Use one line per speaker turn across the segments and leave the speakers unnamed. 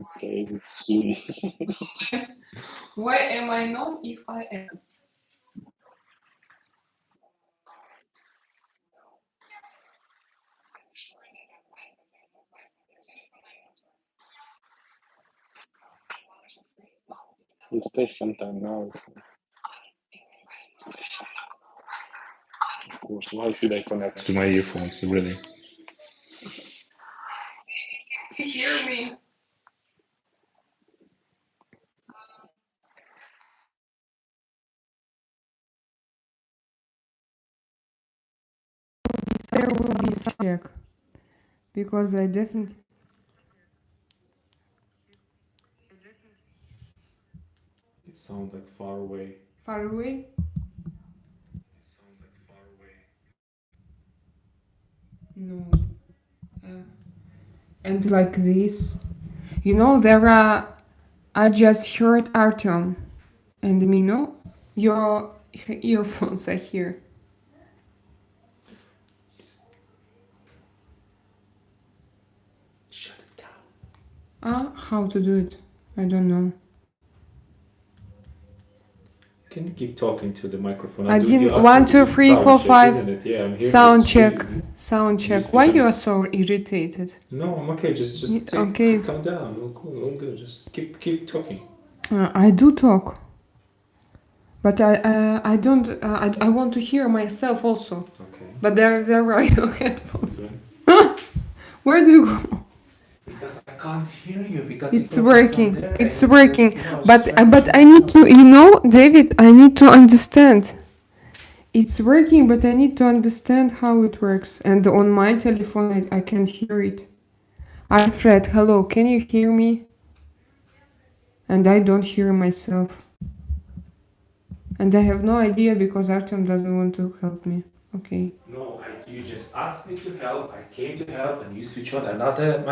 It says it's me.
Why am I known if I am?
You stay sometime now. Of course, why should I connect to my earphones, really?
You hear me? There will be some check because I definitely
It sounds like far away.
far away.
It sounds like far away.
No, and like this, you know, there are. I just heard Artyom and me. No, your earphones are here.
Shut it down.
How to do it? I don't know.
Can you keep talking to the microphone?
I
Do you
didn't.
ask me
One,
to
two,
do
three,
sound
four,
check,
five.
isn't it? Yeah, I'm here.
Sound
Just
check.
speak.
Sound
You
check.
speak
Why
on.
you are so irritated?
No, I'm okay. Just take,
Okay.
calm down. All cool, all good. Just keep talking.
I do talk, but I don't. I want to hear myself also.
Okay.
But there are your headphones.
Okay.
Where do you go?
Because I can't hear you. Because
It's
you're talking from
working.
there.
It's
and
working.
you know, just
But
trying to
I need to.
understand.
You know, David. I need to understand. It's working, but I need to understand how it works. And on my telephone, I can't hear it. Alfred, hello. Can you hear me? And I don't hear myself. And I have no idea because Artyom doesn't want to help me. Okay.
No, you just asked me to help. I came to help, and you switch on another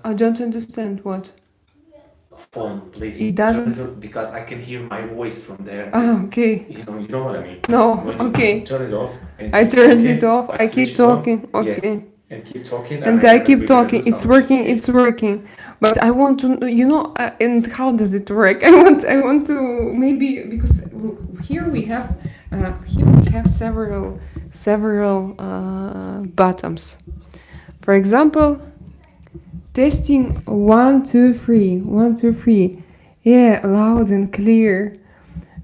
I don't understand what.
phone. Please
It
turn
doesn't.
it off because I can hear my voice from there.
Okay.
You know what I mean.
No,
When you
okay.
turn it off and
I
keep
turned
talking,
it off. I
switch
keep
it on.
talking. Okay.
Yes, and keep talking,
And I keep talking. It's working. It's working. But I want to, you know, and how does it work? I want to maybe because look here we have several buttons. For example, testing 1 2 3 1 2 3. Yeah, loud and clear.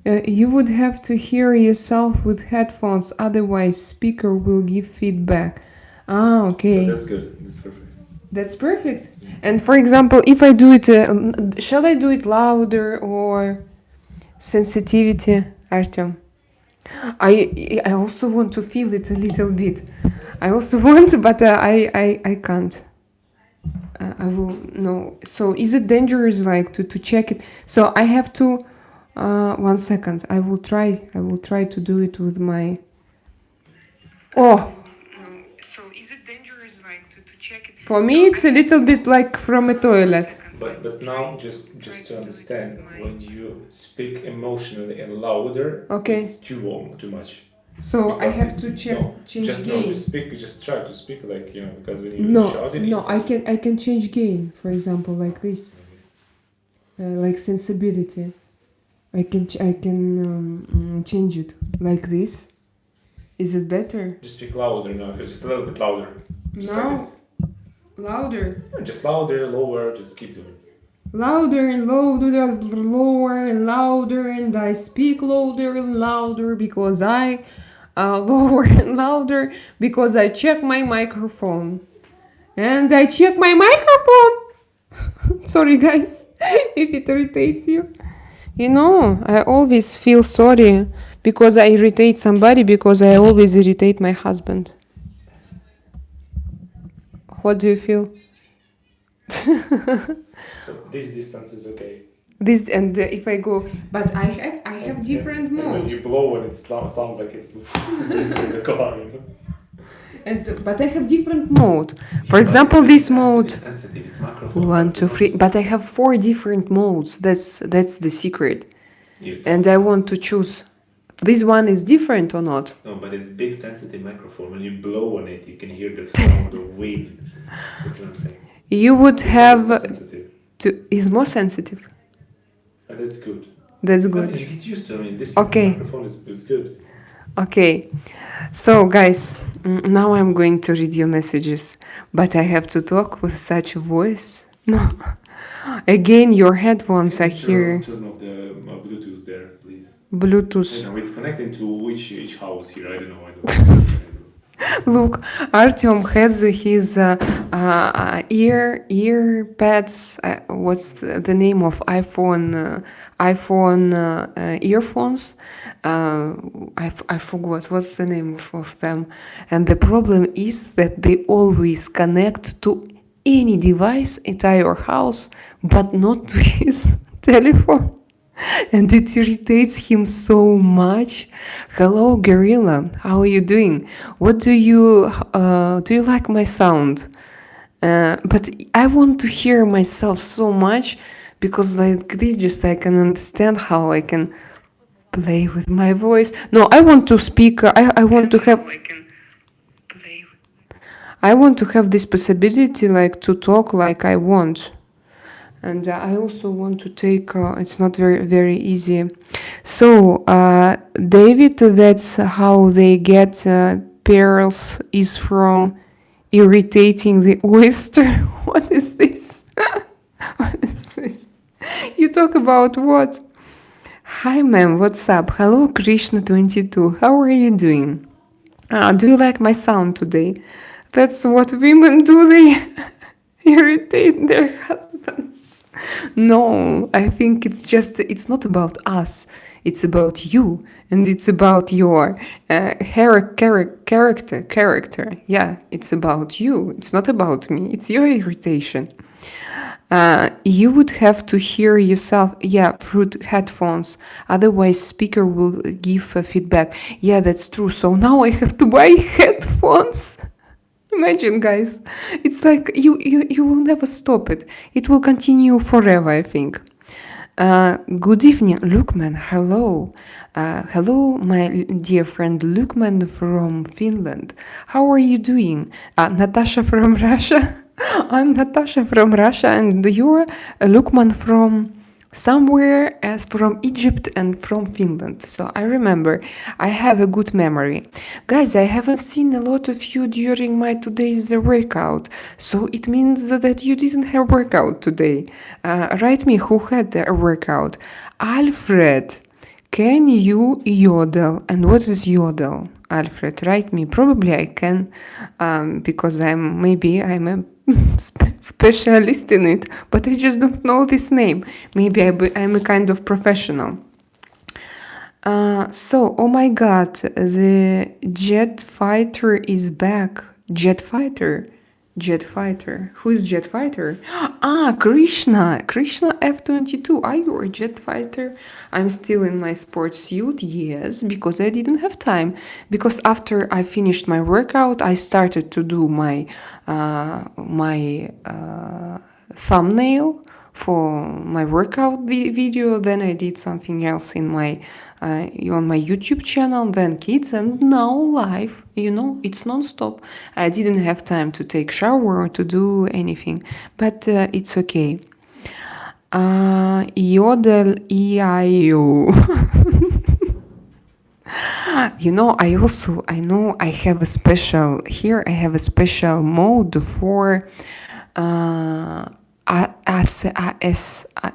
You would have to hear yourself with headphones, otherwise speaker will give feedback. Okay.
So that's good. That's perfect.
That's perfect. And for example, if I do it, shall I do it louder or sensitivity, Artyom? I also want to feel it a little bit. I also want, but I can't. I will no. So is it dangerous, like to check it? So I have to. 1 second. I will try. I will try to do it with my. Oh. So is it dangerous, like to check it? For me, it's a little bit like from a toilet.
But now just to understand, when you speak emotionally and louder,
Okay.
it's too much.
So
Because
I have to change gain.
Just try to speak like because when you shout it.
No, I can change gain. For example, like this, like sensibility. I can change it like this. Is it better?
Just speak louder now. Just a little bit louder. Just
now,
like this.
louder.
Just louder, lower. Just keep doing.
Louder and louder, lower and louder, and I speak louder and louder because I lower and louder because I check my microphone. And I check my microphone. Sorry, guys, if it irritates you. You know, I always feel sorry because I irritate somebody because I always irritate my husband. What do you feel?
So this distance is okay.
This and if I go, but I have different
mode. When you blow, and it sounds like it's in the car.
But I have different mode. For example, this mode.
Sensitive. It's
1 2 3. But I have 4 different modes. That's the secret. And I want to choose. This one is different or not?
No, but it's big sensitive microphone. When you blow on it, you can hear the sound of wind. That's what I'm saying.
You would
This one is more
have
sensitive,
to is more sensitive.
and that's good.
That's
But
good.
you get used to. I mean, this
Okay.
microphone is good.
Okay. So guys, now I'm going to read your messages, but I have to talk with such a voice. No. Again, your headphones are
Can you
here.
turn off the Bluetooth there, please? I
Bluetooth.
don't know. It's connecting to which each house here. I don't know. I don't know.
Look, Artyom has his ear pads. What's the name of iPhone earphones? I forgot what's the name of them. And the problem is that they always connect to any device at your house, but not to his telephone. And it irritates him so much. Hello, Gorilla. How are you doing? What do you like my sound? But I want to hear myself so much because like this, just I can understand how I can play with my voice. No, I want to speak. I want to have. I want to have this possibility, like to talk like I want. And I also want to take, it's not very easy. So, David, that's how they get pearls is from irritating the oyster. What is this? What is this? You talk about what? Hi, ma'am, what's up? Hello, Krishna22. How are you doing? Do you like my sound today? That's what women do, they irritate their husbands. No, I think it's not about us. It's about you, and it's about your character. Yeah, it's about you. It's not about me. It's your irritation. You would have to hear yourself, yeah, through headphones. Otherwise, speaker will give feedback. Yeah, that's true. So now I have to buy headphones. Imagine, guys, it's like you will never stop it. It will continue forever, I think. Good evening, Lukman. Hello. Hello, my dear friend Lukman from Finland. How are you doing? Natasha from Russia. I'm Natasha from Russia, and you're Lukman from somewhere as from Egypt and from Finland. So I remember I have a good memory. Guys, I haven't seen a lot of you during my today's workout. So it means that you didn't have workout today. Write me who had a workout. Alfred, can you yodel? And what is yodel? Alfred, write me. Probably I can, because I'm a specialist in it, but I just don't know this name. Maybe I'm a kind of professional. So, oh my god, the jet fighter is back. Jet fighter. Jet fighter. Who is jet fighter? Ah, Krishna. Krishna F-22. Are you a jet fighter? I'm still in my sports suit. Yes, because I didn't have time. Because after I finished my workout, I started to do my thumbnail for my workout video. Then I did something else in my on my YouTube channel, then kids, and now live. You know, it's non-stop. I didn't have time to take shower or to do anything, but it's okay. Yodel EIU. You know, I know I have a special, here I have a special mode for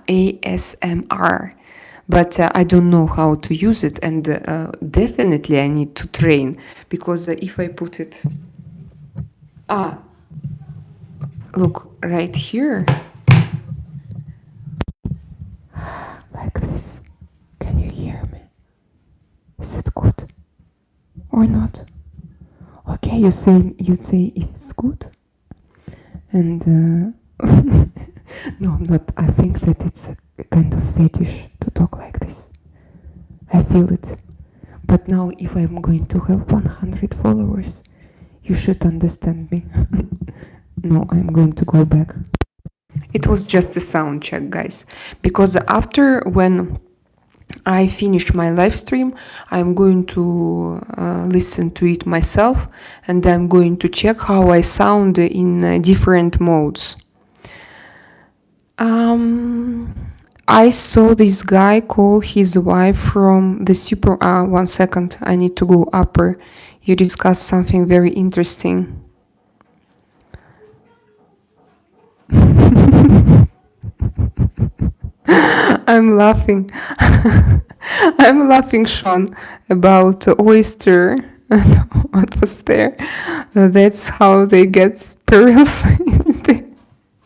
ASMR, but I don't know how to use it, and definitely I need to train, because if I put it, look, right here, like this, can you hear me? Is it good or not? Okay, you say if it's good, and no, I'm not. I think that it's a kind of fetish to talk like this. I feel it. But now, if I'm going to have 100 followers, you should understand me. No, I'm going to go back. It was just a sound check, guys, because after when I finish my live stream, I'm going to listen to it myself, and I'm going to check how I sound in different modes. Um, I saw this guy call his wife from the super. 1 second, I need to go upper. You discussed something very interesting. I'm laughing. I'm laughing, Sean, about oyster and what was there. That's how they get pearls.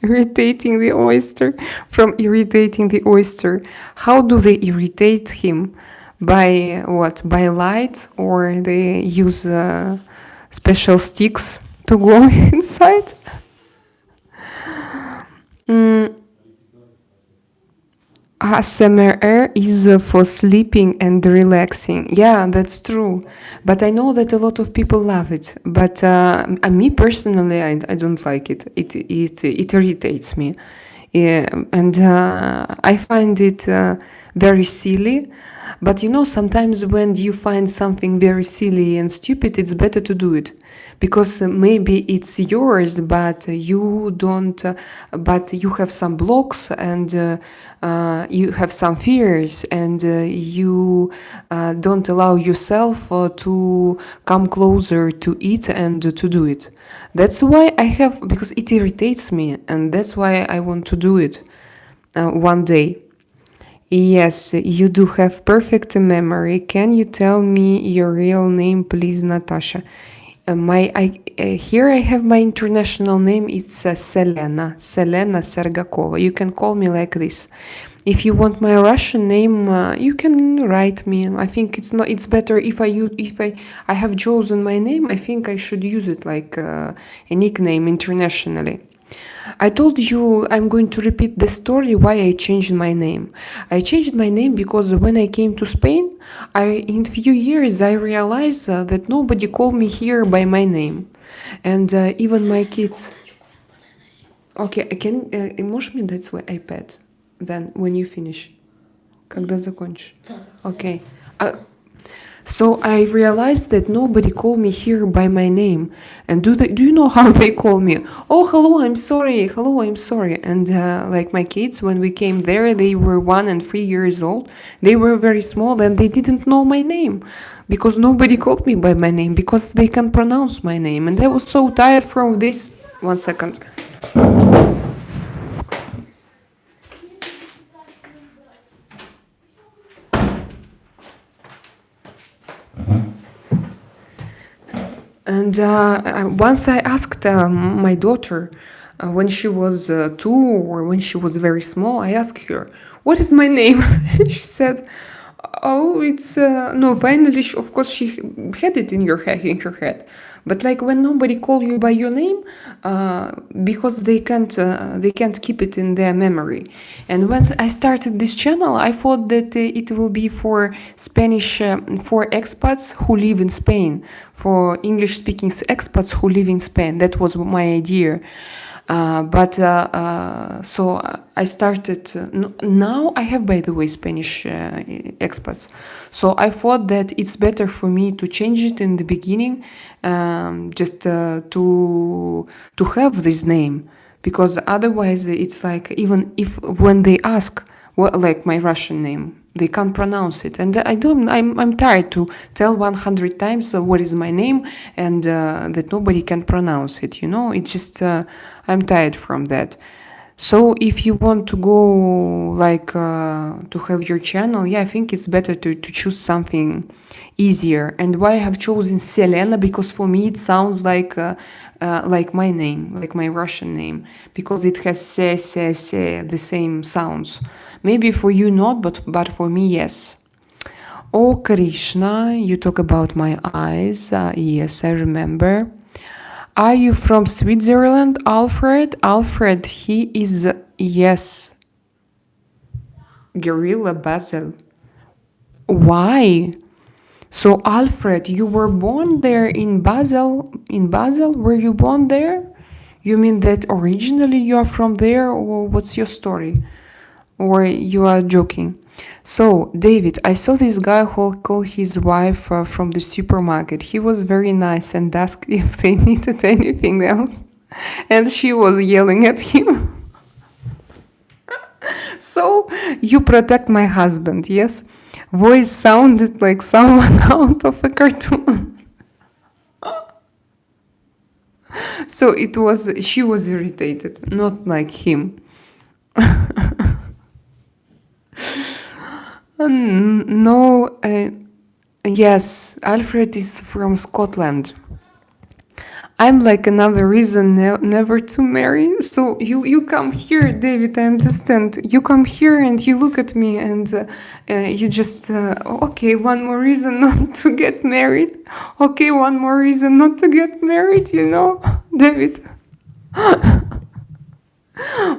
Irritating the oyster. From irritating the oyster. How do they irritate him? By what? By light, or they use special sticks to go inside? Mm, ASMR is for sleeping and relaxing. Yeah, that's true. But I know that a lot of people love it. But me personally, I don't like it. It irritates me. Yeah, and I find it very silly. But you know, sometimes when you find something very silly and stupid, it's better to do it. Because maybe it's yours, but you don't, but you have some blocks and you have some fears, and you don't allow yourself to come closer to it and to do it. That's why I have, because it irritates me, and that's why I want to do it one day. Yes, you do have perfect memory. Can you tell me your real name, please, Natasha? Here I have my international name. It's Selena Sergakova. You can call me like this. If you want my Russian name, you can write me. I think it's not. It's better if I have chosen my name. I think I should use it like a nickname internationally. I told you I'm going to repeat the story why I changed my name. I changed my name because when I came to Spain, in few years I realized that nobody called me here by my name, and even my kids. Okay, можешь мне дать свой iPad? Then when you finish, когда закончишь. Okay. So I realized that nobody called me here by my name. And do you know how they call me? Oh, hello, I'm sorry. Hello, I'm sorry. And like my kids, when we came there, they were 1 and 3 years old. They were very small and they didn't know my name because nobody called me by my name because they can't pronounce my name. And I was so tired from this. 1 second. And once I asked my daughter when she was 2 or when she was very small, I asked her, "What is my name?" She said, "Oh, it's no." Finally, of course, she had it in her head. But like when nobody call you by your name, because they can't keep it in their memory. And when I started this channel, I thought that it will be for Spanish, for expats who live in Spain, for English-speaking expats who live in Spain. That was my idea. So I started. Now I have, by the way, Spanish expats. So I thought that it's better for me to change it in the beginning, just to have this name, because otherwise it's like, even if when they ask what, like my Russian name, they can't pronounce it, and I'm tired to tell 100 times what is my name, and that nobody can pronounce it. You know, it's just I'm tired from that. So if you want to go like to have your channel, yeah, I think it's better to choose something easier. And why I have chosen Selena? Because for me it sounds like my name, like my Russian name, because it has se, the same sounds. Maybe for you not, but for me, yes. Oh, Krishna, you talk about my eyes. Yes, I remember. Are you from Switzerland, Alfred? Alfred, he is, yes. Gorilla Basil. Why? So, Alfred, you were born there in Basel? In Basel? Were you born there? You mean that originally you are from there, or what's your story? Or you are joking? So, David, I saw this guy who called his wife from the supermarket. He was very nice and asked if they needed anything else. And she was yelling at him. So you protect my husband, yes? Voice sounded like someone out of a cartoon. So she was irritated, not like him. No, yes, Alfred is from Scotland. I'm like another reason never to marry. So you come here, David. I understand. You come here and you look at me and you just okay. One more reason not to get married. Okay, one more reason not to get married. You know, David.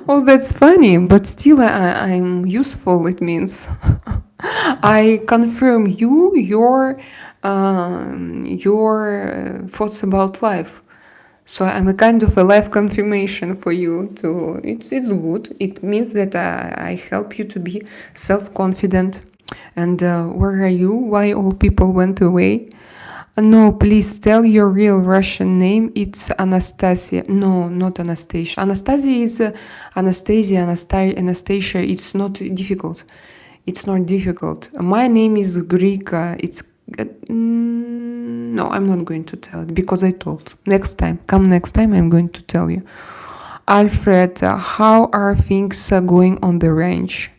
Oh, that's funny, but still, I'm useful. It means I confirm your thoughts about life. So I'm a kind of a life confirmation for you. To it's good. It means that I help you to be self-confident. And where are you? Why all people went away? No, please tell your real Russian name. It's Anastasia. No, not Anastasia. Anastasia is Anastasia. It's not difficult. It's not difficult. My name is Greek. No, I'm not going to tell it because I told. Next time, come next time, I'm going to tell you. Alfred, how are things going on the ranch?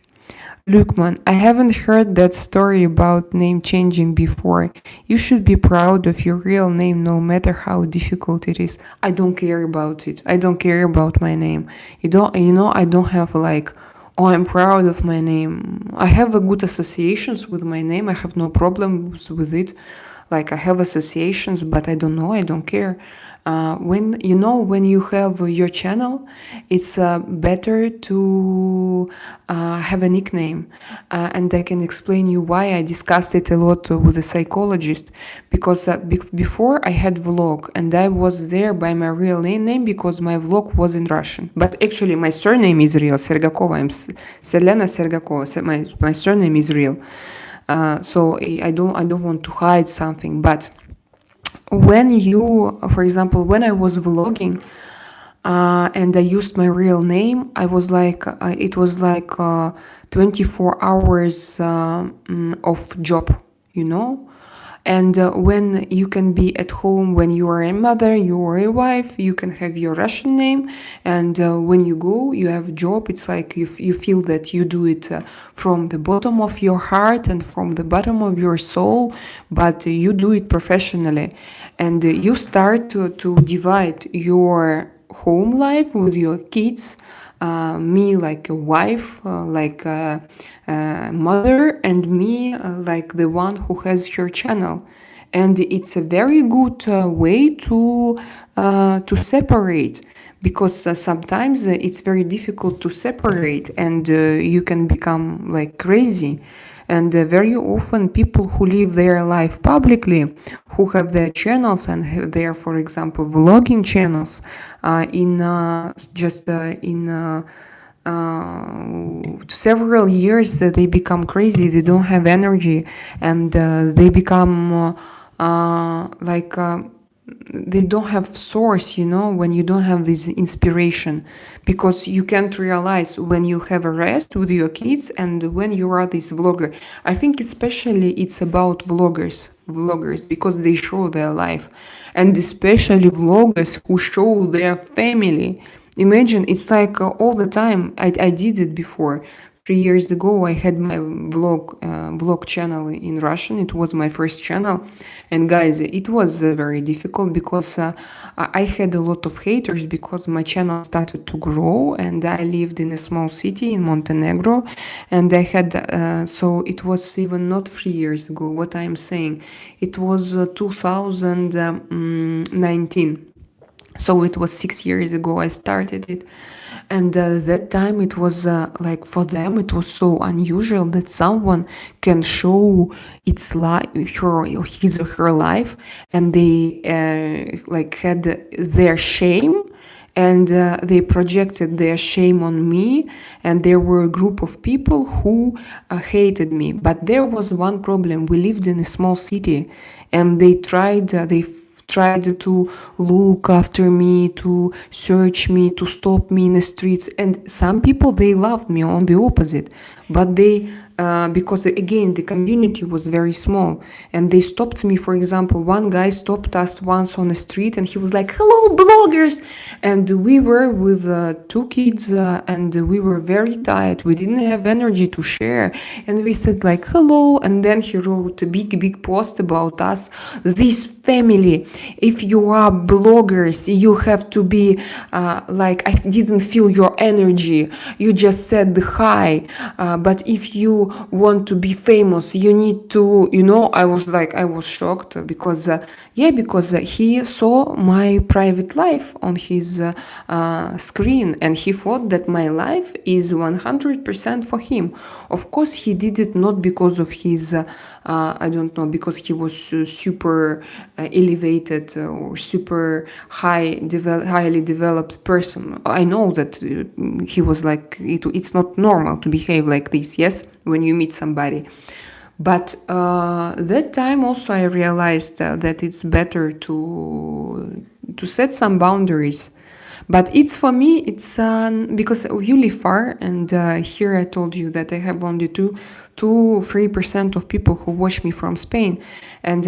Lukman, I haven't heard that story about name changing before. You should be proud of your real name no matter how difficult it is. I don't care about it. I don't care about my name. I don't have like, oh, I'm proud of my name. I have a good associations with my name. I have no problems with it. Like I have associations, but I don't know. I don't care. When you have your channel, it's better to have a nickname, and I can explain you why. I discussed it a lot with a psychologist, because before I had vlog and I was there by my real name because my vlog was in Russian, but actually my surname is real, Sergakova. I'm Selena Sergakova. My surname is real. So I don't want to hide something, but when for example, when I was vlogging and I used my real name, it was like 24 hours of job, you know. And when you can be at home, when you are a mother, you are a wife, you can have your Russian name, and when you go, you have a job. It's like you feel that you do it from the bottom of your heart and from the bottom of your soul, but you do it professionally, and you start to divide your home life with your kids, me like a wife, like a mother, and me like the one who has her channel. And it's a very good way to separate, because sometimes it's very difficult to separate, and you can become like crazy. And very often people who live their life publicly, who have their channels and have their, for example, vlogging channels, in several years, they become crazy. They don't have energy, and they become they don't have source, when you don't have this inspiration, because you can't realize when you have a rest with your kids and when you are this vlogger. I think especially it's about vloggers, because they show their life, and especially vloggers who show their family. Imagine, it's like all the time. I did it before. 3 years ago, I had my vlog channel in Russian. It was my first channel, and guys, it was very difficult because I had a lot of haters, because my channel started to grow, and I lived in a small city in Montenegro, and I had so it was even not 3 years ago. What I'm saying, it was 2019. So it was 6 years ago I started it. And that time it was like, for them it was so unusual that someone can show its life, his or her life, and they like had their shame, and they projected their shame on me, and there were a group of people who hated me. But there was one problem. We lived in a small city, and they tried to look after me, to search me, to stop me in the streets. And some people, they loved me on the opposite, but they because again the community was very small, and they stopped me. For example, one guy stopped us once on the street and he was like, "Hello, bloggers!" And we were with two kids, and we were very tired, we didn't have energy to share, and we said like hello, and then he wrote a big post about us: "This family, if you are bloggers, you have to be like, I didn't feel your energy, you just said hi, but if you want to be famous, you need to," I was like, I was shocked because because he saw my private life on his screen, and he thought that my life is 100% for him. Of course, he did it not because of his I don't know, because he was super elevated or super highly developed person. I know that he was like, it's not normal to behave like this, yes, when you meet somebody. But that time also I realized that it's better to set some boundaries. But it's for me, it's because you live far, and here I told you that I have only 3% of people who watch me from Spain, and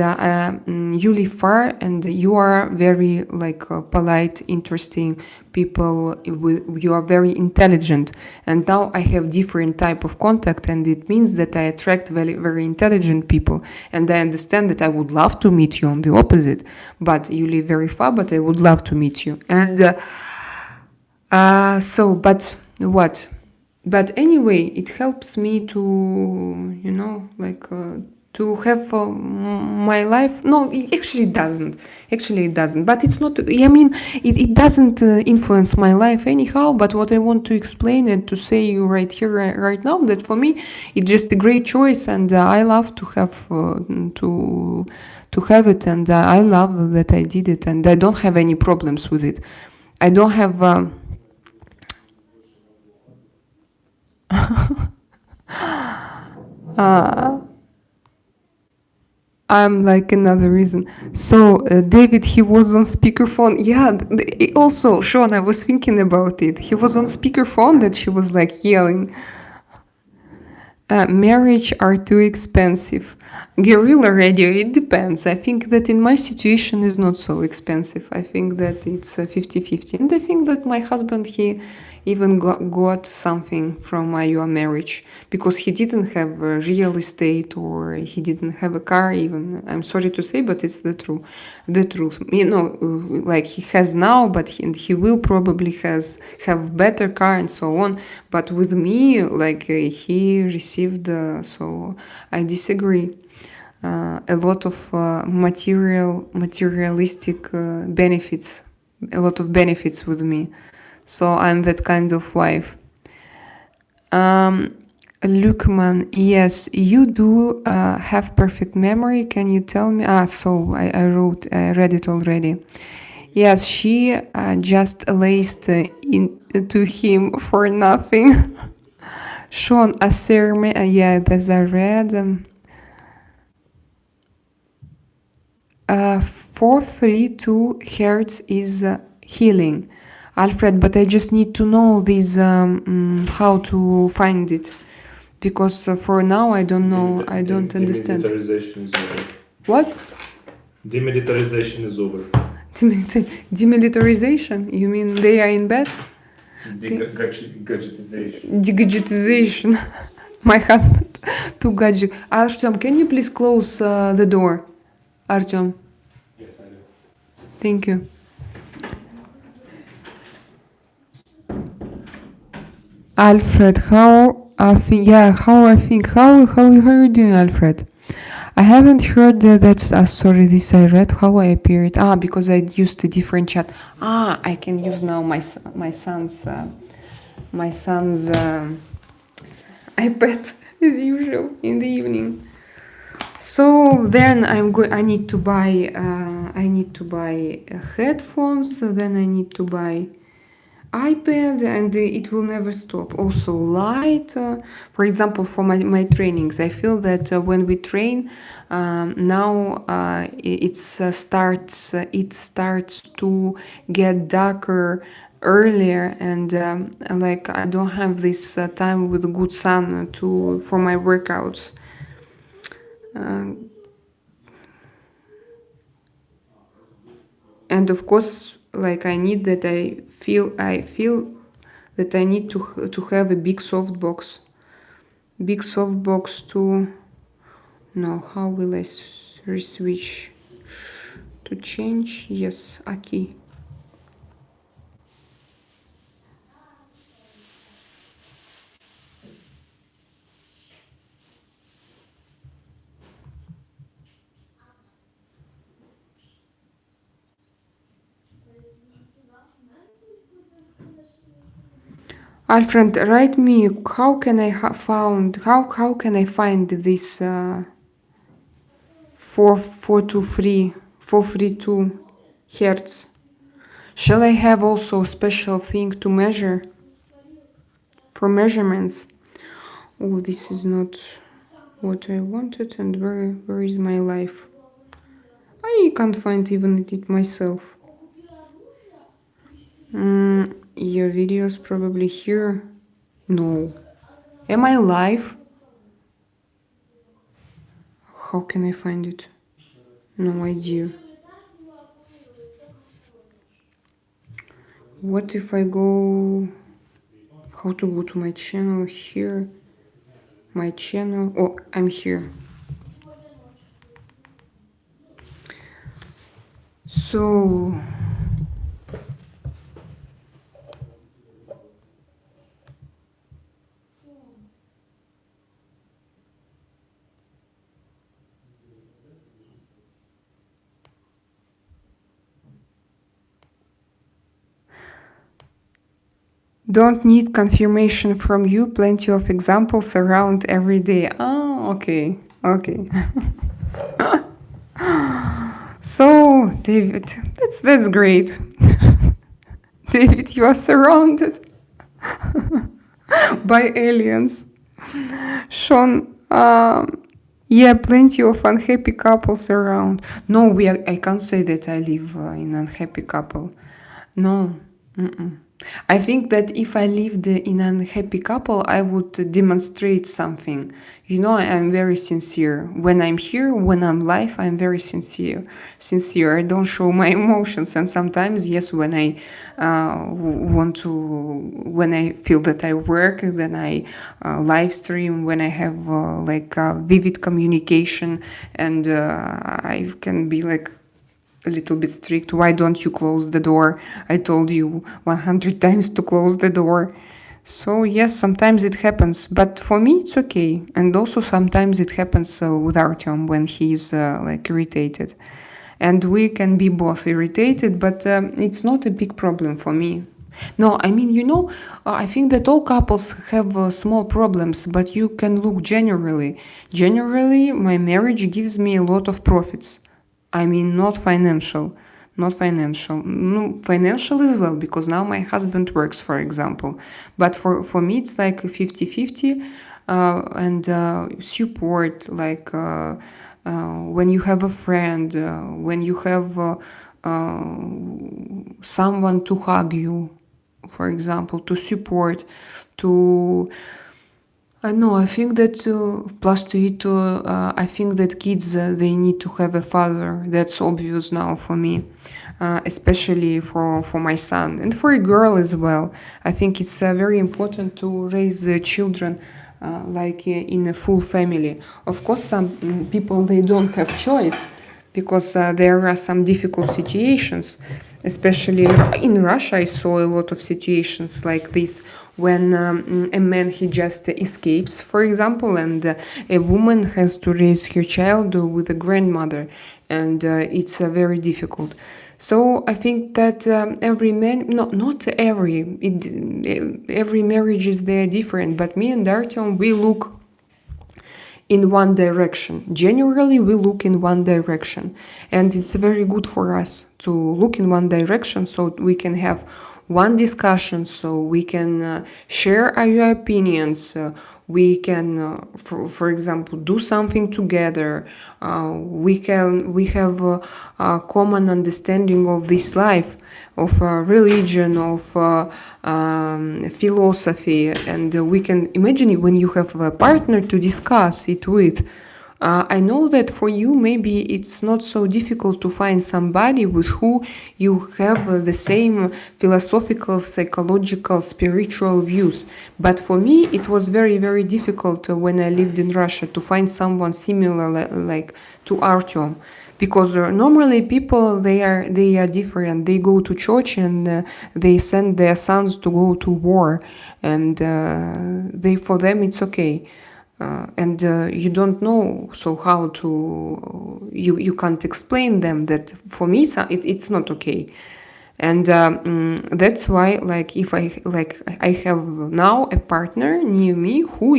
you live far, and you are very like polite, interesting people. You are very intelligent, and now I have different type of contact, and it means that I attract very intelligent people, and I understand that I would love to meet you on the opposite, but you live very far, but I would love to meet you. And but what? But anyway, it helps me to, to have my life. No, it actually doesn't. Actually, it doesn't. But it's not, I mean, it doesn't influence my life anyhow. But what I want to explain and to say you right here, right now, that for me, it's just a great choice. And I love to have, to have it. And I love that I did it. And I don't have any problems with it. I don't have... I'm like another reason. So David, he was on speakerphone. Yeah, also Sean, I was thinking about it. He was on speakerphone that she was like yelling. Marriage are too expensive. Guerrilla radio, it depends. I think that in my situation is not so expensive. I think that it's 50-50. And I think that my husband, he even got something from my marriage, because he didn't have real estate, or he didn't have a car even. I'm sorry to say, but it's the truth. The truth. Like he has now, but he will probably have better car and so on. But with me, like he received, so I disagree. A lot of materialistic benefits, a lot of benefits with me. So I'm that kind of wife. Lukman, yes, you do have perfect memory. Can you tell me? So I read it already. Yes, she just laced into him for nothing. Sean, yeah, that's I read. 432 hertz is healing. Alfred, but I just need to know this how to find it, because for now I don't know. I don't understand.
Demilitarization is over.
What?
Demilitarization is over.
Demilitarization? You mean they are in bed?
Gadgetization.
Gadgetization. My husband to gadget. Artyom, can you please close the door? Artyom.
Yes, I do.
Thank you. Alfred, how are you doing, Alfred? I haven't heard sorry, this I read, how I appeared. Because I used a different chat. I can use now my son's iPad as usual in the evening. So then I need to buy headphones. Then I need to buy iPad, and it will never stop. Also light, for example, for my trainings, I feel that when we train, now it starts to get darker earlier, and like I don't have this time with good sun to for my workouts. And of course, like I feel that I need to have a big soft box to. No, how will I switch to change? Yes, Aki. Alfred, write me. How can I found? How can I find this 442 hertz? Shall I have also a special thing to measure for measurements? Oh, this is not what I wanted. And where is my life? I can't find even it myself. Your videos probably here. No. Am I live? How can I find it? No idea. What if I go... How to go to my channel here? My channel... Oh, I'm here. So... Don't need confirmation from you. Plenty of examples around every day. Oh, okay. Okay. So, David, that's great. David, you are surrounded by aliens. Sean, yeah, plenty of unhappy couples around. No, I can't say that I live in unhappy couple. No. Mm-mm. I think that if I lived in an unhappy couple, I would demonstrate something. You know, I'm very sincere. When I'm here, when I'm live, I'm very sincere. Sincere. I don't show my emotions, and sometimes, yes, when I want to, when I feel that I work, then I live stream. When I have vivid communication, and I can be like a little bit strict. Why don't you close the door? I told you 100 times to close the door. So yes, sometimes it happens, but for me it's okay. And also sometimes it happens with Artyom when he's like irritated, and we can be both irritated, but it's not a big problem for me. No, I mean, I think that all couples have small problems, but you can look generally. Generally, my marriage gives me a lot of profits. I mean, not financial. Not financial. No, financial as well, because now my husband works, for example. But for me, it's like 50-50 and support, like when you have a friend, when you have someone to hug you, for example, to support, to no, I think that plus to it, I think that kids they need to have a father. That's obvious now for me, especially for my son and for a girl as well. I think it's very important to raise children in a full family. Of course, some people they don't have choice because there are some difficult situations. Especially in Russia, I saw a lot of situations like this when a man he just escapes, for example, and a woman has to raise her child with a grandmother, and it's very difficult. So I think that every man, not every marriage is there different, but me and Artyom, we look in one direction. Generally, we look in one direction, and it's very good for us to look in one direction so we can have one discussion, so we can share our opinions. We can, for example, do something together. We have a common understanding of this life, of religion, of philosophy, and we can imagine when you have a partner to discuss it with. I know that for you, maybe it's not so difficult to find somebody with who you have the same philosophical, psychological, spiritual views. But for me, it was very, very difficult when I lived in Russia to find someone similar like to Artyom. Because normally people they are different. They go to church and they send their sons to go to war, and they for them it's okay. And you don't know, so how to you can't explain them that for me it's not okay. And that's why, like, if I have now a partner near me who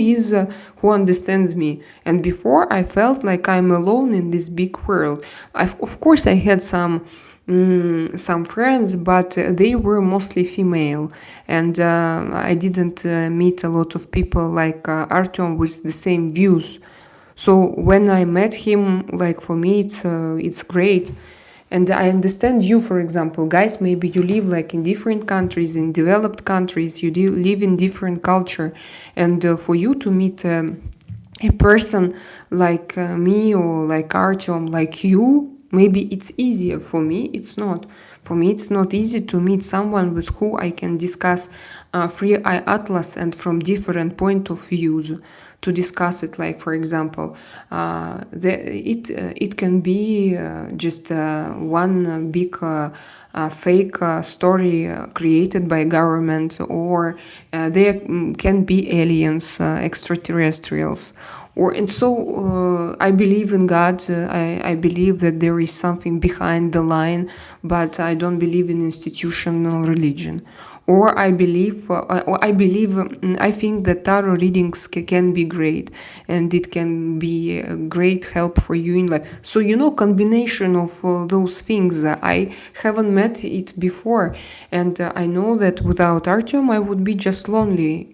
understands me. And before I felt like I'm alone in this big world. Of course I had some friends, but they were mostly female, and I didn't meet a lot of people like Artyom with the same views. So when I met him, like, for me it's great. And I understand you, for example, guys, maybe you live like in different countries, in developed countries, you live in different culture, and for you to meet a person like me or like Artyom, like you, maybe it's easier. For me, it's not. For me, it's not easy to meet someone with who I can discuss Free Eye Atlas and from different point of views to discuss it. Like, for example, it can be just one big fake story created by government, or there can be aliens, extraterrestrials. And so I believe in God. I believe that there is something behind the line, but I don't believe in institutional religion. Or I believe, I think that tarot readings can be great, and it can be a great help for you in life. So, combination of those things. I haven't met it before, and I know that without Artyom, I would be just lonely.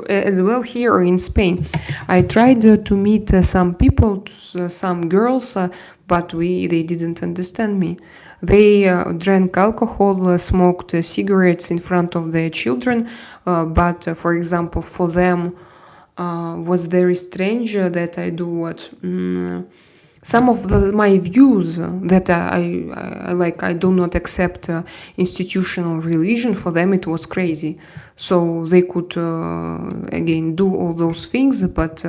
As well here in Spain, I tried to meet some people, some girls, but they didn't understand me. They drank alcohol, smoked cigarettes in front of their children, but for example, for them was very strange that I do what. Some of my views that I do not accept institutional religion. For them it was crazy, so they could again do all those things. But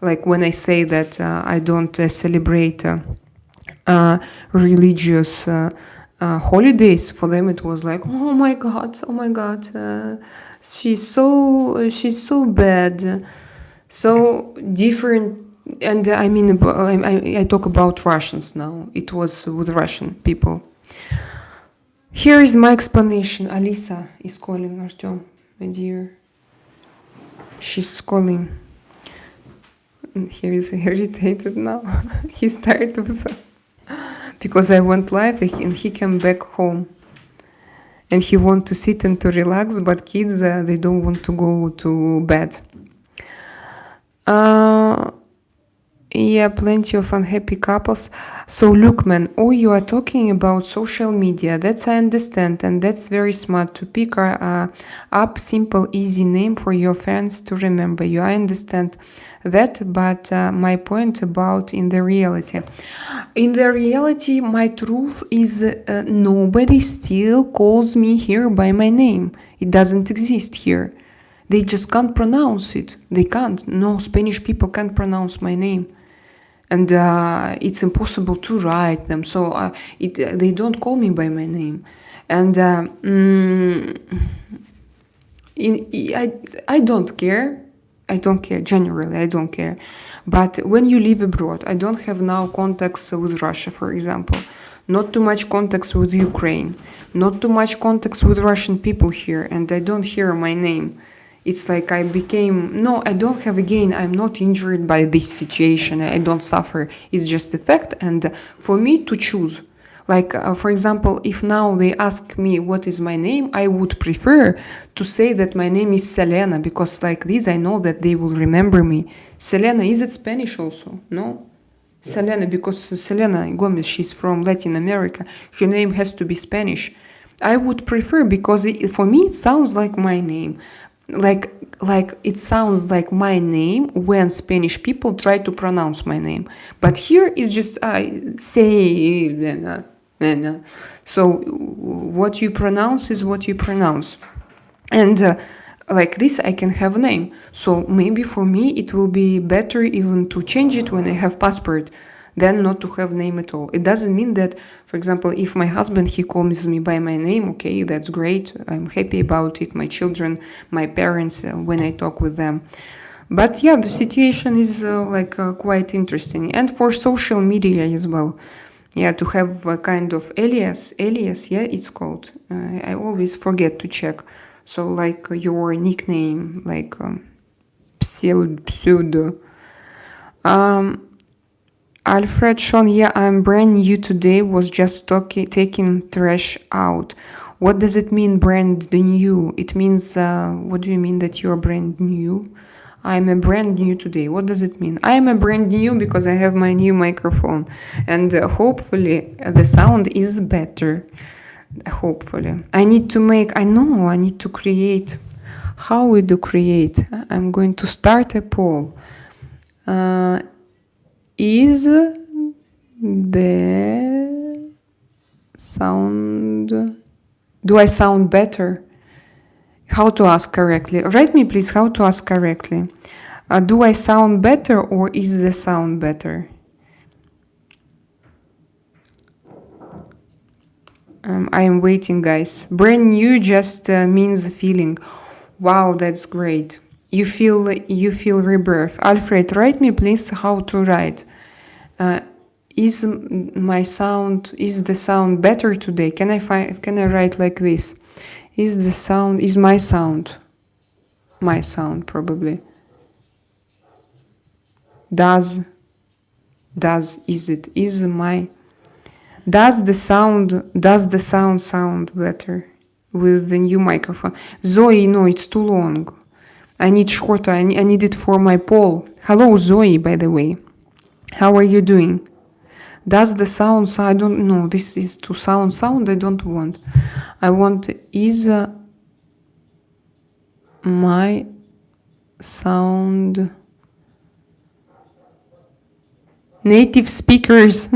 like when I say that I don't celebrate religious holidays, for them it was like, oh my god, she's so bad, so different. And I mean, I talk about Russians now. It was with Russian people. Here is my explanation. Alisa is calling Artyom, my dear. She's calling. And he is irritated now. He's tired of that. Because I went live and he came back home. And he want to sit and to relax, but kids, they don't want to go to bed. Yeah, plenty of unhappy couples. So look, man, you are talking about social media. That's I understand, and that's very smart to pick up simple, easy name for your fans to remember you. I understand that, but my point about in the reality. In the reality, my truth is nobody still calls me here by my name. It doesn't exist here. They just can't pronounce it. They can't. No, Spanish people can't pronounce my name. And it's impossible to write them. So they don't call me by my name. And I don't care. I don't care. Generally, I don't care. But when you live abroad, I don't have now contacts with Russia, for example. Not too much contacts with Ukraine. Not too much contacts with Russian people here. And I don't hear my name. It's like I don't have, again, I'm not injured by this situation. I don't suffer. It's just a fact. And for me to choose, Like, for example, if now they ask me what is my name, I would prefer to say that my name is Selena, because like this, I know that they will remember me. Selena, is it Spanish also? No? Selena, because Selena Gomez, she's from Latin America. Her name has to be Spanish. I would prefer, because for me it sounds like my name. Like it sounds like my name when Spanish people try to pronounce my name. But here it's just I say Lena. So what you pronounce is what you pronounce. And like this I can have a name. So maybe for me it will be better even to change it when I have passport than not to have name at all. It doesn't mean that, for example, if my husband, he calls me by my name, okay, that's great. I'm happy about it. My children, my parents, when I talk with them. But yeah, the situation is quite interesting. And for social media as well. Yeah, to have a kind of alias, yeah, it's called. I always forget to check. So like your nickname, like pseudo. Alfred Sean, yeah, I'm brand new today, was just taking trash out. What does it mean, brand new? It means, what do you mean that you're brand new? I'm a brand new today. What does it mean? I'm a brand new because I have my new microphone. And hopefully the sound is better. Hopefully. I need to create. How we do create? I'm going to start a poll. Is the sound... Do I sound better? How to ask correctly? Write me please how to ask correctly. Do I sound better or is the sound better? I am waiting, guys. Brand new just means feeling. Wow, that's great. You feel rebirth. Alfred, write me please how to write. Is the sound better today? Can I write like this? Is my sound probably. Does the sound sound better with the new microphone? Zoe, no, it's too long. I need shorter. I need it for my poll. Hello, Zoe, by the way. How are you doing? Does the sound, I don't know, this is to sound I don't want. I want, is my sound... Native speakers,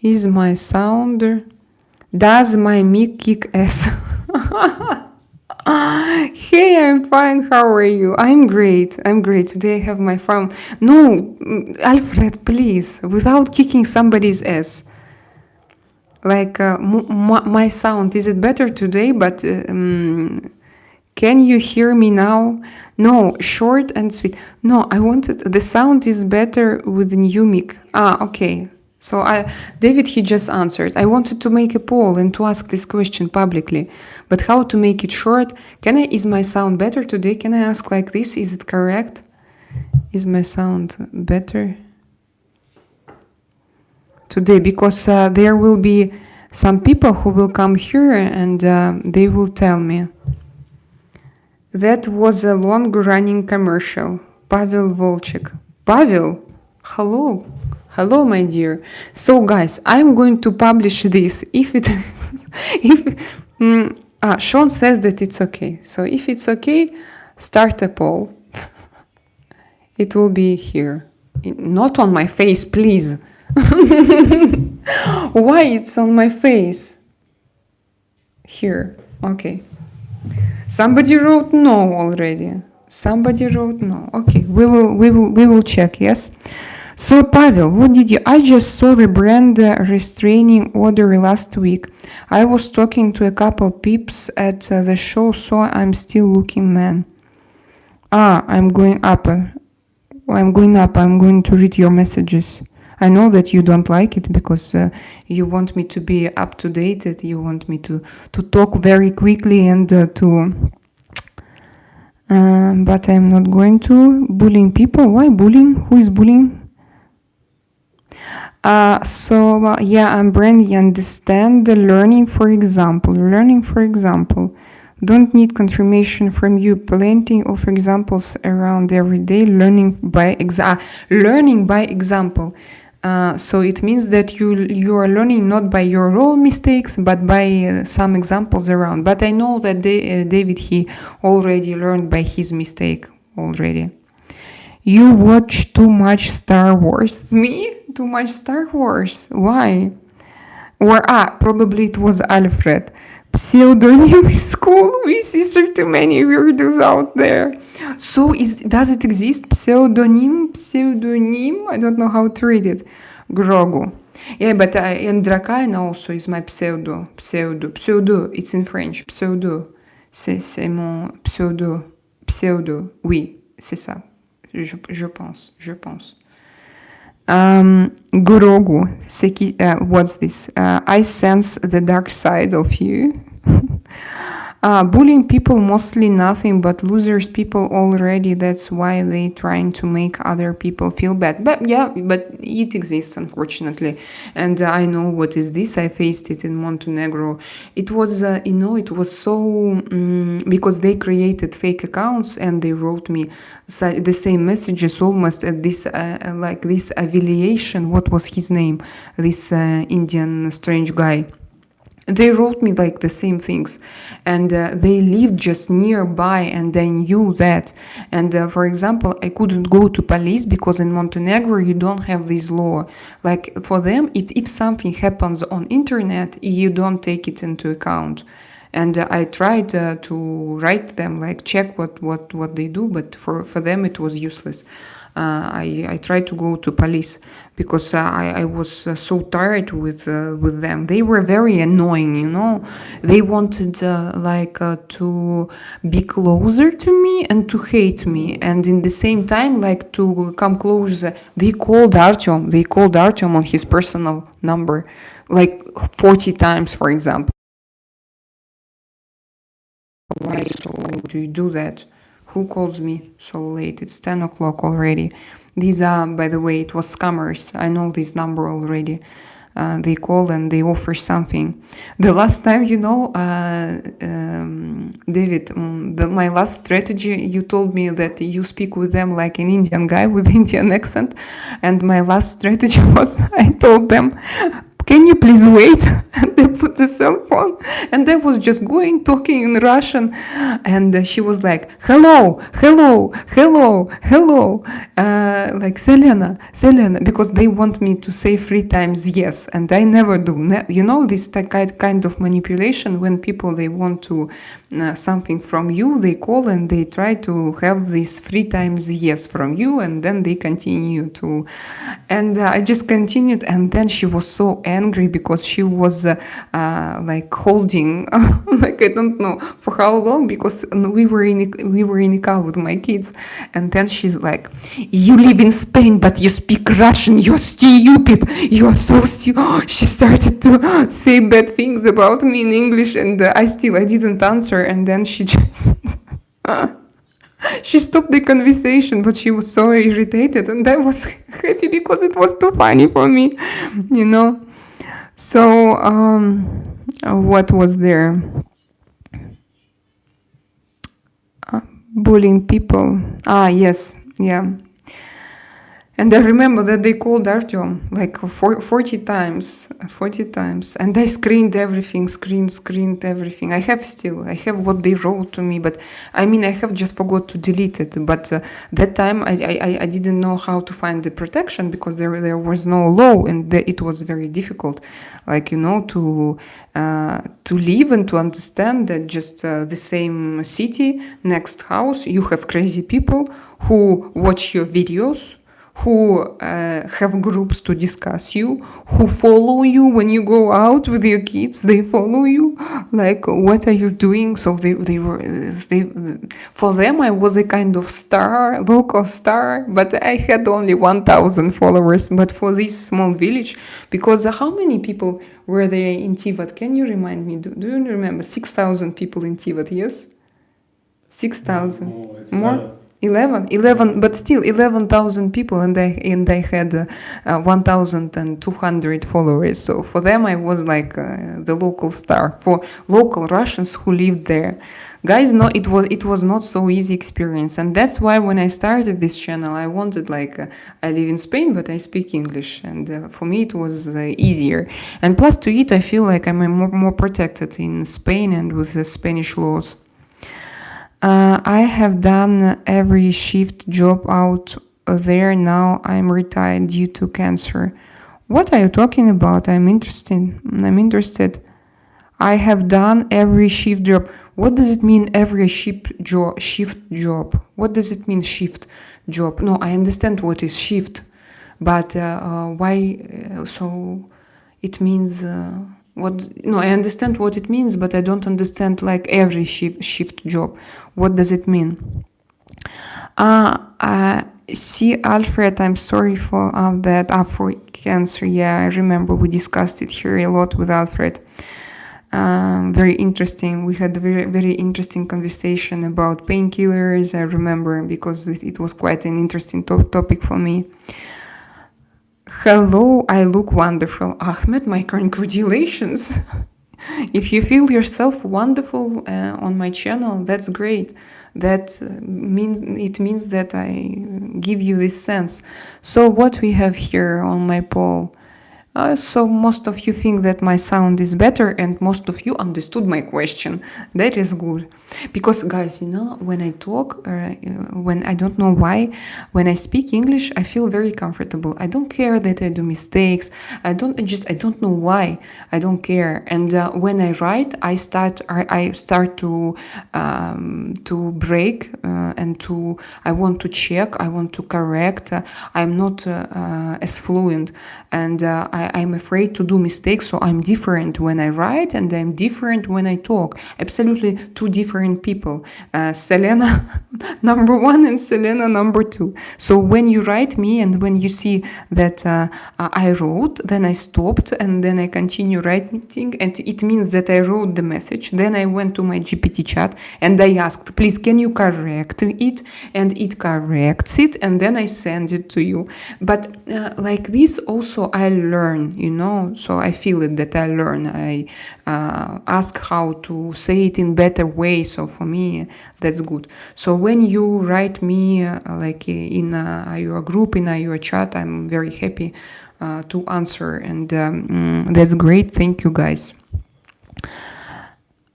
Is my sound... Does my mic kick ass? Hey, I'm fine. How are you? I'm great. Today I have my phone. No, Alfred, please, without kicking somebody's ass. Like my sound, is it better today? But can you hear me now? No, short and sweet. No, I wanted the sound is better with the new mic. Okay. So David, he just answered. I wanted to make a poll and to ask this question publicly, but how to make it short? Is my sound better today? Can I ask like this? Is it correct? Is my sound better today? Because there will be some people who will come here and they will tell me. That was a long-running commercial. Pavel Volchik. Pavel, hello. Hello, my dear. So, guys, I'm going to publish this. Sean says that it's okay. So, if it's okay, start a poll. It will be here. Not on my face, please. Why it's on my face? Here. Okay. Somebody wrote no already. Somebody wrote no. Okay, we will check. Yes. So, Pavel, what did you... I just saw the brand restraining order last week. I was talking to a couple peeps at the show, so I'm still looking, man. I'm going up. I'm going to read your messages. I know that you don't like it because you want me to be up to date. You want me to talk very quickly and but I'm not going to. Bullying people? Why bullying? Who is bullying? Yeah, I'm Brandy. Understand the learning, for example. Learning, for example. Don't need confirmation from you. Plenty of examples around every day. Learning by example. So it means that you are learning not by your own mistakes, but by some examples around. But I know that David, he already learned by his mistake already. You watch too much Star Wars. Me? Too much Star Wars. Why? Or probably it was Alfred. Pseudonym is cool. We see so too many weirdos out there. So does it exist? Pseudonym? Pseudonym? I don't know how to read it. Grogu. Yeah, but and Drakaina also is my pseudo. Pseudo. It's in French. Pseudo. C'est mon pseudo. Pseudo. Oui, c'est ça. Je pense. Gurogu, what's this? I sense the dark side of you. Bullying people mostly nothing but losers people already. That's why they trying to make other people feel bad. But yeah, but it exists unfortunately, and I know what is this. I faced it in Montenegro. It was it was so because they created fake accounts and they wrote me the same messages almost at this like this affiliation. What was his name? This Indian strange guy. They wrote me like the same things, and they lived just nearby, and I knew that. And for example, I couldn't go to police because in Montenegro you don't have this law. Like for them, if something happens on internet, you don't take it into account. And I tried to write them, like check what they do, but for them it was useless. I tried to go to police because I was so tired with them. They were very annoying, you know. They wanted to be closer to me and to hate me, and in the same time, like to come closer. They called Artyom. They called Artyom on his personal number, like 40 times, for example. Why so do you do that? Who calls me so late? It's 10 o'clock already. These are, by the way, it was scammers. I know this number already. They call and they offer something. The last time, David, my last strategy, you told me that you speak with them like an Indian guy with Indian accent. And my last strategy was I told them, can you please wait? And they put the cell phone, and I was just talking in Russian, and she was like, hello, like Selena, because they want me to say 3 times yes, and I never do. You know, this kind of manipulation when people, they want to something from you, they call and they try to have this 3 times yes from you, and then they continue to, and I just continued, and then she was so angry because she was like holding like I don't know for how long, because we were in a car with my kids, and then she's like, you live in Spain but you speak Russian, you're stupid, you're so stupid. She started to say bad things about me in English, and I didn't answer, and then she just she stopped the conversation, but she was so irritated, and I was happy because it was too funny for me, you know. So, what was there? Bullying people. Yes, yeah. And I remember that they called Artyom like 40 times, and I screened everything, screened everything. I have what they wrote to me, but I mean, I have just forgot to delete it. But that time I didn't know how to find the protection because there was no law, and it was very difficult, like, you know, to live and to understand that just the same city, next house, you have crazy people who watch your videos, who have groups to discuss you, who follow you when you go out with your kids. They follow you, like, what are you doing? So they for them I was a kind of star, local star, but I had only 1,000 followers. But for this small village, because how many people were there in Tivat? Can you remind me? Do you remember? 6,000 people in Tivat, yes? 6,000.
No, it's
More? 11, but still 11,000 people, and I had 1,200 followers. So for them, I was like the local star. For local Russians who lived there, guys, no, it was not so easy experience, and that's why when I started this channel, I wanted I live in Spain, but I speak English, and for me it was easier. And plus to it, I feel like I'm more protected in Spain and with the Spanish laws. I have done every shift job out there. Now I'm retired due to cancer. What are you talking about? I'm interested. I have done every shift job. What does it mean, every shift job? What does it mean, shift job? No, I understand what is shift, but why? So it means what? No, I understand what it means, but I don't understand like every shift job. What does it mean? See, Alfred, I'm sorry for that. For cancer, yeah, I remember we discussed it here a lot with Alfred. Very interesting. We had a very interesting conversation about painkillers. I remember because it was quite an interesting topic for me. Hello, I look wonderful. Ahmed, my congratulations. If you feel yourself wonderful on my channel, that's great. That means that I give you this sense. So what we have here on my poll. So most of you think that my sound is better, and most of you understood my question. That is good. Because guys, when I talk, when I don't know why, when I speak English, I feel very comfortable. I don't care that I do mistakes. I don't know why. I don't care. And when I write, I start to break and I want to check. I want to correct. I'm not as fluent, and I'm afraid to do mistakes, so I'm different when I write and I'm different when I talk. Absolutely two different people. Selena number 1 and Selena number 2. So when you write me and when you see that I wrote, then I stopped and then I continue writing, and it means that I wrote the message. Then I went to my GPT chat and I asked, please, can you correct it? And it corrects it, and then I send it to you. But like this also I learn, so I feel it that I learn. I ask how to say it in better way. So for me, that's good. So when you write me like in your group, in your chat, I'm very happy to answer, and that's great. Thank you, guys.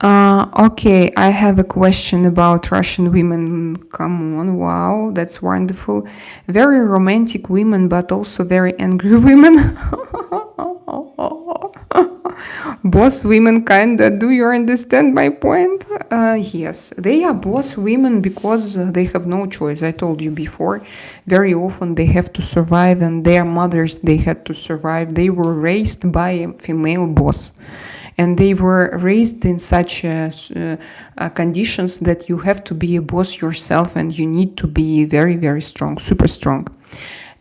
Okay, I have a question about Russian women. Come on, wow, that's wonderful. Very romantic women, but also very angry women. Boss women, kinda. Do you understand my point? Yes, they are boss women because they have no choice. I told you before, very often they have to survive, and their mothers, they had to survive. They were raised by a female boss. And they were raised in such conditions that you have to be a boss yourself, and you need to be very, very strong, super strong.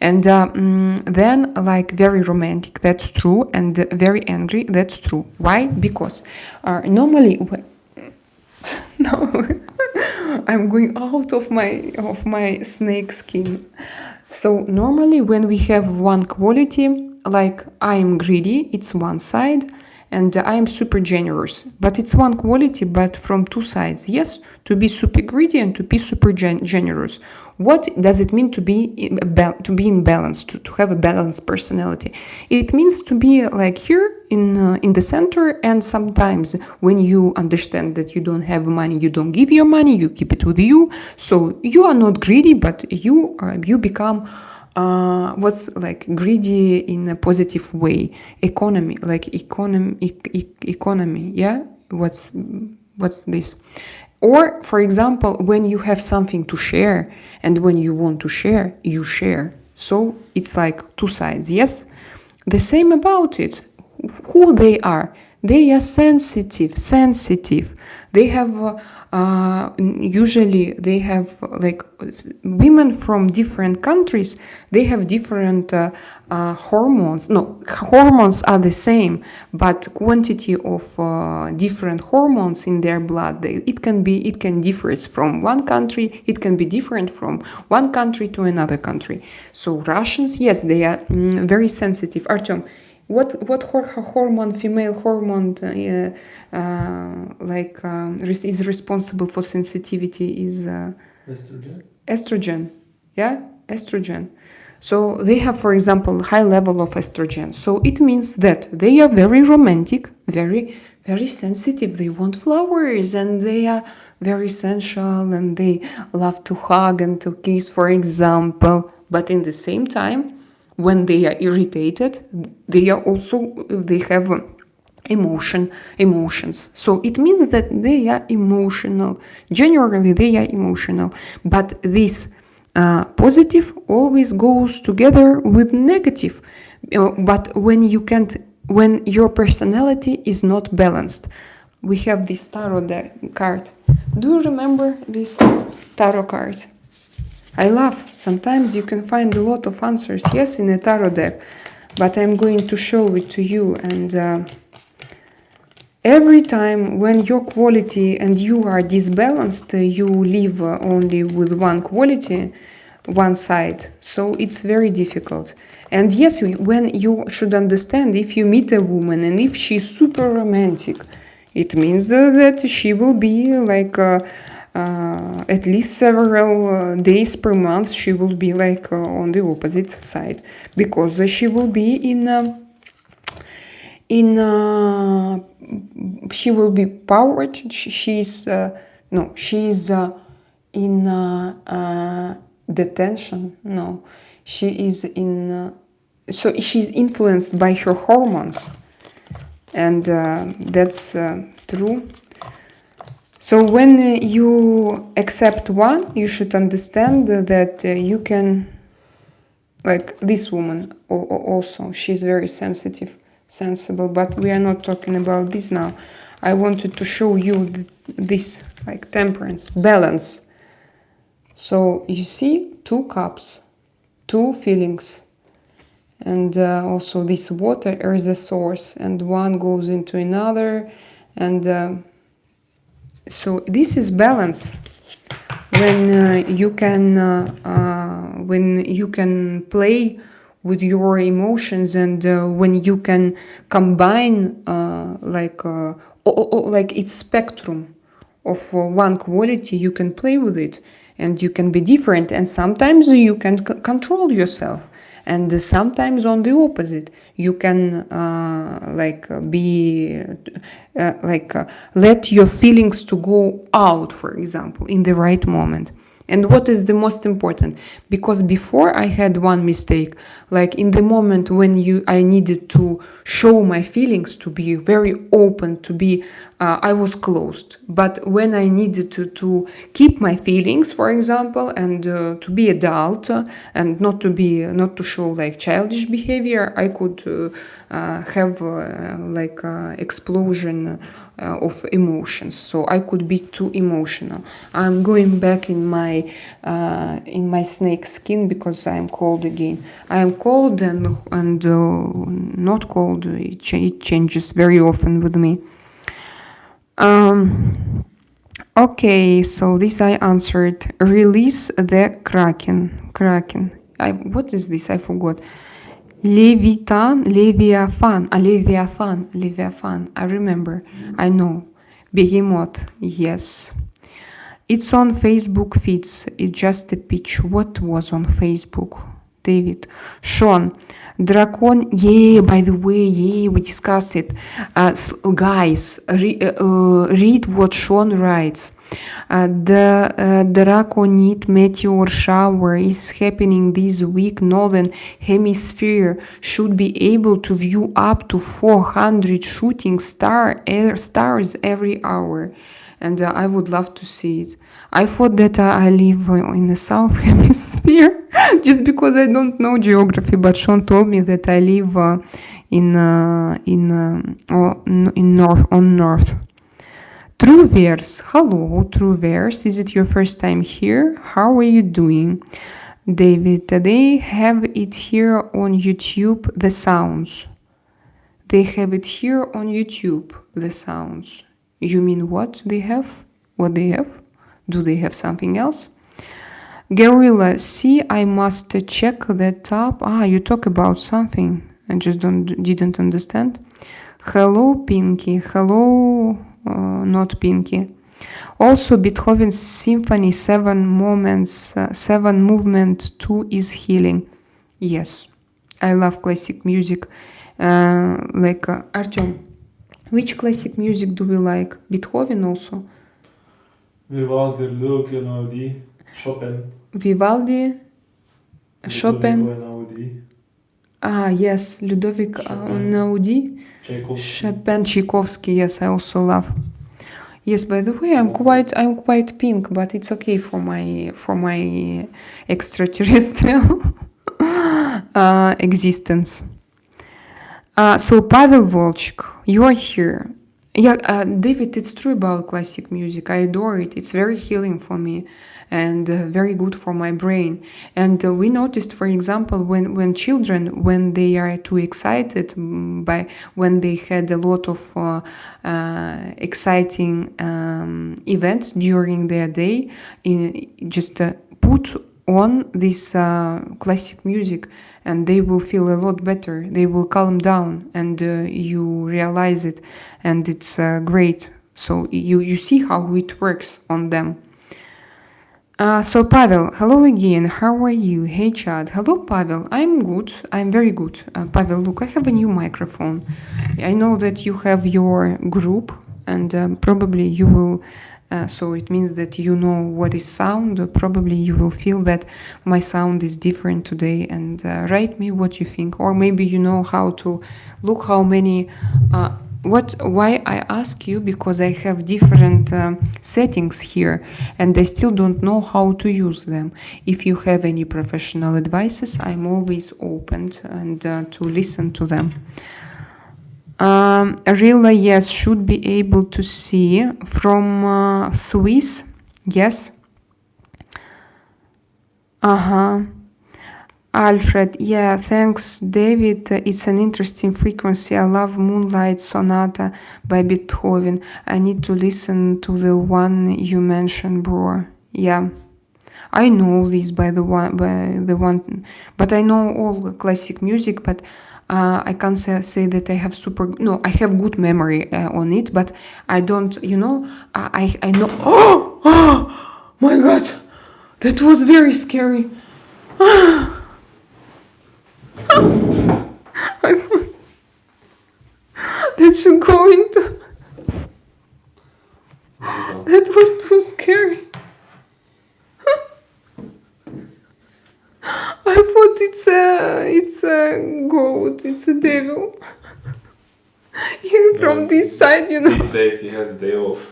And then, like, very romantic, that's true, and very angry, that's true. Why? Because normally, no, I'm going out of my snake skin. So normally, when we have one quality, like I am greedy, it's one side. And I am super generous, but it's one quality, but from two sides. Yes, to be super greedy and to be super generous. What does it mean to be in balance, to have a balanced personality? It means to be like here in the center, and sometimes when you understand that you don't have money, you don't give your money, you keep it with you. So you are not greedy, but you become what's like greedy in a positive way. Economy, yeah. What's this? Or for example, when you have something to share and when you want to share, you share. So it's like two sides. Yes, the same about it. Who they are? They are sensitive. They have usually they have like women from different countries, they have different hormones. No, hormones are the same, but quantity of different hormones in their blood, it can differ from one country, it can be different from one country to another country. So Russians, yes, they are very sensitive. Artyom, what hormone, female hormone, is responsible for sensitivity is estrogen. Yeah, estrogen. So they have, for example, high level of estrogen. So it means that they are very romantic, very, very sensitive. They want flowers and they are very sensual and they love to hug and to kiss, for example. But in the same time, when they are irritated, they have emotions. So it means that they are emotional. Generally, they are emotional. But this positive always goes together with negative. But when your personality is not balanced, we have this tarot card. Do you remember this tarot card? I love. Sometimes you can find a lot of answers, yes, in a tarot deck, but I'm going to show it to you. And every time when your quality and you are disbalanced, you live only with one quality, one side. So it's very difficult. And yes, when you should understand, if you meet a woman and if she's super romantic, it means that she will be like at least several days per month, she will be like on the opposite side, because she will be she will be powered. She's in detention. No, she is in. So she's influenced by her hormones, and that's true. So when you accept one, you should understand that you can, like this woman also, she's very sensible, but we are not talking about this now. I wanted to show you this, like temperance, balance. So you see, 2 cups, 2 feelings, and also this water is the source, and one goes into another, and so this is balance. When you can play with your emotions, and when you can combine like it's spectrum of one quality, you can play with it, and you can be different, and sometimes you can control yourself, and sometimes on the opposite, you can let your feelings to go out, for example, in the right moment. And what is the most important? Because before I had one mistake, like in the moment when I needed to show my feelings, to be very open, to be, I was closed. But when I needed to keep my feelings, for example, and to be adult and not to show like childish behavior, I could have explosion of emotions. So I could be too emotional. I'm going back in my snake skin because I'm cold again. I am cold and not cold. It changes very often with me. Okay, so this I answered. Release the Kraken. What is this? I forgot. Leviathan. I remember. I know. Behemoth. Yes. It's on Facebook feeds. It's just a pitch. What was on Facebook? David. Sean. Dracon. Yeah, by the way, yeah, we discussed it. Guys, read what Sean writes. The Draconite meteor shower is happening this week. Northern Hemisphere should be able to view up to 400 shooting stars every hour. And I would love to see it. I thought that I live in the South Hemisphere just because I don't know geography, but Sean told me that I live in North. Trueverse. Hello, Trueverse. Is it your first time here? How are you doing? David, they have it here on YouTube, the sounds. They have it here on YouTube, the sounds. You mean what they have? What they have? Do they have something else? Guerrilla, see, I must check that up. You talk about something. I just didn't understand. Hello, Pinky. Hello, not Pinky. Also, Beethoven's Symphony 7 movement 2 is healing. Yes, I love classic music. Artyom, which classic music do we like? Beethoven also?
Vivaldi, Ludovico Einaudi, Chopin.
Vivaldi, Chopin.
Einaudi.
Yes, Ludovic Einaudi. Chopin, Tchaikovsky. Yes, I also love. Yes, by the way, I'm quite pink, but it's okay for my extraterrestrial existence. So Pavel Volchik, you are here. Yeah, David, it's true about classic music. I adore it. It's very healing for me and very good for my brain. And we noticed, for example, when children, when they are too excited when they had a lot of exciting events during their day, just put on this classic music and they will feel a lot better. They will calm down and you realize it, and it's great. So you see how it works on them. So Pavel, hello again. How are you? Hey Chad. Hello Pavel. I'm good. I'm very good. Pavel, look, I have a new microphone. I know that you have your group and probably you will so it means that you know what is sound. Probably you will feel that my sound is different today and write me what you think. Or maybe you know how to look how many... why I ask you, because I have different settings here and I still don't know how to use them. If you have any professional advices, I'm always open and to listen to them. Really, yes, should be able to see from Swiss. Yes. Alfred, yeah, thanks, David. It's an interesting frequency. I love Moonlight Sonata by Beethoven. I need to listen to the one you mentioned, bro. Yeah. I know this by the one, but I know all classic music, but I can't say that I have I have good memory on it, but I don't, I know. Oh my God, that was very scary. That should go into. That was too scary. I thought it's a goat, it's a devil. From this side,
These days he has a day off.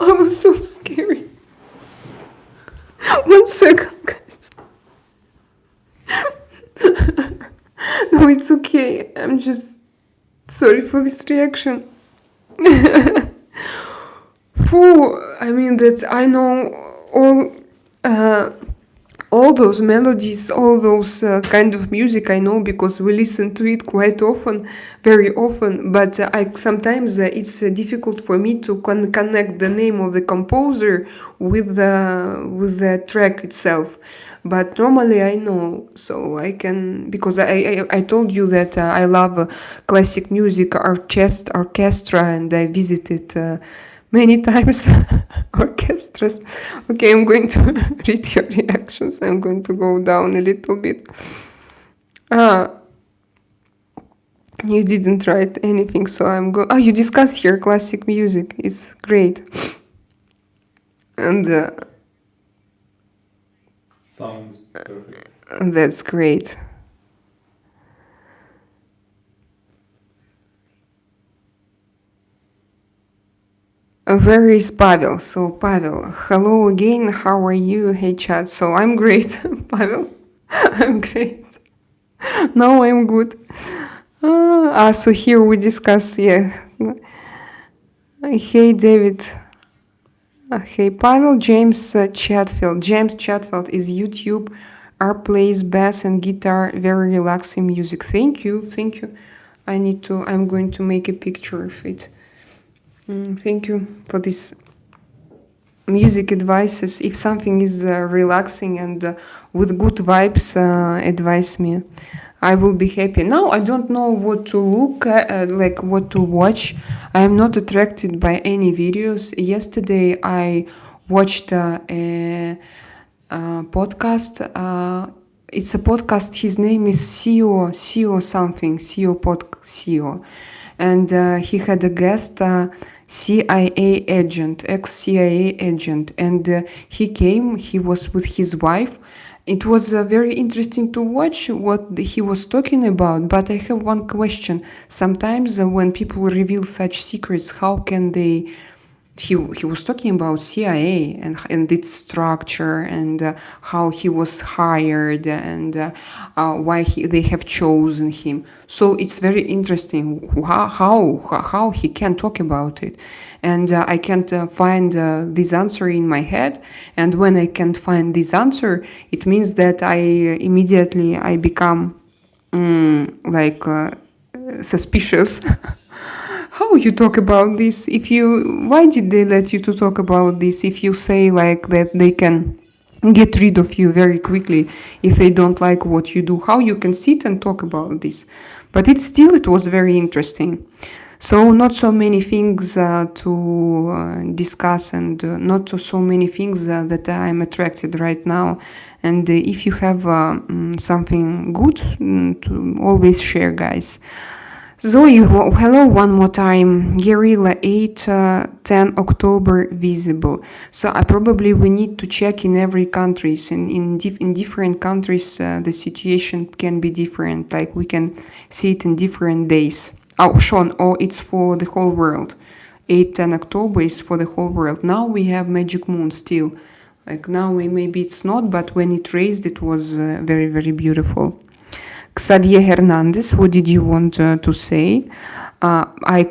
I was so scary. 1 second, guys. No, it's okay. I'm just sorry for this reaction. I mean that I know all those melodies, all those kind of music I know because we listen to it quite often, very often. But sometimes it's difficult for me to connect the name of the composer with the track itself. But normally I know, so I can, because I told you that I love classic music, orchestra, and I visited many times orchestras. Okay, I'm going to read your reactions. I'm going to go down a little bit. You didn't write anything, so I'm going. You discuss here classic music. It's great. And
sounds perfect.
That's great. Where is Pavel? So Pavel, hello again. How are you? Hey chat. So I'm great, Pavel. I'm great. Now I'm good. So here we discuss, yeah. Hey, David. Hey, Pavel. James Chatfield. James Chatfield is YouTube. Plays bass and guitar. Very relaxing music. Thank you. Thank you. I'm going to make a picture of it. Thank you for this music advices. If something is relaxing and with good vibes, advise me. I will be happy. Now I don't know what to look at, like what to watch. I am not attracted by any videos. Yesterday I watched a podcast. It's a podcast. His name is CEO something. CEO, and he had a guest. CIA agent, ex-CIA agent, and he came. He was with his wife. It was very interesting to watch what he was talking about. But I have one question. Sometimes when people reveal such secrets, how can they? He was talking about CIA and its structure and how he was hired and why they have chosen him. So it's very interesting how he can talk about it. And I can't find this answer in my head. And when I can't find this answer, it means that I immediately I become like suspicious. How you talk about this? Why did they let you to talk about this? If you say like that, they can get rid of you very quickly if they don't like what you do. How you can sit and talk about this? But it was very interesting. So not so many things to discuss and not so many things that I'm attracted right now. And if you have something good, to always share, guys. Zoe, hello one more time. Guerrilla 8, 10 October visible. So I probably we need to check in every countries. In different countries, the situation can be different. Like we can see it in different days. Oh, Sean, it's for the whole world. 8, 10 October is for the whole world. Now we have Magic Moon still. Like now maybe it's not, but when it raised, it was very, very beautiful. Xavier Hernandez, what did you want to say? I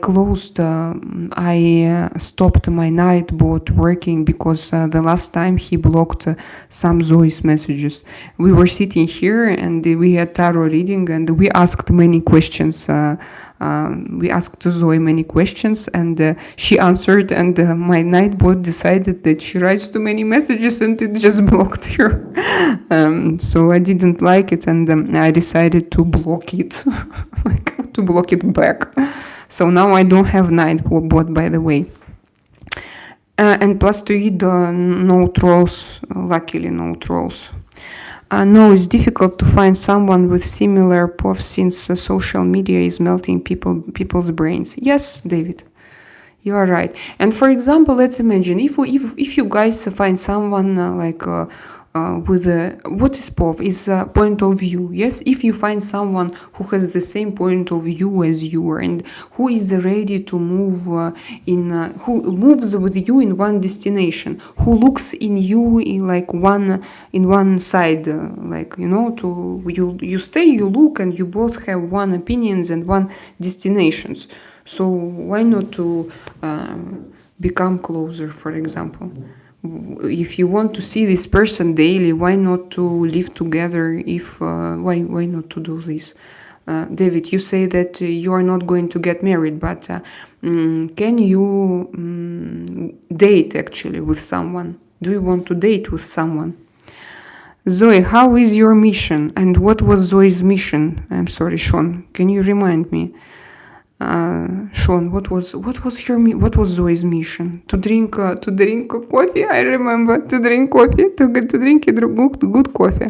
stopped my nightbot working because the last time he blocked some Zoe's messages. We were sitting here and we had tarot reading and we asked many questions. We asked Zoe many questions and she answered, and my nightbot decided that she writes too many messages and it just blocked her. So I didn't like it and I decided to block it, like to block it back. So now I don't have nightbot, by the way. And plus to eat no trolls, luckily no trolls. No, it's difficult to find someone with similar POV since social media is melting people's brains. Yes, David, you are right. And for example, let's imagine if you guys find someone with what is POV is point of view. Yes, if you find someone who has the same point of view as you and who is ready to move who moves with you in one destination, who looks in you in one side, to you stay, you look, and you both have one opinions and one destinations. So why not to become closer, for example? If you want to see this person daily, why not to live together? Why not to do this? David, you say that you are not going to get married, but can you date actually with someone? Do you want to date with someone? Zoe, how is your mission? And what was Zoe's mission? I'm sorry, Sean. Can you remind me? Sean, what was Zoe's mission? To drink coffee. I remember to drink coffee, to drink good coffee.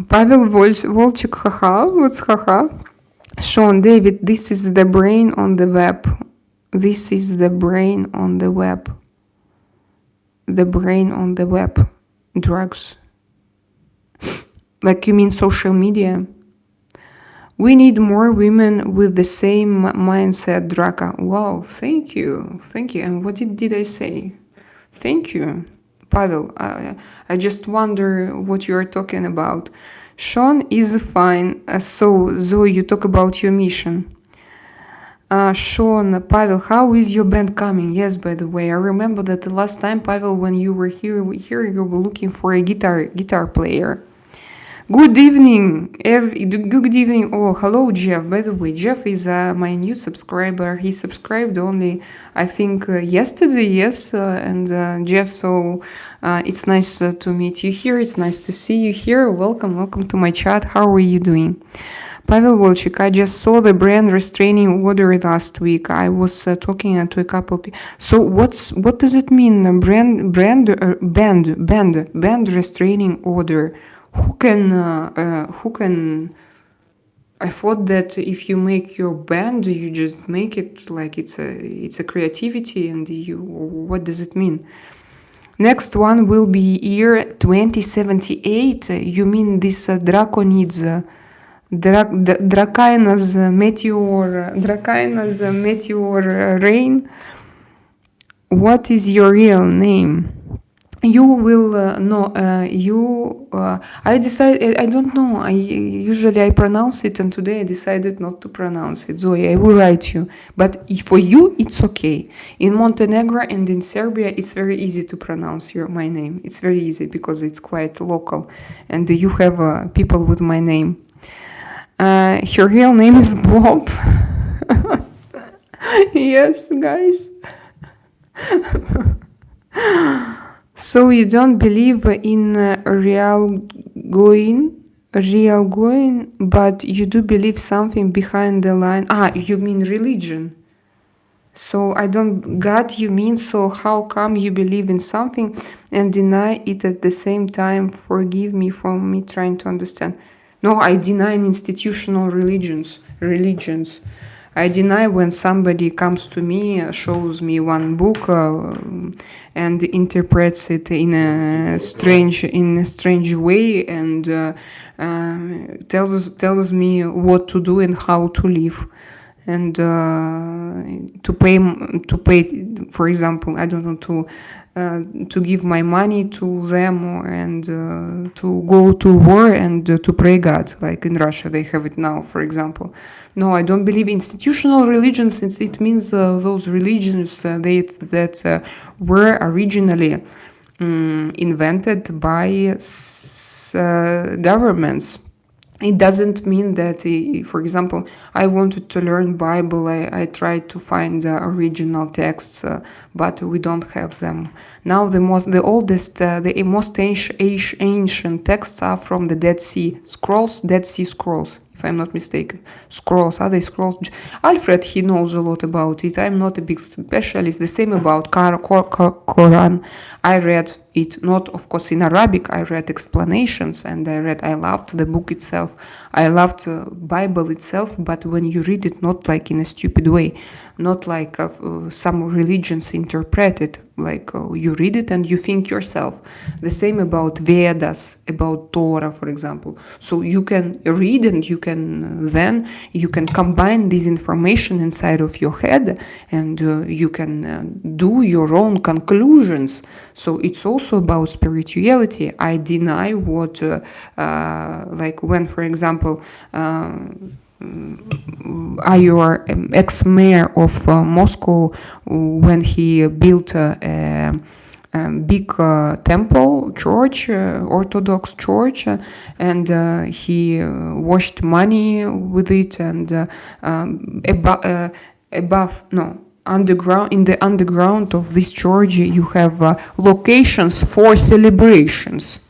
Pavel Volchik, haha. What's haha? Sean, David, this is the brain on the web. This is the brain on the web. The brain on the web. Drugs. Like you mean social media? We need more women with the same mindset, Draka. Wow, thank you. And what did I say? Thank you, Pavel. I just wonder what you are talking about. Sean is fine. So, Zoe, you talk about your mission. Sean, Pavel, how is your band coming? Yes, by the way, I remember that the last time, Pavel, when you were here you were looking for a guitar player. Good evening, good evening. Oh, hello, Jeff. By the way, Jeff is my new subscriber. He subscribed only, I think, yesterday. Yes, and Jeff. So it's nice to meet you here. It's nice to see you here. Welcome to my chat. How are you doing? Pavel Volchik, I just saw the brand restraining order last week. I was talking to a couple people. So what does it mean? Band restraining order. Who can? I thought that if you make your band, you just make it like it's a creativity, and you. What does it mean? Next one will be year 2078. You mean this Draconids? Drakaina's meteor rain. What is your real name? You will know. I decided. I don't know. Usually I pronounce it, and today I decided not to pronounce it. Zoe, I will write you, but for you it's okay. In Montenegro and in Serbia, it's very easy to pronounce my name. It's very easy because it's quite local, and you have people with my name. Her real name is Bob. Yes, guys. So you don't believe in real going, but you do believe something behind the line. You mean religion? So I don't got you mean. So how come you believe in something and deny it at the same time? Forgive me for me trying to understand. No, I deny institutional religions. I deny when somebody comes to me, shows me one book, and interprets it in a strange way, and tells me what to do and how to live, and to pay. For example, I don't know, to give my money to them, and to go to war and to pray God, like in Russia they have it now, for example. No, I don't believe institutional religions, since it means those religions that were originally invented by governments. It doesn't mean that, for example, I wanted to learn Bible. I tried to find the original texts, but we don't have them now. The most ancient texts are from the Dead Sea Scrolls, if I'm not mistaken. Are they scrolls? Alfred, he knows a lot about it. I'm not a big specialist. The same about Quran. I read it, not of course in Arabic. I read explanations, and I loved the book itself. I loved Bible itself, but when you read it, not like in a stupid way, not like some religions interpret it, like you read it and you think yourself. The same about Vedas, about Torah, for example. So you can read, and you can combine this information inside of your head, and you can do your own conclusions. So it's also about spirituality. I deny what, like when, for example, your ex-mayor of Moscow, when he built a big temple church, Orthodox church, and he washed money with it, and underground, in the underground of this church, you have locations for celebrations,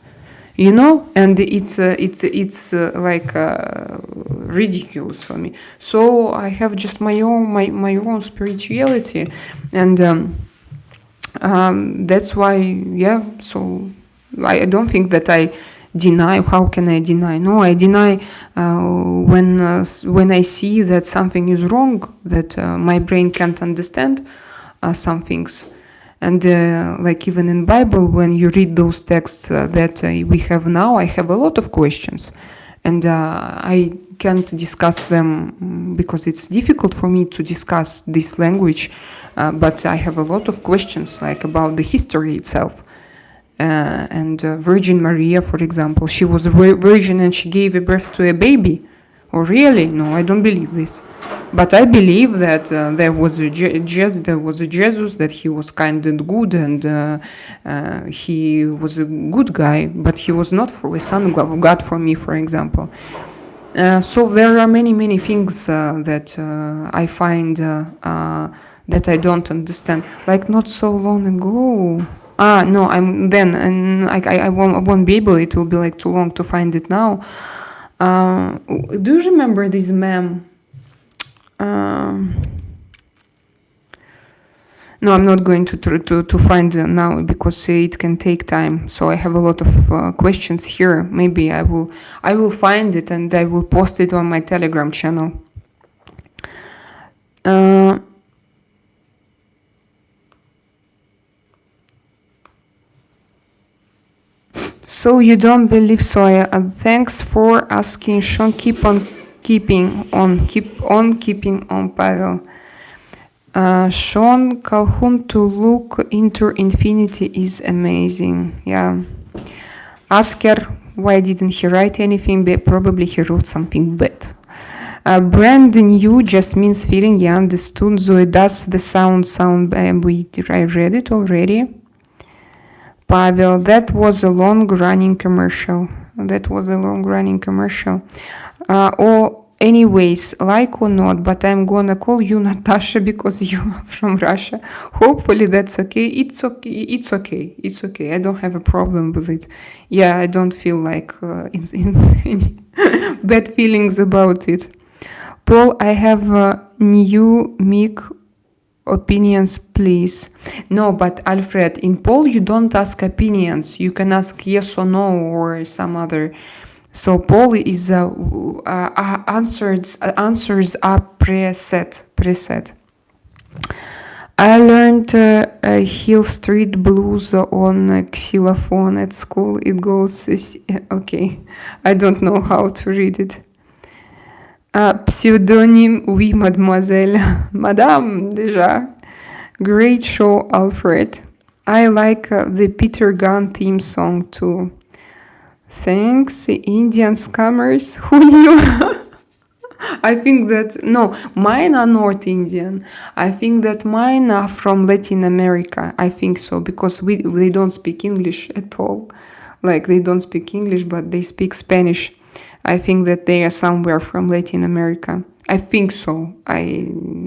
and it's like ridiculous for me. So I have just my own spirituality, and that's why, so I don't think that I deny. How can I deny? No, I deny when I see that something is wrong, that my brain can't understand some things. And like even in Bible, when you read those texts that we have now, I have a lot of questions, and I can't discuss them because it's difficult for me to discuss this language, but I have a lot of questions, like about the history itself. And Virgin Maria, for example, she was a virgin and she gave birth to a baby. Oh, really? No, I don't believe this. But I believe that there was a Jesus, that he was kind and good, and he was a good guy, but he was not for a son of God for me, for example. So there are many things that I find that I don't understand. Like not so long ago. No, I'm then, and I won't be able. It will be like too long to find it now. Do you remember this meme? Um, no, I'm not going to find now because it can take time. So I have a lot of questions here. Maybe I will find it and I will post it on my Telegram channel. Uh, so you don't believe so? Thanks for asking, Sean. Keep on keeping on, Pavel. Sean Calhoun, to look into infinity is amazing. Yeah. Ask her why didn't he write anything. Probably he wrote something bad. Brand new just means feeling. Yeah, understood. Zoe, does the sound. I read it already. Pavel, that was a long-running commercial. Or anyways, like or not, but I'm gonna call you Natasha because you are from Russia. Hopefully that's okay. It's okay. I don't have a problem with it. Yeah, I don't feel like in any bad feelings about it. Paul, I have a new mic opinions, please. No, but Alfred, in poll you don't ask opinions. You can ask yes or no or some other. So poll is answers are preset. I learned Hill Street Blues on xylophone at school. It goes okay. I don't know how to read it. Pseudonym, oui, mademoiselle. Madame, déjà. Great show, Alfred. I like the Peter Gunn theme song too. Thanks, Indian scammers. Who knew? I think that, no, mine are not Indian. I think that mine are from Latin America. I think so, because they don't speak English at all. Like, they don't speak English, but they speak Spanish. I think that they are somewhere from Latin America. I think so.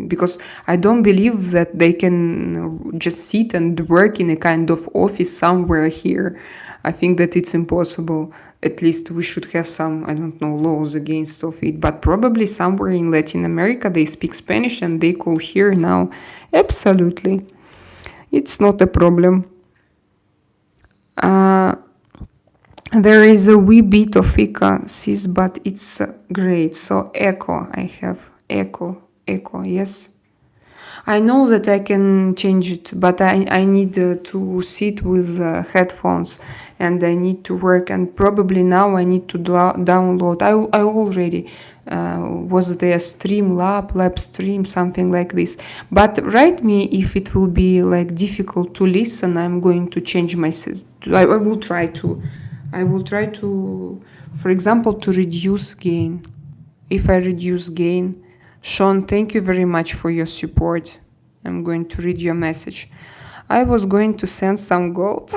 Because I don't believe that they can just sit and work in a kind of office somewhere here. I think that it's impossible. At least we should have some, I don't know, laws against of it. But probably somewhere in Latin America they speak Spanish and they call here now. Absolutely. It's not a problem. There is a wee bit of echo, sis, but it's great. So echo, I have echo, yes. I know that I can change it, but I need to sit with headphones and I need to work, and probably now I need to download. I already was there lab stream, something like this. But write me if it will be like difficult to listen. I'm going to change my I will try to, for example, to reduce gain. If I reduce gain, Sean, thank you very much for your support. I'm going to read your message. I was going to send some gold,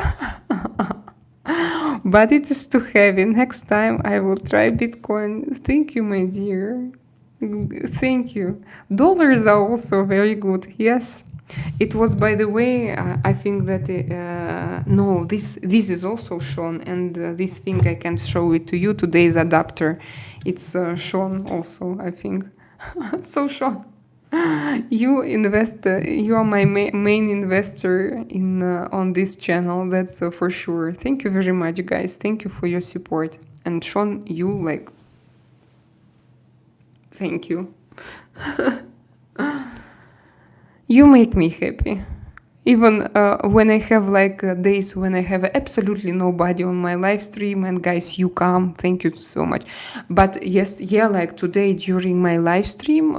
but it is too heavy. Next time I will try Bitcoin. Thank you, my dear. Thank you. Dollars are also very good. Yes. It was, by the way, I think that no, this is also Sean, and this thing I can show it to you. Today's adapter, it's Sean also, I think. So Sean, you you are my main investor in on this channel. That's for sure. Thank you very much, guys. Thank you for your support. And Sean, you like, thank you. You make me happy. Even when I have like days when I have absolutely nobody on my live stream, and guys, you come, thank you so much. But yes, yeah, like today during my live stream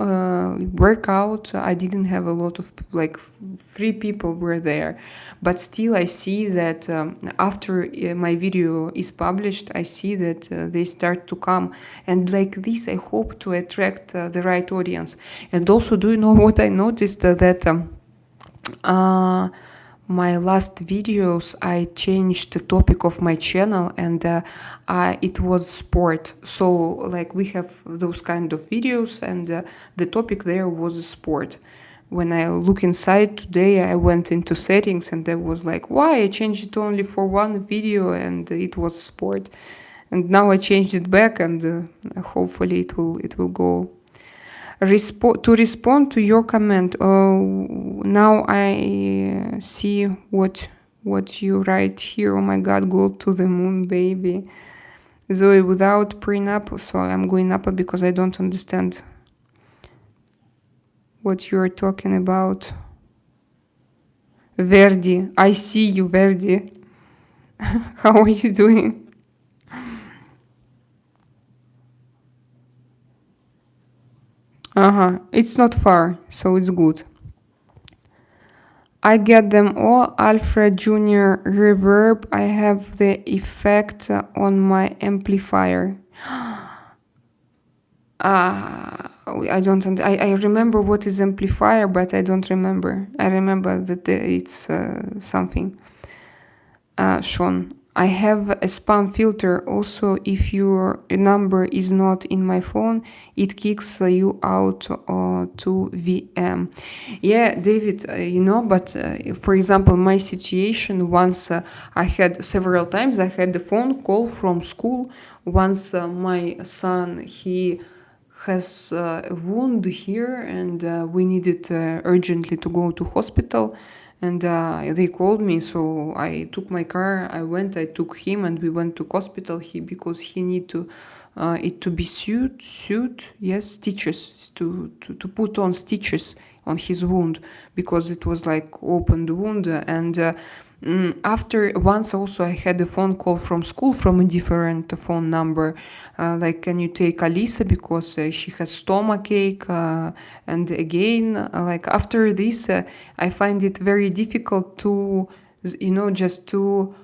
workout, I didn't have a lot of like three people were there, but still I see that after my video is published, I see that they start to come, and like this, I hope to attract the right audience. And also, do you know what I noticed that? Uh, my last videos, I changed the topic of my channel, and it was sport. So like we have those kind of videos, and the topic there was sport. When I look inside today, I went into settings, and I was like, why I changed it only for one video, and it was sport. And now I changed it back, and hopefully it will go. To respond to your comment, now I see what you write here. Oh my God, go to the moon, baby. Zoe, without prenup, so I'm going up because I don't understand what you're talking about. Verdi, I see you, Verdi. How are you doing? It's not far, so it's good. I get them all. Alfred Jr. reverb. I have the effect on my amplifier. I don't. I remember what is amplifier, but I don't remember. I remember that it's something. Sean, I have a spam filter. Also, if your number is not in my phone, it kicks you out to VM. Yeah, David, but for example, my situation once I had several times, I had a phone call from school. Once my son, he has a wound here, and we needed urgently to go to hospital, and they called me, so I took my car, I took him, and we went to hospital because he need to it to be sewed, yes, stitches, to put on stitches on his wound, because it was like opened wound. And after once also I had a phone call from school from a different phone number, like, can you take Alisa because she has stomachache, and again, like after this, I find it very difficult to, just to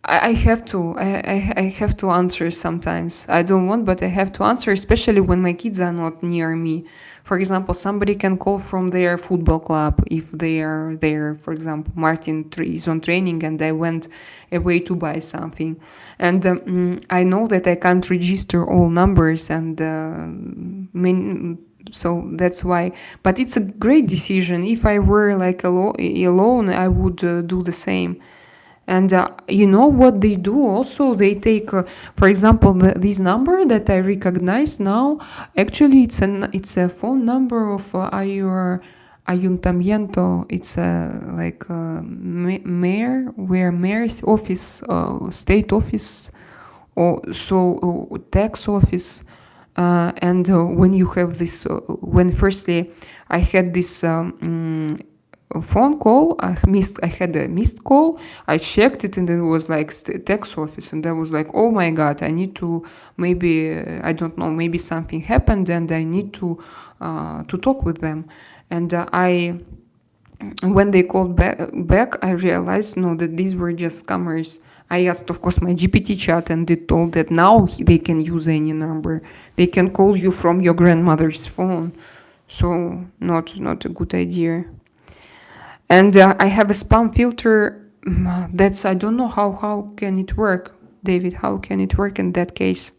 I have to I have to answer sometimes. I don't want, but I have to answer, especially when my kids are not near me. For example, somebody can call from their football club if they are there. For example, Martin is on training, and I went away to buy something, and I know that I can't register all numbers, and so that's why. But it's a great decision. If I were like alone, I would do the same. And you know what they do also? They take, for example, this number that I recognize now. Actually, it's a phone number of our ayuntamiento. It's like mayor, where mayor's office, state office, or so tax office. And when you have this, when firstly I had this a phone call. I had a missed call. I checked it, and it was like tax office, and I was like, oh my God, I need to, maybe I don't know, maybe something happened, and I need to talk with them. And when they called back, I realized no, that these were just scammers. I asked, of course, my GPT chat, and it told that now they can use any number. They can call you from your grandmother's phone. So not a good idea. And I have a spam filter. That's, I don't know how can it work, David. How can it work in that case?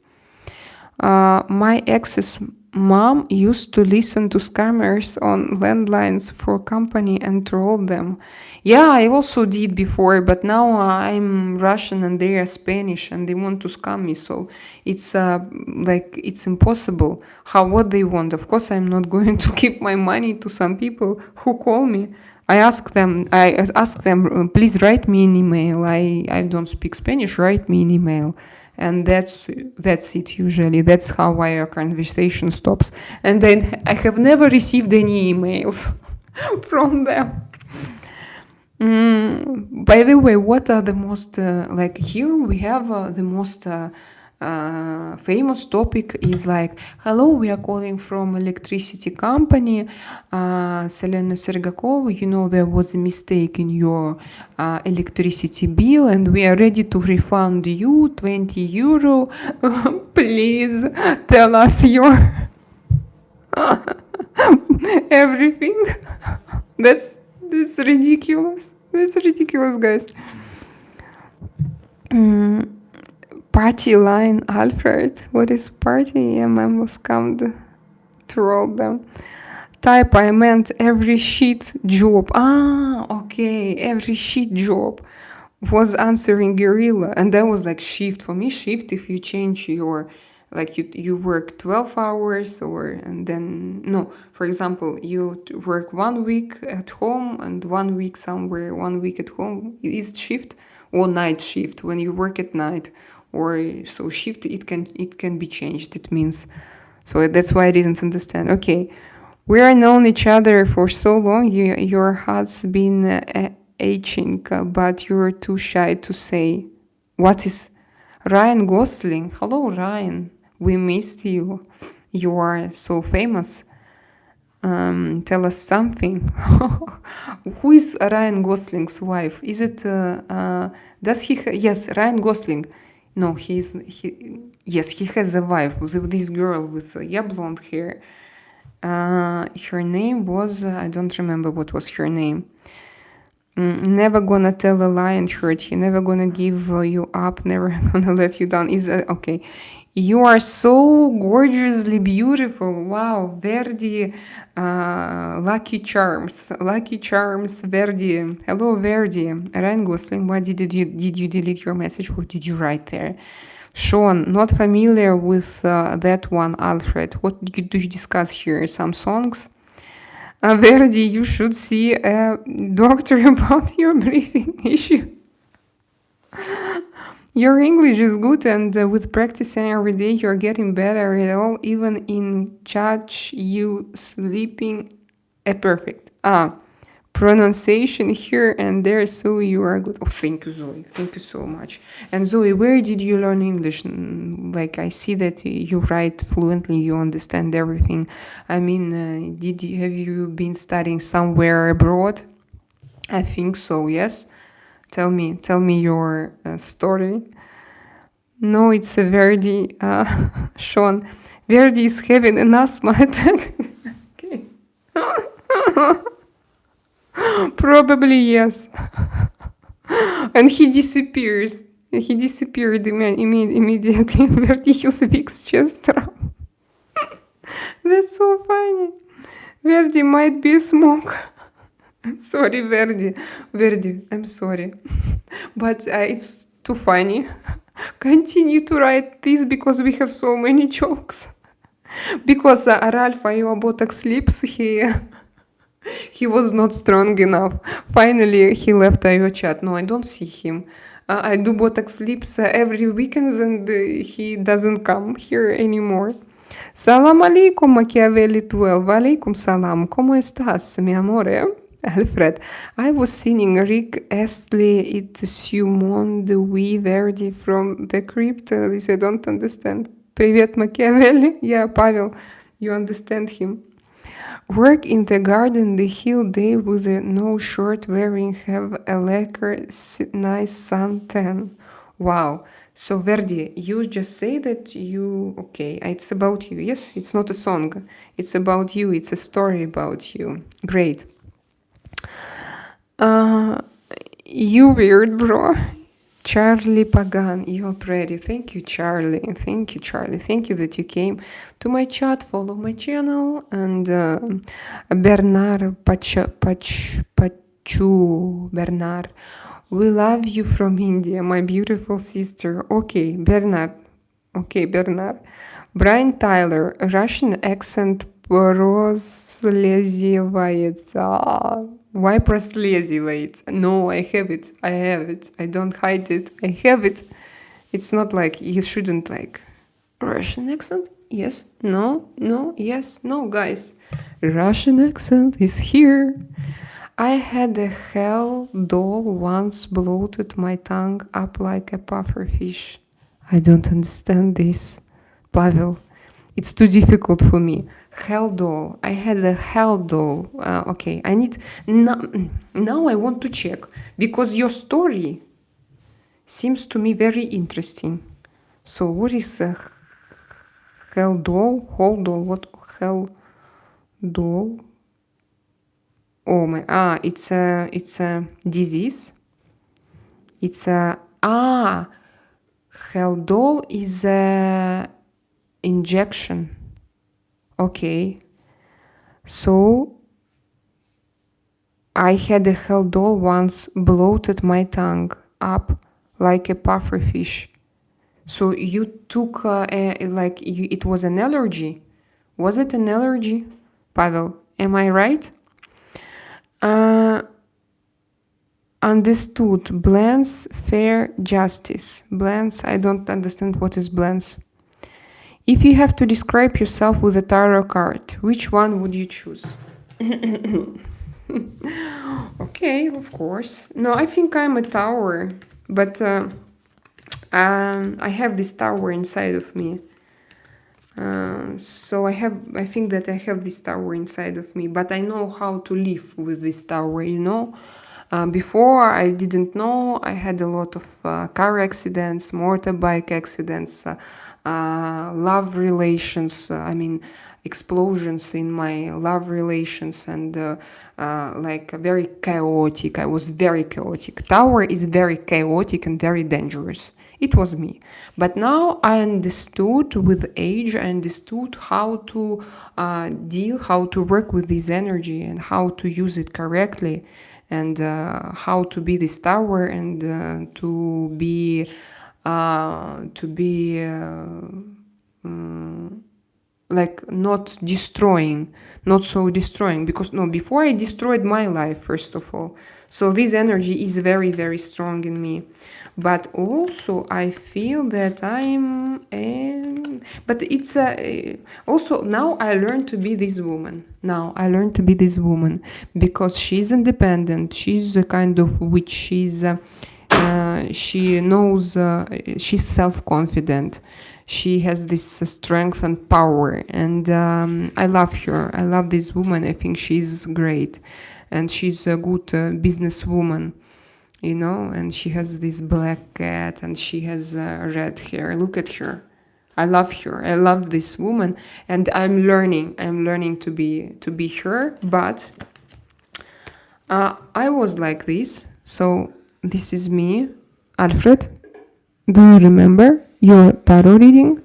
My ex's mom used to listen to scammers on landlines for company and troll them. Yeah, I also did before, but now I'm Russian and they are Spanish and they want to scam me. So it's like it's impossible. What they want? Of course, I'm not going to give my money to some people who call me. I ask them, please write me an email. I don't speak Spanish, write me an email. And that's it usually. That's how our conversation stops. And then I have never received any emails. from them. By the way, what are the most like here we have the most famous topic is like, hello, we are calling from electricity company, Selena Sergakova. You know there was a mistake in your electricity bill, and we are ready to refund you 20 euro. Please tell us your everything. That's that's ridiculous. That's ridiculous, guys. Party line, Alfred. What is party? Yeah, man was come to roll them. Type, I meant every shit job. Ah, okay. Every shit job was answering gorilla. And that was like shift. For me, shift if you change your like you work 12 hours or and then no, for example, you work 1 week at home and 1 week somewhere, 1 week at home is shift or night shift when you work at night or so shift it can be changed, it means. So that's why I didn't understand. Okay, we are known each other for so long. Your heart's been aching, but you're too shy to say. What is Ryan Gosling? Hello, Ryan. We missed you. You are so famous. Tell us something. Who is Ryan Gosling's wife? Is it? Does he? Yes, Ryan Gosling. No, yes, he has a wife with this girl with blonde hair. Her name was I don't remember what was her name. Never gonna tell a lie and hurt you. Never gonna give you up. Never gonna let you down. Is okay. You are so gorgeously beautiful. Wow, Verdi, Lucky Charms, Lucky Charms, Verdi. Hello, Verdi. Ryan Gosling. Why did you delete your message? What did you write there? Sean, not familiar with that one, Alfred. What do you discuss here? Some songs? Verdi, you should see a doctor about your breathing issue. Your English is good, and with practicing every day, you're getting better at all. Even in church, you sleeping perfect. Pronunciation here and there, so you are good. Oh, thank you, Zoe. Thank you so much. And Zoe, where did you learn English? Like I see that you write fluently, you understand everything. I mean, have you been studying somewhere abroad? I think so. Yes. Tell me your story. No, it's a Verdi, Sean. Verdi is having an asthma attack. Okay. Probably yes. And he disappears. He disappeared immediately. Verdi speaks just wrong. That's so funny. Verdi might be a smoke. I'm sorry, Verdi. Verdi, I'm sorry. But it's too funny. Continue to write this because we have so many jokes. Because Ralph, your Botox lips, he was not strong enough. Finally, he left your chat. No, I don't see him. I do Botox lips every weekends and he doesn't come here anymore. Salam alaikum, Machiavelli 12. Alaikum salam. ¿Cómo estás, mi amore? Alfred, I was singing Rick Astley, it Sumon de Oui Verdi from the crypt. This I don't understand. Привет, Machiavelli. Yeah, Pavel, you understand him. Work in the garden the whole day with no shirt wearing, have a lacquer, nice suntan. Wow. So Verdi, you just say that you, okay, it's about you. Yes, it's not a song. It's about you. It's a story about you. Great. You weird, bro. Charlie Pagan, you're pretty. Thank you, Charlie. Thank you, Charlie. Thank you that you came to my chat. Follow my channel. And Bernard Pachu. Bernard, we love you from India, my beautiful sister. Okay, Bernard. Okay, Bernard. Brian Tyler, Russian accent прослезивается. Why прослезивается? No, I have it. I have it. I don't hide it. I have it. It's not like you shouldn't like Russian accent. Yes. No. No. Yes. No, guys. Russian accent is here. I had a hell doll once bloated my tongue up like a puffer fish. I don't understand this, Pavel. It's too difficult for me. Hell doll. I had a hell doll. Okay, I need now. I want to check because your story seems to me very interesting. So what is a hell doll? Hell doll? What hell doll? Oh my! It's a disease. It's a hell doll is a injection. Okay, so I had a hell doll once bloated my tongue up like a puffer fish. So you took it was an allergy. Was it an allergy, Pavel? Am I right? Uh, Understood. Blends, fair, justice. Blends, I don't understand what is blends. If you have to describe yourself with a tarot card, which one would you choose? Okay, of course. No, I think I'm a tower, but I have this tower inside of me. So I think that I have this tower inside of me, but I know how to live with this tower, you know. Before I didn't know. I had a lot of car accidents, motorbike accidents, love relations, explosions in my love relations, and very chaotic. I was very chaotic. Tower is very chaotic and very dangerous. It was me. But now I understood with age, I understood how to how to work with this energy and how to use it correctly, and how to be this tower, and to be not destroying, not so destroying, because no, before I destroyed my life first of all. So this energy is very, very strong in me. But also I feel that but it's also now I learned to be this woman. Now I learned to be this woman because she's independent. She's a kind of witch. She knows, she's self-confident. She has this strength and power, and I love her. I love this woman. I think she's great, and she's a good businesswoman, you know. And she has this black cat, and she has red hair. Look at her. I love her. I love this woman, and I'm learning. I'm learning to be her. But I was like this. So this is me, Alfred. Do you remember your tarot reading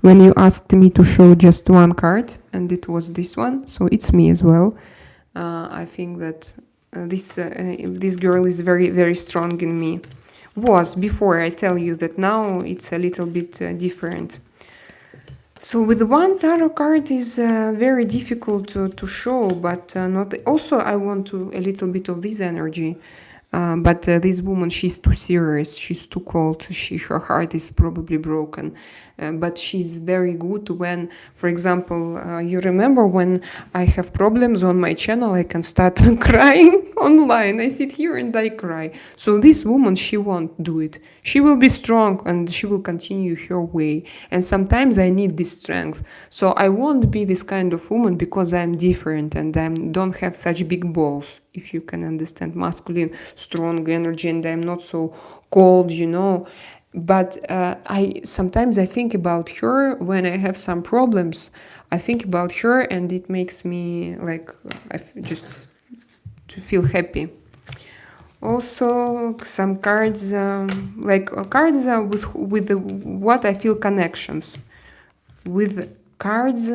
when you asked me to show just one card, and it was this one? So it's me as well. I think that this girl is very, very strong in me. Was before, I tell you that now it's a little bit different. So with one tarot card is very difficult to show, but not. Also, I want to a little bit of this energy. But this woman, she's too serious. She's too cold. Her heart is probably broken. But she's very good when, for example, you remember when I have problems on my channel, I can start crying online. I sit here and I cry. So this woman, she won't do it. She will be strong and she will continue her way. And sometimes I need this strength. So I won't be this kind of woman because I'm different and I don't have such big balls, if you can understand, masculine, strong energy, and I'm not so cold, you know. But I sometimes I think about her when I have some problems. I think about her, and it makes me like just to feel happy. Also, some cards cards with what I feel connections with cards.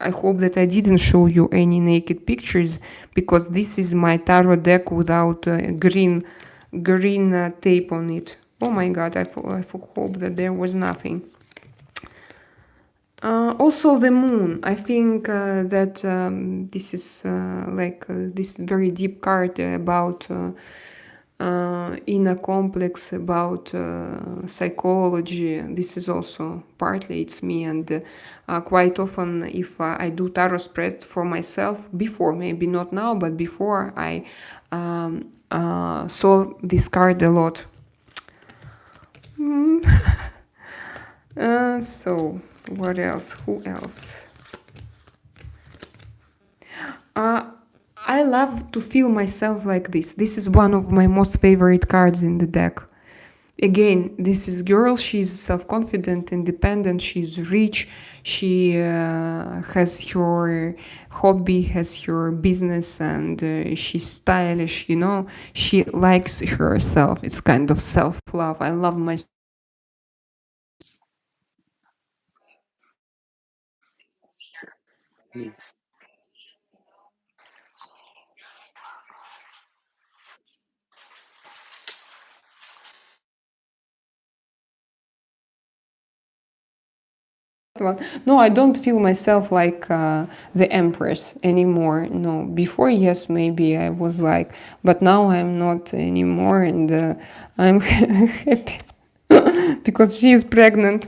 I hope that I didn't show you any naked pictures, because this is my tarot deck without green tape on it. Oh my god, I hope that there was nothing. Also the moon. I think that this is this very deep card about inner complex about psychology. This is also partly it's me, and quite often if I do tarot spread for myself before, maybe not now, but before I saw this card a lot. So what else? Who else? Uh, I love to feel myself like this. This is one of my most favorite cards in the deck. Again, this is girl. She's self-confident, independent. She's rich. She has her hobby, has her business, and she's stylish. You know, she likes herself. It's kind of self-love. I love myself. No, I don't feel myself like the empress anymore. No, before, yes, maybe I was like, but now I'm not anymore, and I'm happy because she is pregnant.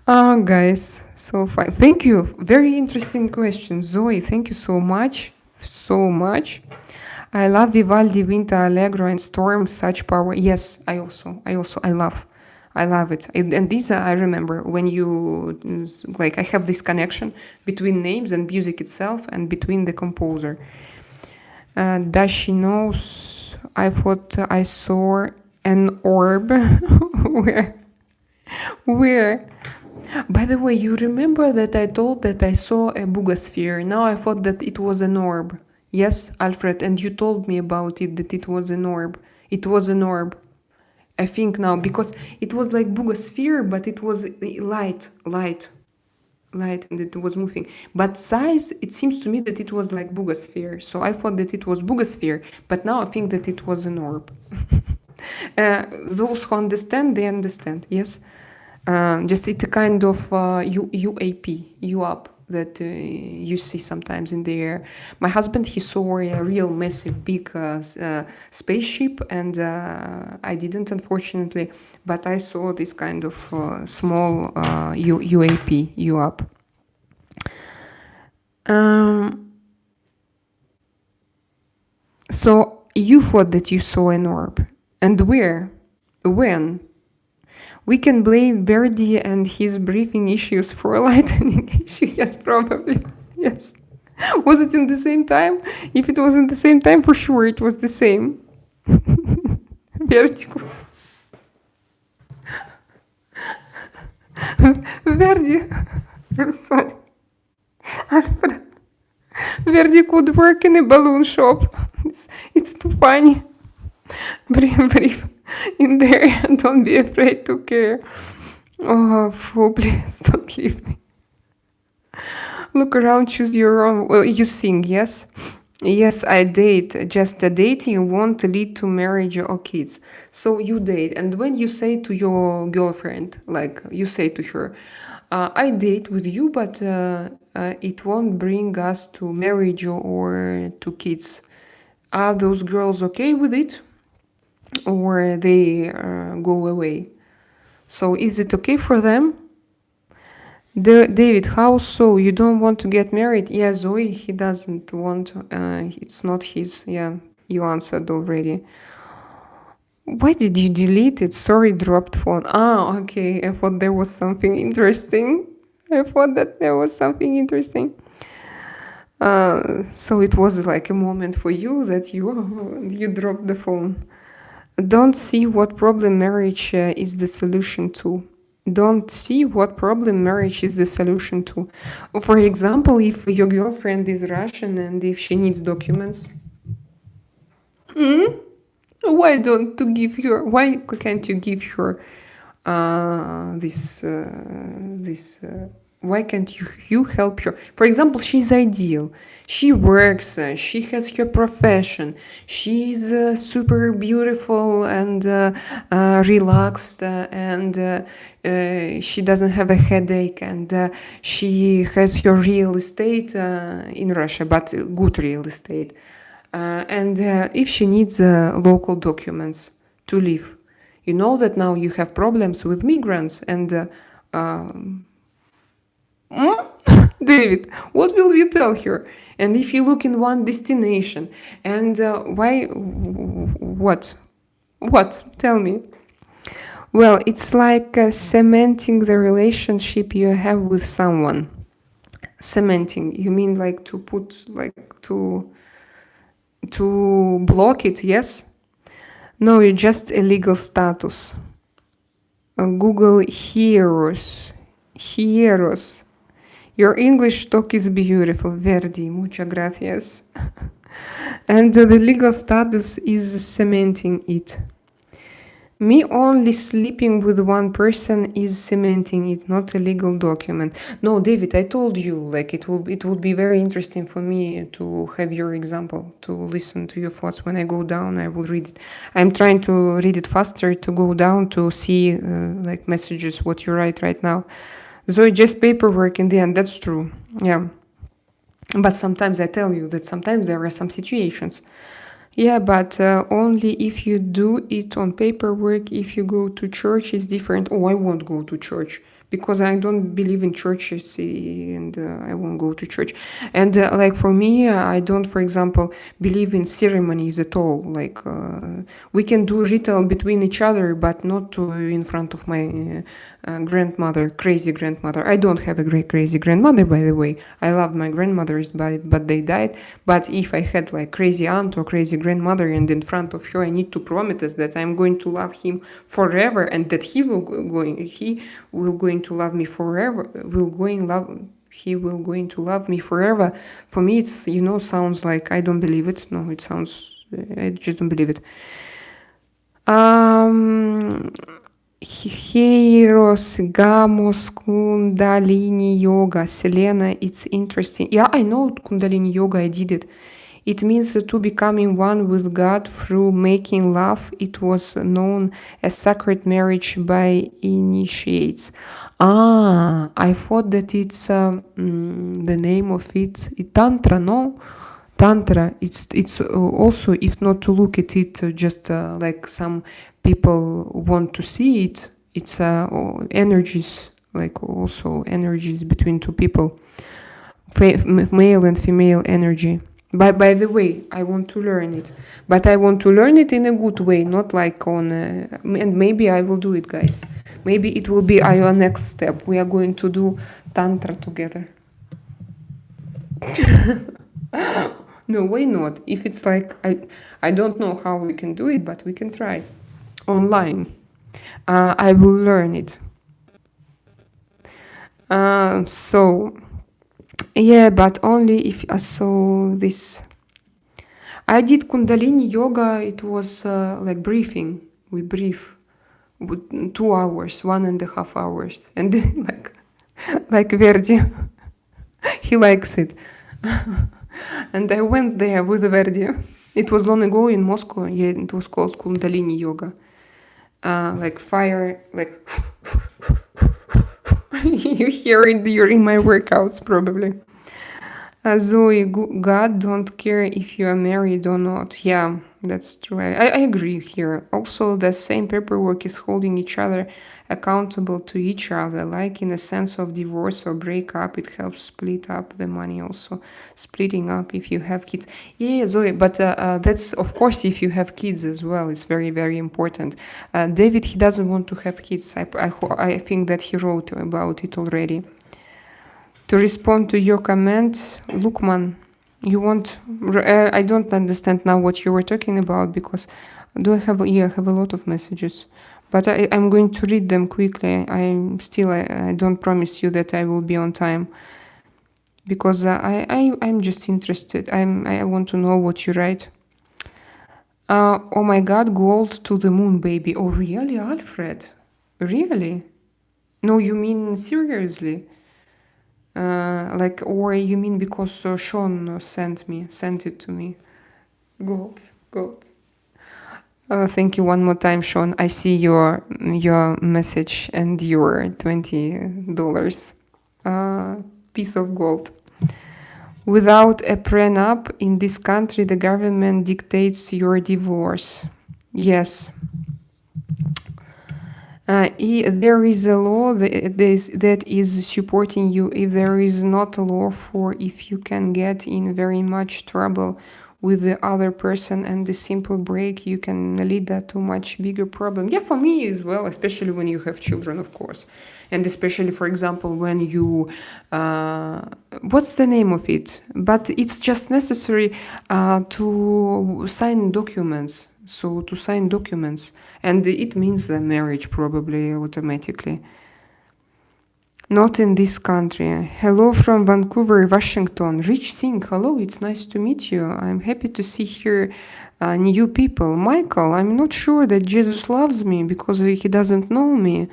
Guys, so fine. Thank you. Very interesting question, Zoe. Thank you so much, so much. I love Vivaldi, Vinta, Allegro, and Storm. Such power. Yes, I love it. And these I remember when you like. I have this connection between names and music itself, and between the composer. Does she knows? I thought I saw an orb. where? Where? By the way, you remember that I told that I saw a boogosphere. Now I thought that it was an orb. Yes, Alfred, and you told me about it, that it was an orb. It was an orb. I think now, because it was like boogosphere, but it was light, and it was moving. But size, it seems to me that it was like boogosphere. So I thought that it was boogosphere, but now I think that it was an orb. Those who understand, they understand. Yes. Just it's a kind of UAP, UAP that you see sometimes in the air. My husband, he saw a real massive big spaceship, and I didn't, unfortunately, but I saw this kind of small UAP, UAP. So you thought that you saw an orb, and where? When? We can blame Verdi and his breathing issues for a lightning issue. Yes, probably. Yes. Was it in the same time? If it was in the same time, for sure it was the same. Vertigo. Verdi. I'm sorry. Alfred. Verdi could work in a balloon shop. It's too funny. Breathe in there. Don't be afraid to care. Oh, please don't leave me. Look around, choose your own. Well, you sing, yes? Yes, I date. Just a dating won't lead to marriage or kids. So you date, and when you say to your girlfriend, like you say to her, I date with you, but it won't bring us to marriage or to kids. Are those girls okay with it? Or they go away? So is it okay for them? David, how so? You don't want to get married? Yeah, Zoe, he doesn't want. It's not his. Yeah, you answered already. Why did you delete it? Sorry, dropped phone. Ah, okay. I thought there was something interesting. I thought that there was something interesting. So it was like a moment for you that you dropped the phone. Don't see what problem marriage is the solution to. Don't see what problem marriage is the solution to. For example, if your girlfriend is Russian and if she needs documents, why don't to give her? Why can't you give her this? Why can't you help her? For example, she's ideal. She works. She has her profession. She's super beautiful and relaxed, and she doesn't have a headache, and she has her real estate in Russia, but good real estate. and if she needs local documents to live. You know that now you have problems with migrants and David, what will you tell her? And if you look in one destination, and why? What? What? Tell me. Well, it's like cementing the relationship you have with someone. Cementing. You mean like to put, like to block it? Yes. No, it's just a legal status. Google heroes. Heroes. Your English talk is beautiful, Verdi. Muchas gracias. And the legal status is cementing it. Me only sleeping with one person is cementing it, not a legal document. No, David, I told you, like it would be very interesting for me to have your example, to listen to your thoughts. When I go down, I will read it. I'm trying to read it faster to go down to see like messages what you write right now. So it's just paperwork in the end. That's true. Yeah. But sometimes I tell you that sometimes there are some situations. Yeah, but only if you do it on paperwork. If you go to church, it's different. Oh, I won't go to church because I don't believe in churches and I won't go to church. And like for me, I don't, for example, believe in ceremonies at all. Like we can do ritual between each other, but not in front of my grandmother, crazy grandmother. I don't have a great crazy grandmother, by the way. I love my grandmothers, but they died. But if I had like crazy aunt or crazy grandmother, and in front of her I need to promise that I'm going to love him forever, and that he will going to love me forever. He will going to love me forever. For me, it's sounds like I don't believe it. No, it sounds I just don't believe it. Heros, Gamos, Kundalini Yoga, Selena, it's interesting. Yeah, I know Kundalini Yoga, I did it. It means to becoming one with God through making love. It was known as sacred marriage by initiates. I thought that it's the name of it. Tantra, no? Tantra. It's also, if not to look at it, just like some people want to see it. It's energies, like also energies between two people, male and female energy. By the way, I want to learn it, but I want to learn it in a good way, not like on. And maybe I will do it, guys. Maybe it will be our next step. We are going to do tantra together. No, why not? If it's like I don't know how we can do it, but we can try online. I will learn it. So yeah, but only if I saw this. I did Kundalini yoga. It was like briefing. We brief 2 hours, 1.5 hours, and like Verdi, he likes it. And I went there with Verdi. It was long ago in Moscow. Yeah, it was called Kundalini yoga. Like fire, like you hear it during my workouts probably. Zoe, God don't care if you are married or not. Yeah, that's true. I agree here. Also, the same paperwork is holding each other accountable to each other. Like in a sense of divorce or breakup, it helps split up the money. Also, splitting up if you have kids. Yeah, Zoe, but that's of course if you have kids as well. It's very, very important. David, he doesn't want to have kids. I think that he wrote about it already. To respond to your comment, Lukman, you want? I don't understand now what you were talking about because do I have? Yeah, I have a lot of messages, but I'm going to read them quickly. I don't promise you that I will be on time because I'm just interested. I want to know what you write. Oh my God, gold to the moon, baby. Oh really, Alfred? Really? No, you mean seriously? Or you mean because Sean sent it to me? Gold. Thank you one more time, Sean. I see your message and your $20 piece of gold. Without a prenup in this country, the government dictates your divorce. Yes. There is a law that is supporting you. If there is not a law for if you can get in very much trouble with the other person and the simple break, you can lead that to much bigger problem. Yeah, for me as well, especially when you have children, of course. And especially, for example, when you, what's the name of it? But it's just necessary to sign documents. So to sign documents, and it means the marriage probably automatically. Not in this country. Hello from Vancouver, Washington. Rich Singh, hello, it's nice to meet you. I'm happy to see here new people. Michael, I'm not sure that Jesus loves me because he doesn't know me,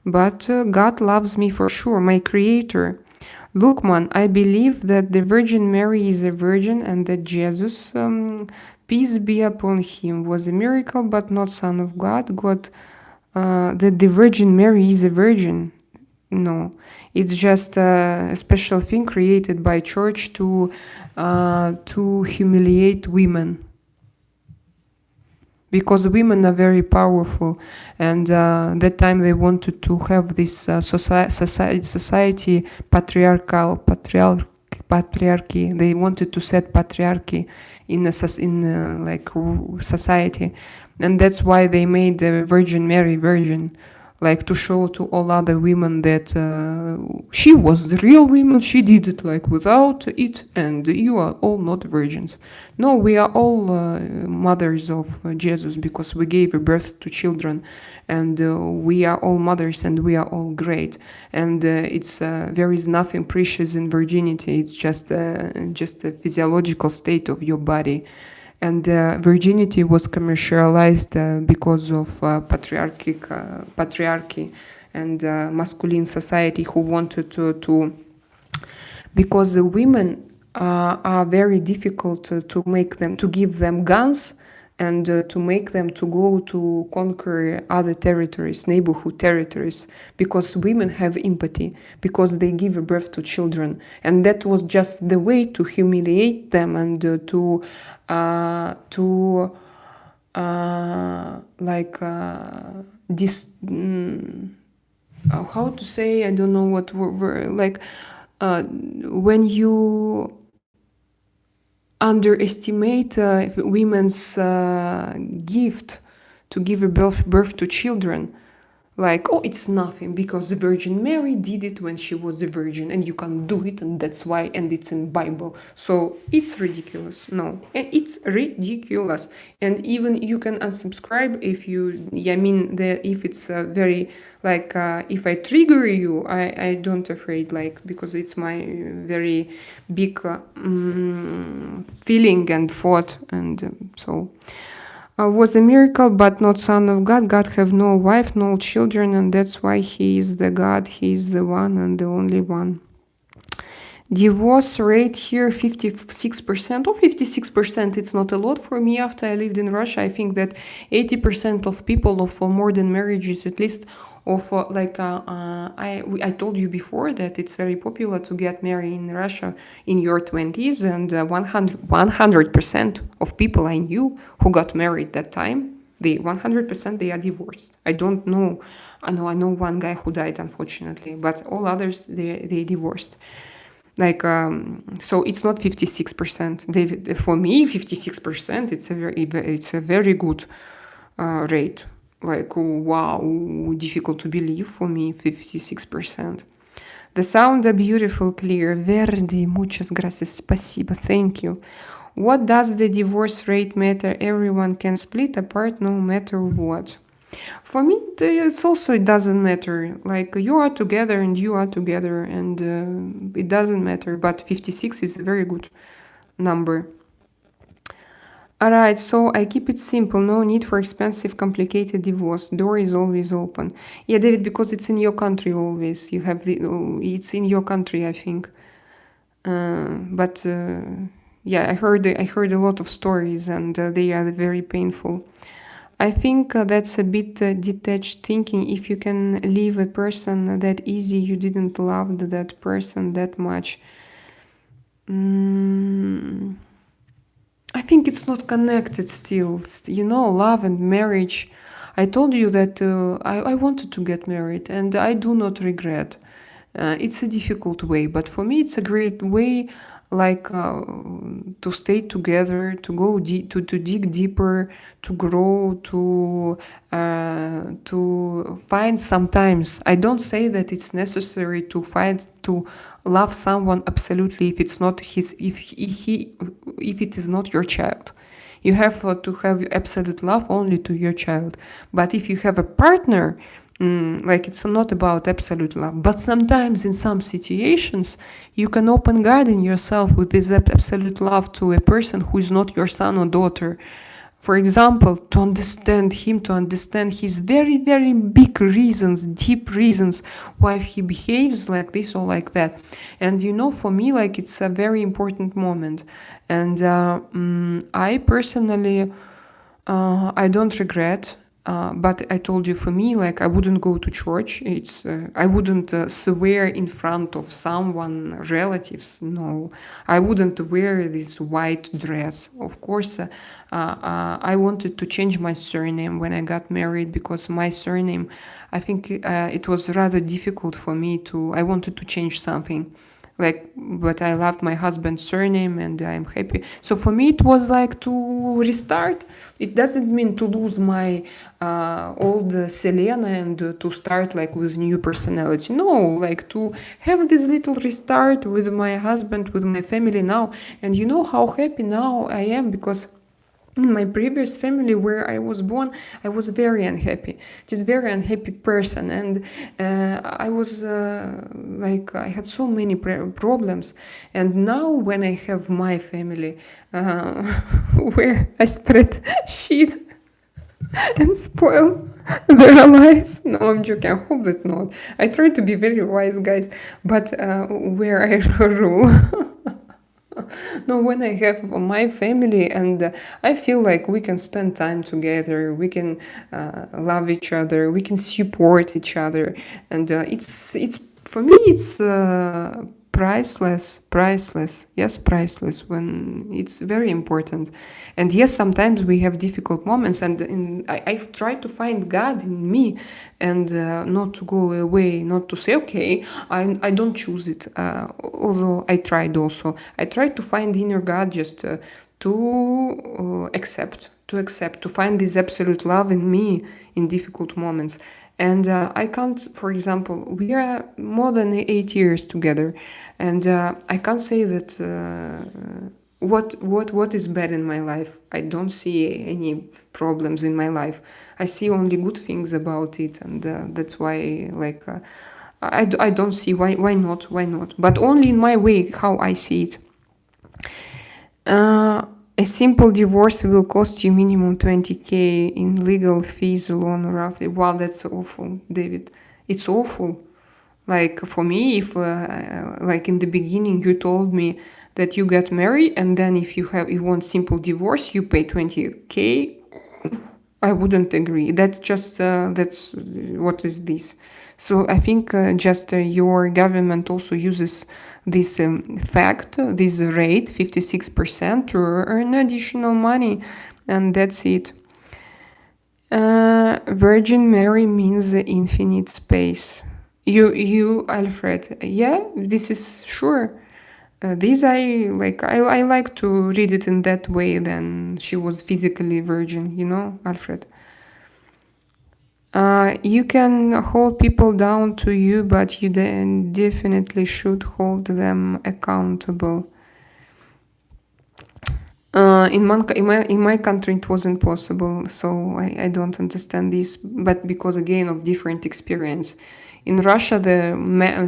but God loves me for sure, my creator. Lukman, I believe that the Virgin Mary is a virgin and that Jesus, peace be upon him, was a miracle but not Son of God. That the Virgin Mary is a virgin. No, it's just a special thing created by church to humiliate women, because women are very powerful, and that time they wanted to have this society patriarchy. They wanted to set patriarchy in society, and that's why they made the Virgin Mary virgin, like to show to all other women that she was the real woman, she did it like without it, and you are all not virgins. No, we are all mothers of Jesus, because we gave birth to children, and we are all mothers, and we are all great. And there is nothing precious in virginity. It's just a physiological state of your body. And virginity was commercialized because of patriarchy and masculine society, who wanted to because the women are very difficult to give them guns and to make them to go to conquer other territories, neighborhood territories, because women have empathy, because they give birth to children, and that was just the way to humiliate them and how to say, I don't know what like when you underestimate women's gift to give birth to children, like, oh, it's nothing because the Virgin Mary did it when she was a virgin, and you can do it, and that's why, and it's in Bible. So it's ridiculous. No, and it's ridiculous. And even you can unsubscribe if if it's very like if I trigger you, I don't afraid, like, because it's my very big feeling and thought, and so. Was a miracle, but not Son of God. God have no wife, no children, and that's why He is the God. He is the one and the only one. Divorce rate here 56%. or 56%, it's not a lot for me. After I lived in Russia, I think that 80% of people of modern marriages, at least of I told you before that it's very popular to get married in Russia in your 20s, and 100% of people I knew who got married that time, they 100% they are divorced. I don't know. I know one guy who died, unfortunately, but all others they divorced. Like so it's not 56%. For me, 56%, it's a very good rate. Like, wow, difficult to believe for me, 56%. The sound are beautiful, clear. Verdi, muchas gracias, спасибо, thank you. What does the divorce rate matter? Everyone can split apart no matter what. For me, it doesn't matter. Like, you are together and you are together, and it doesn't matter. But 56 is a very good number. Alright, so I keep it simple. No need for expensive, complicated divorce. Door is always open. Yeah, David, because it's in your country always. You have it's in your country, I think. But yeah, I heard a lot of stories, and they are very painful. I think that's a bit detached thinking. If you can leave a person that easy, you didn't love that person that much. I think it's not connected still. Love and marriage. I told you that I wanted to get married and I do not regret. It's a difficult way, but for me, it's a great way, like to stay together, to to dig deeper, to grow, to find. Sometimes I don't say that it's necessary to love someone absolutely if it's not his if it is not your child. You have to have absolute love only to your child. But if you have a partner, like it's not about absolute love. But sometimes in some situations, you can open garden yourself with this absolute love to a person who is not your son or daughter. For example, to understand him, to understand his very, very big reasons, deep reasons why he behaves like this or like that. And for me, like it's a very important moment. And I personally, I don't regret. But I told you, for me, like I wouldn't go to church. I wouldn't swear in front of someone, relatives. No, I wouldn't wear this white dress. Of course, I wanted to change my surname when I got married because my surname, I think it was rather difficult for me to. I wanted to change something. But I loved my husband's surname and I'm happy. So for me, it was like to restart. It doesn't mean to lose my old Selena and to start like with new personality. No, like to have this little restart with my husband, with my family now. And you know how happy now I am because in my previous family where I was born, I was very unhappy, just very unhappy person, and I was like I had so many problems. And now when I have my family, where I spread shit and spoil their lives. No, I'm joking. I hope that not. I try to be very wise, guys, but where I rule. No, when I have my family and I feel like we can spend time together, we can love each other, we can support each other, and it's for me it's priceless. Yes, priceless. When it's very important, and yes, sometimes we have difficult moments, and I try to find God in me, and not to go away, not to say okay, I don't choose it. Although I tried also, I tried to find inner God just to accept, to find this absolute love in me in difficult moments. And I can't, for example, we are more than 8 years together, and I can't say that what is bad in my life. I don't see any problems in my life. I see only good things about it, and that's why, like, I don't see why not. But only in my way, how I see it. A simple divorce will cost you minimum 20K in legal fees alone, roughly. Wow, that's awful, David. It's awful. Like for me, if like in the beginning you told me that you get married and then if you want simple divorce, you pay 20K, I wouldn't agree. That's what is this? So I think just your government also uses this fact, this rate, 56%, to earn additional money, and that's it. Virgin Mary means infinite space. You, Alfred. Yeah, this is sure. This I like. I like to read it in that way. Then she was physically virgin, Alfred. You can hold people down to you, but you then definitely should hold them accountable. In my country it wasn't possible, so I don't understand this. But because again of different experience, in Russia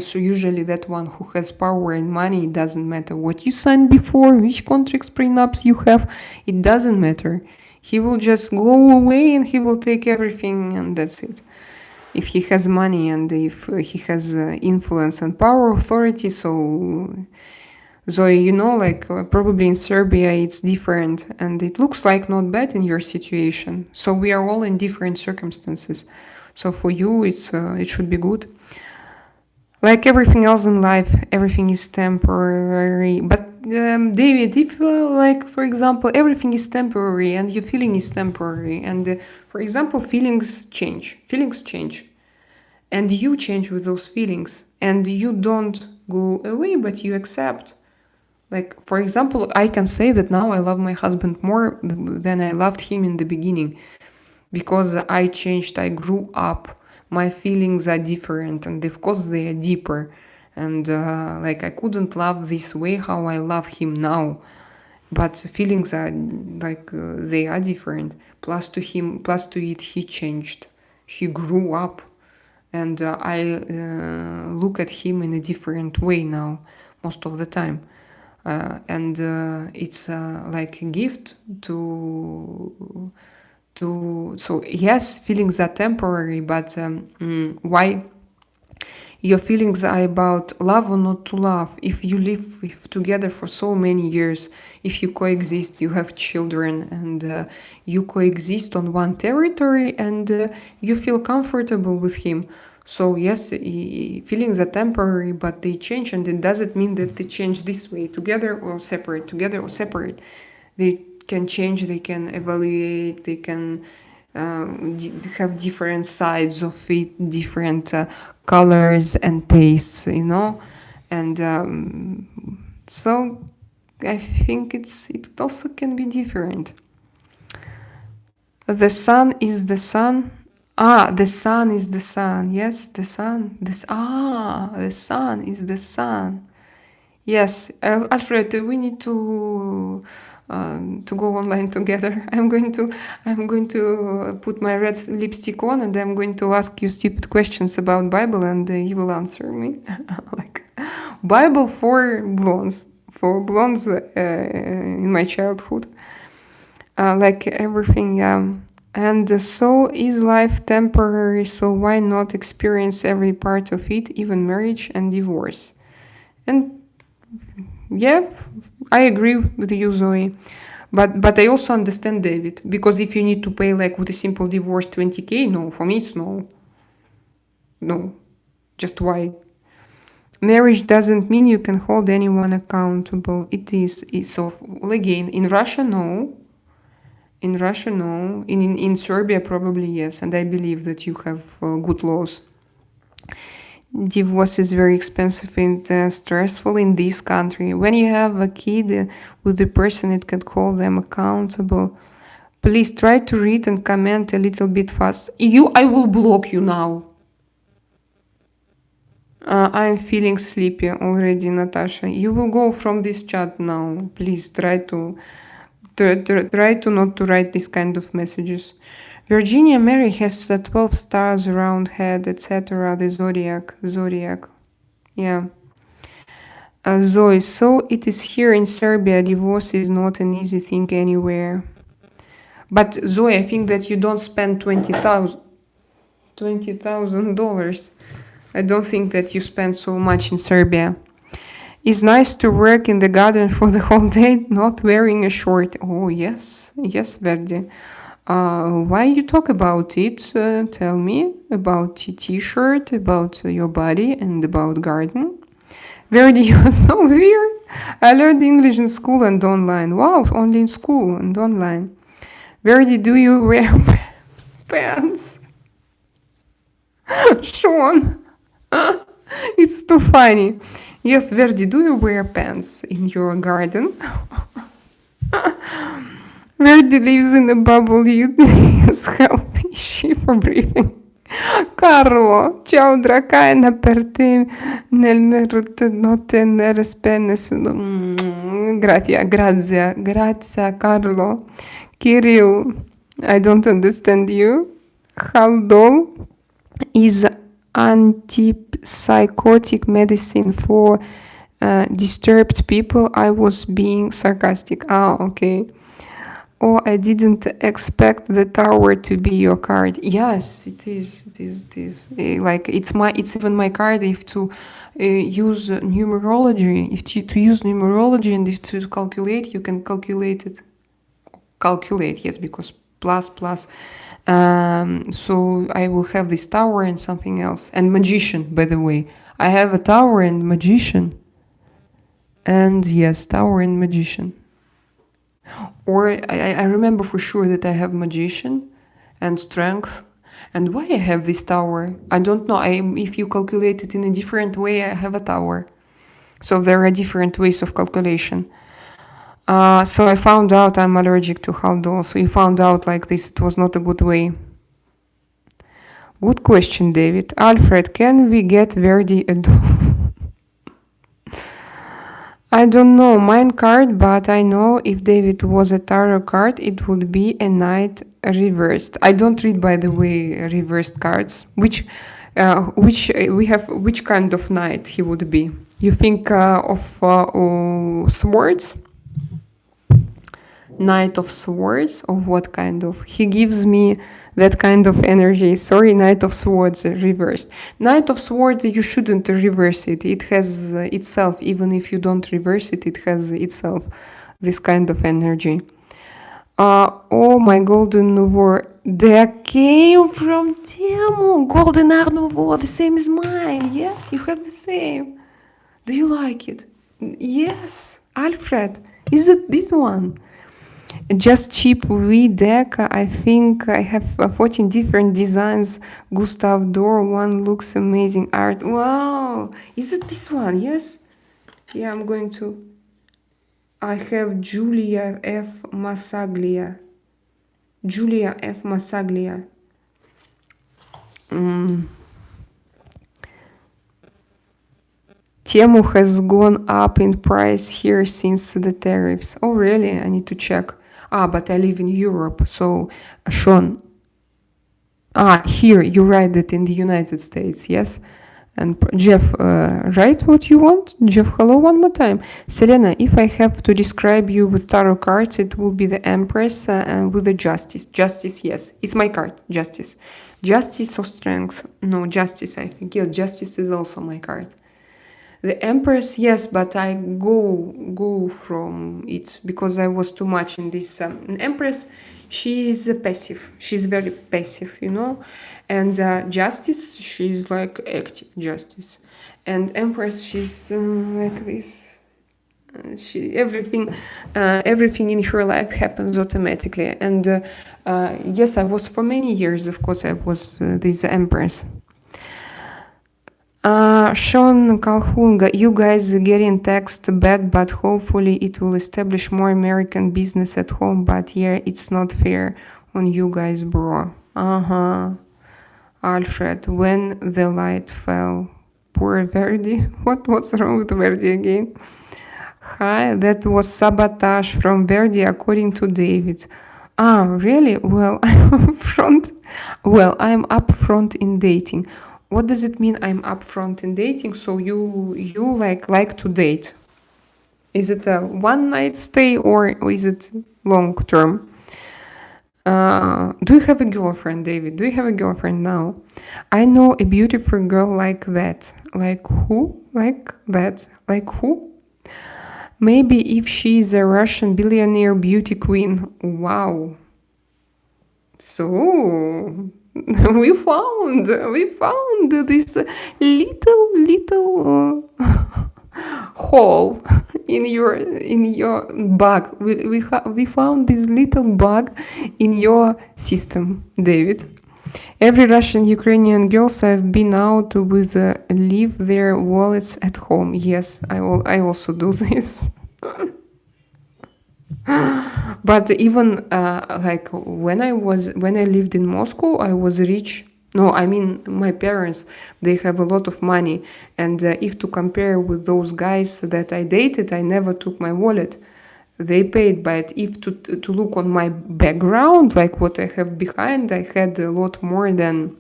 so usually that one who has power and money, it doesn't matter what you signed before, which contracts, prenups you have, it doesn't matter. He will just go away and he will take everything, and that's it. If he has money and if he has influence and power, authority, so like probably in Serbia it's different, and it looks like not bad in your situation. So we are all in different circumstances. So for you, it should be good. Like everything else in life, everything is temporary. But David, if like for example everything is temporary and your feeling is temporary, and for example feelings change, and you change with those feelings, and you don't go away, but you accept. Like for example, I can say that now I love my husband more than I loved him in the beginning, because I changed, I grew up, my feelings are different, and of course they are deeper. And like I couldn't love this way how I love him now, but feelings are like they are different. Plus to him, plus to it, he changed, he grew up, and I look at him in a different way now most of the time. And it's like a gift to so yes, feelings are temporary, but why your feelings are about love or not to love? If you live together for so many years, if you coexist, you have children, and you coexist on one territory, and you feel comfortable with him. So yes, feelings are temporary, but they change, and it doesn't mean that they change this way, together or separate, together or separate. They can change, they can evaluate, they can have different sides of it, different colors and tastes, you know. And so I think it also can be different. The sun is the sun. Ah, the sun is the sun. Yes, the sun. The sun is the sun. Yes, Alfred, we need to go online together. I'm going to put my red lipstick on, and I'm going to ask you stupid questions about Bible, and you will answer me. Like Bible for blondes in my childhood, like everything. And so is life temporary? So why not experience every part of it, even marriage and divorce? And yeah, I agree with you, Zoe. But I also understand David, because if you need to pay like with a simple divorce 20K, no, for me it's no. No. Just why? Marriage doesn't mean you can hold anyone accountable. It is. So again, in Russia, no. In Russia, no. In Serbia, probably yes. And I believe that you have good laws. Divorce is very expensive and stressful in this country. When you have a kid with the person, it can hold them accountable. Please try to read and comment a little bit fast. I will block you now. I'm feeling sleepy already, Natasha. You will go from this chat now. Please try to not to write this kind of messages. Virginia Mary has 12 stars around head, etc. The zodiac. Yeah. Zoe, so it is here in Serbia. Divorce is not an easy thing anywhere. But Zoe, I think that you don't spend $20,000. I don't think that you spend so much in Serbia. It's nice to work in the garden for the whole day, not wearing a short. Oh yes, Verdi. Why you talk about it? Tell me about t-shirt, about your body, and about garden. Verdi, you're so weird. I learned English in school and online. Wow, only in school and online. Verdi, do you wear pants? Sean, it's too funny. Yes, Verdi, do you wear pants in your garden? Verdi lives in a bubble. You is helping she for breathing. Carlo, ciao Drakaina per te nel notte nelle spenne. Grazie Carlo. Kirill, I don't understand you. Haldol is antipsychotic medicine for disturbed people. I was being sarcastic. Okay. Oh, I didn't expect the tower to be your card. Yes, it is. Like it's even my card. If to use numerology, to use numerology, and if to calculate, you can calculate it. Calculate, yes, because plus. So I will have this tower and something else, and magician. By the way, I have a tower and magician. And yes, Tower and Magician. Or I remember for sure that I have Magician and Strength. And why I have this Tower? I don't know. If you calculate it in a different way, I have a Tower. So there are different ways of calculation. So I found out I'm allergic to Haldol. So you found out like this. It was not a good way. Good question, David. Alfred, can we get Verdi a I don't know mine card, but I know if David was a tarot card, it would be a knight reversed. I don't read, by the way, reversed cards. Which we have? Which kind of knight he would be? You think of swords? Knight of Swords, or what kind of? He gives me that kind of energy. Sorry, Knight of Swords reversed. Knight of Swords, you shouldn't reverse it. It has itself, even if you don't reverse it, it has itself this kind of energy. Oh, my golden nouveau. They came from Temu. Golden Art Nouveau, the same as mine. Yes, you have the same. Do you like it? Yes, Alfred. Is it this one? Just cheap V deck. I think I have 14 different designs. Gustav Dor, one looks amazing art. Wow, is it this one? Yes. Yeah, I'm going to. I have Julia F. Massaglia. Julia F. Massaglia. Temu has gone up in price here since the tariffs. Oh, really? I need to check. But I live in Europe, so Sean. Here, you write that in the United States, yes? And Jeff, write what you want? Jeff, hello one more time. Selena, if I have to describe you with tarot cards, it will be the Empress and with the Justice. Justice, yes. It's my card, Justice. Justice or Strength? No, Justice, I think. Yes, Justice is also my card. The Empress, yes, but I go from it because I was too much in this. Empress, she is passive. She's very passive, you know. And Justice, she's like active Justice. And Empress, she's like this. Everything in her life happens automatically. And yes, I was for many years, of course, I was this Empress. Sean Calhoun, you guys getting taxed bad, but hopefully it will establish more American business at home. But yeah, it's not fair on you guys, bro. Alfred, when the light fell. Poor Verdi. What's wrong with Verdi again? Hi, that was sabotage from Verdi, according to David. Really? Well, I'm upfront in dating. What does it mean I'm upfront in dating? So you like to date. Is it a one night stay or is it long term? Do you have a girlfriend, David? Do you have a girlfriend now? I know a beautiful girl like that. Like who? Like that? Like who? Maybe if she's a Russian billionaire beauty queen. Wow. So we found this little hole in your bug. We found this little bug in your system, David. Every Russian Ukrainian girls have been out with leave their wallets at home. Yes, I also do this. But even like when I lived in Moscow, I was rich. No, I mean my parents, they have a lot of money, and if to compare with those guys that I dated, I never took my wallet. They paid, but if to look on my background, like what I have behind, I had a lot more than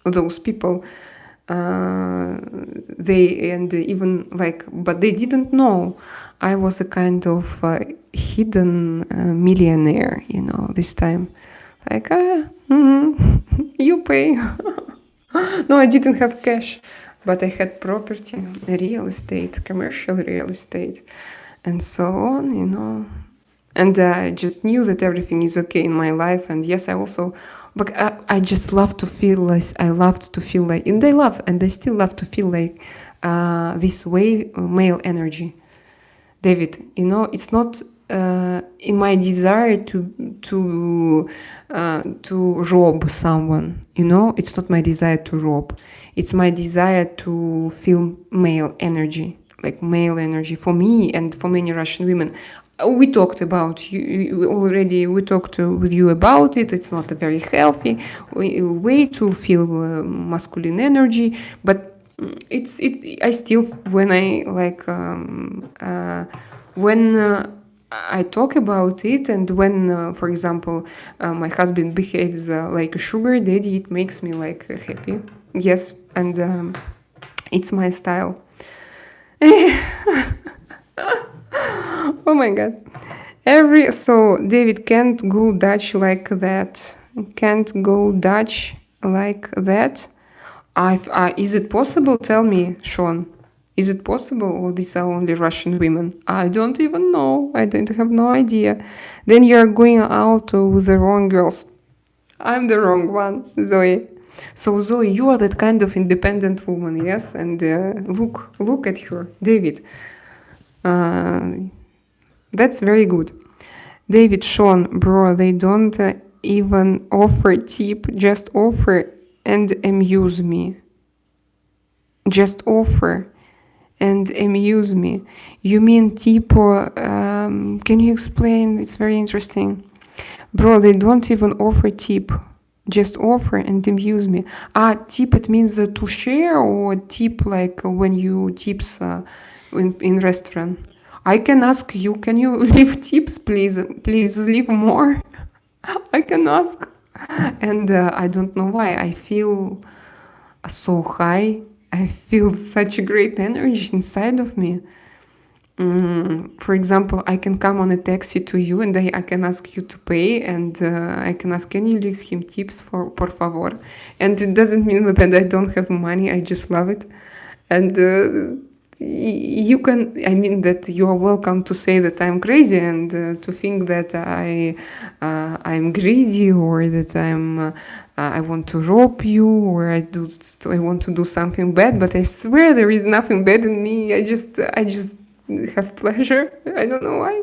those people. But they didn't know I was a kind of hidden millionaire, this time. Like, you pay. No, I didn't have cash, but I had property, real estate, commercial real estate, and so on, And I just knew that everything is okay in my life. And yes, but I just love to feel like, and they still love to feel like this way, male energy. David, it's not in my desire to rob someone. It's not my desire to rob. It's my desire to feel male energy, like male energy for me and for many Russian women. We talked about already. We talked with you about it. It's not a very healthy way to feel masculine energy, but I still when I like when I talk about it, and when for example my husband behaves like a sugar daddy, it makes me like happy. Yes, and it's my style. Oh my god. So David can't go Dutch like that. Can't go Dutch like that. Is it possible? Tell me, Sean. Is it possible, or these are only Russian women? I don't even know. I don't have no idea. Then you're going out with the wrong girls. I'm the wrong one, Zoe. So Zoe, you are that kind of independent woman, yes? And look at her, David. That's very good. David, Sean, bro, they don't even offer tip, just offer and amuse me. Just offer and amuse me. You mean tipo, can you explain? It's very interesting. Bro, they don't even offer tip. Just offer and amuse me. Tip, it means to share, or tip like when you tips in restaurant. I can ask you, can you leave tips, please? Please leave more. I can ask. And I don't know why. I feel so high. I feel such a great energy inside of me. For example, I can come on a taxi to you and I can ask you to pay, and I can ask, can you leave him tips por favor? And it doesn't mean that I don't have money, I just love it. And you can, I mean that you are welcome to say that I'm crazy and to think that I'm greedy, or that I want to rob you, or I want to do something bad. But I swear there is nothing bad in me. I just have pleasure. I don't know why.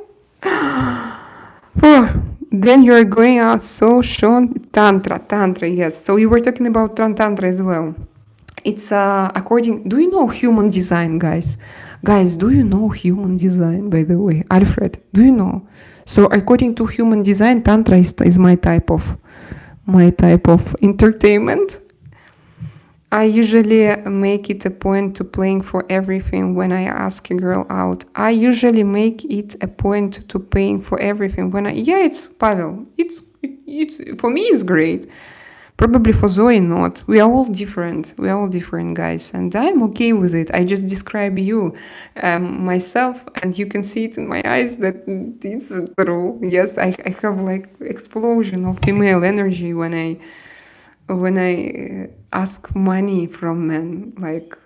Oh, then you're going out so Sean. Tantra, yes. So you were talking about Tantra as well. It's according. Do you know human design, guys? Guys, do you know human design, by the way? Alfred, do you know? So according to human design, Tantra is my type of entertainment. I usually make it a point to paying for everything when I ask a girl out. I usually make it a point to paying for everything when it's Pavel. It's for me it's great. Probably for Zoe not. We are all different. We are all different, guys, and I'm okay with it. I just describe you, myself, and you can see it in my eyes that it's true. Yes, I have like explosion of female energy when I ask money from men. Like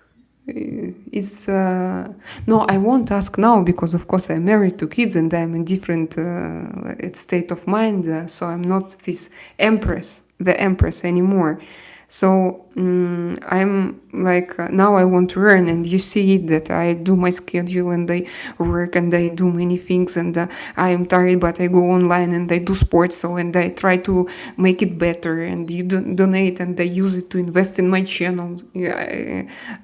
it's no, I won't ask now because of course I'm married to kids and I'm in different state of mind, so I'm not the empress anymore. So I'm like now I want to earn, and you see it that I do my schedule and I work and I do many things, and I am tired, but I go online and I do sports, and I try to make it better, and you donate and I use it to invest in my channel.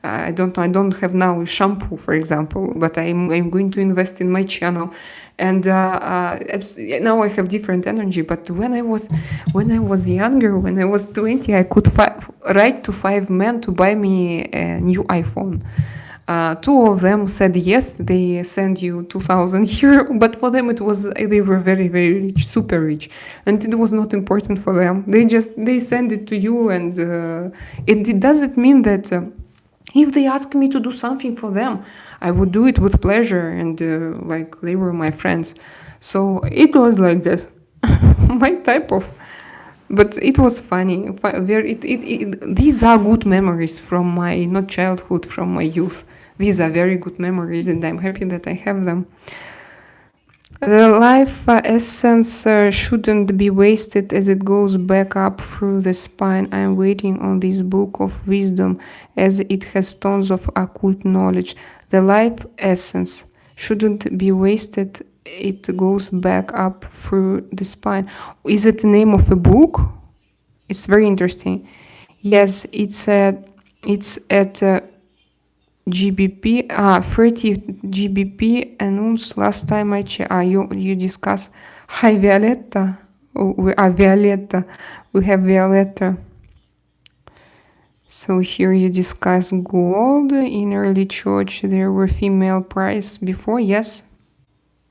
I don't have now a shampoo, for example, but I'm going to invest in my channel. And now I have different energy. But when I was younger, when I was 20, I could write to 5 men to buy me a new iPhone. 2 of them said yes, they send you 2,000 euro, but for them they were very, very rich, super rich, and it was not important for them. They send it to you, and it doesn't mean that if they ask me to do something for them, I would do it with pleasure, and like they were my friends. So it was like that. My type of. But it was funny. These are good memories from my, not childhood, from my youth. These are very good memories, and I'm happy that I have them. The life essence shouldn't be wasted as it goes back up through the spine. I'm waiting on this book of wisdom as it has tons of occult knowledge. The life essence shouldn't be wasted. It goes back up through the spine. Is it the name of a book? It's very interesting. Yes, it's at GBP, 30 GBP announced last time I checked. You discuss. Hi, Violetta. Oh, Violetta. We have Violetta. So here you discuss gold. In early church, there were female priests before. Yes,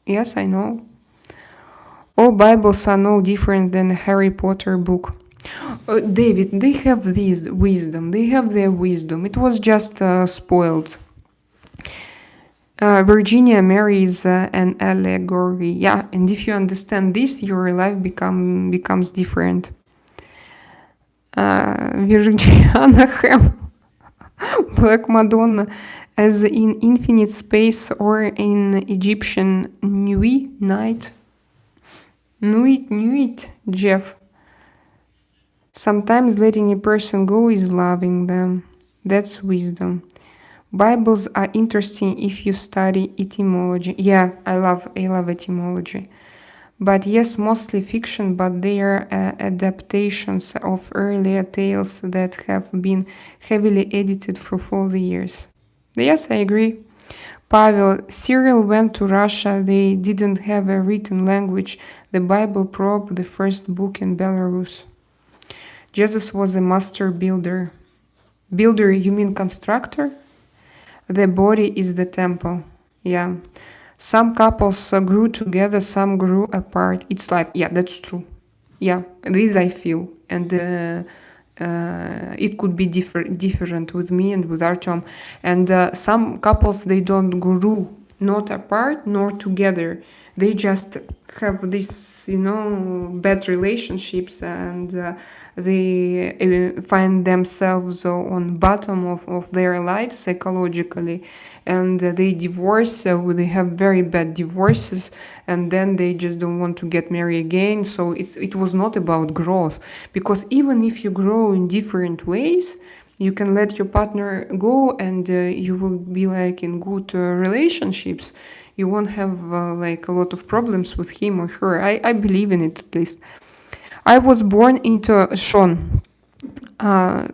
yes, I know. All Bibles are no different than a Harry Potter book. David, they have this wisdom. They have their wisdom. It was just spoiled. Virginia Mary is an allegory. Yeah, and if you understand this, your life becomes different. Virginia Ham, Black Madonna, as in infinite space or in Egyptian Nuit, night. Nuit, Jeff. Sometimes letting a person go is loving them. That's wisdom. Bibles are interesting if you study etymology. Yeah, I love etymology. But yes, mostly fiction, but they are adaptations of earlier tales that have been heavily edited through all the years. Yes, I agree. Pavel, Cyril went to Russia. They didn't have a written language. The Bible probed the first book in Belarus. Jesus was a master builder. Builder, you mean constructor? The body is the temple. Yeah. Some couples grew together, some grew apart. It's life. Yeah, that's true. Yeah, this I feel. And it could be different with me and with Artyom. And some couples, they don't grew not apart nor together. They just have this, bad relationships, and they find themselves on bottom of their lives psychologically, and they divorce. They have very bad divorces, and then they just don't want to get married again. So it was not about growth, because even if you grow in different ways, you can let your partner go, and you will be like in good relationships. You won't have like a lot of problems with him or her. I believe in it, at least. I was born into Sean.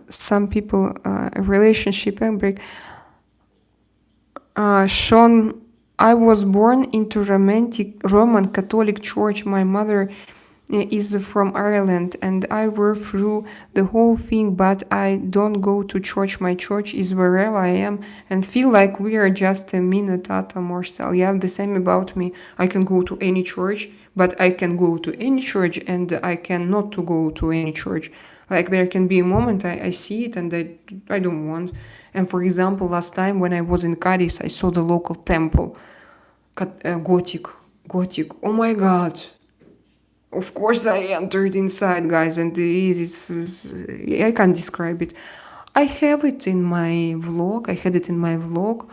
Some people relationship break. Sean, I was born into Roman Catholic Church. My mother is from Ireland, and I went through the whole thing, but I don't go to church. My church is wherever I am, and feel like we are just a minute atom or cell. Yeah, the same about me. I can go to any church, but I can go to any church, and I can not to go to any church. Like there can be a moment I see it and I don't want. And for example, last time when I was in Cadiz, I saw the local temple, Gothic. Oh my God. Of course I entered inside, guys, and I can't describe it. I have it in my vlog. I had it in my vlog.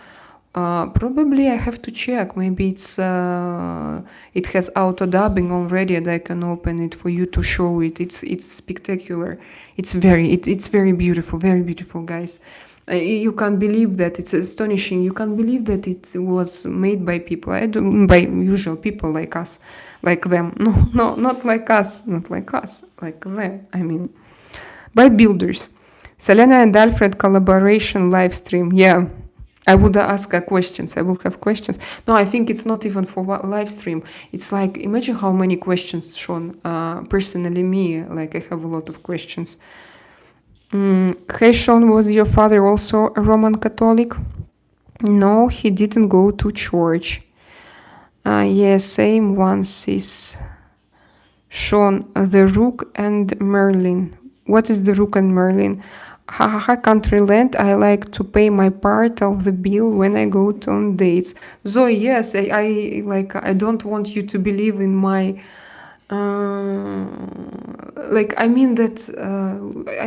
Probably I have to check. Maybe it has auto dubbing already, and I can open it for you to show it. It's spectacular. It's very beautiful, guys. You can't believe that. It's astonishing. You can't believe that it was made by people. By usual people like us, like them. No, not like us, like them. I mean, by builders. Selena and Alfred collaboration live stream. Yeah. I would ask questions. I will have questions. No, I think it's not even for live stream. It's like, imagine how many questions, Sean. Personally, me, like I have a lot of questions. Hey, Sean, was your father also a Roman Catholic? No, he didn't go to church. Yeah, same one, sis. Sean, the Rook and Merlin. What is the Rook and Merlin? Haha, country land. I like to pay my part of the bill when I go on dates. Zoe, yes, I don't want you to believe in my I mean that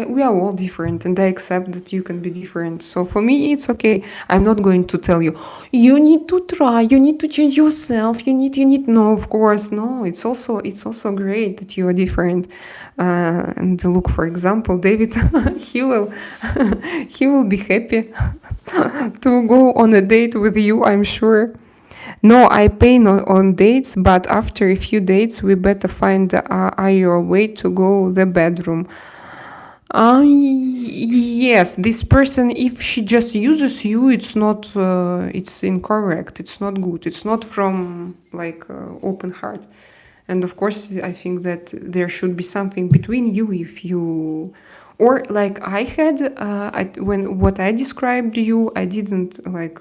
we are all different, and I accept that you can be different. So for me, it's okay. I'm not going to tell you, you need to try, you need to change yourself, you need. No, of course, no. It's also great that you are different. And look, for example, David, he will he will be happy to go on a date with you, I'm sure. No, I pay on dates, but after a few dates, we better find your way to go the bedroom. Yes, this person, if she just uses you, it's not, it's incorrect. It's not good. It's not from like open heart. And of course, I think that there should be something between you if you, or like I had, when what I described to you, I didn't like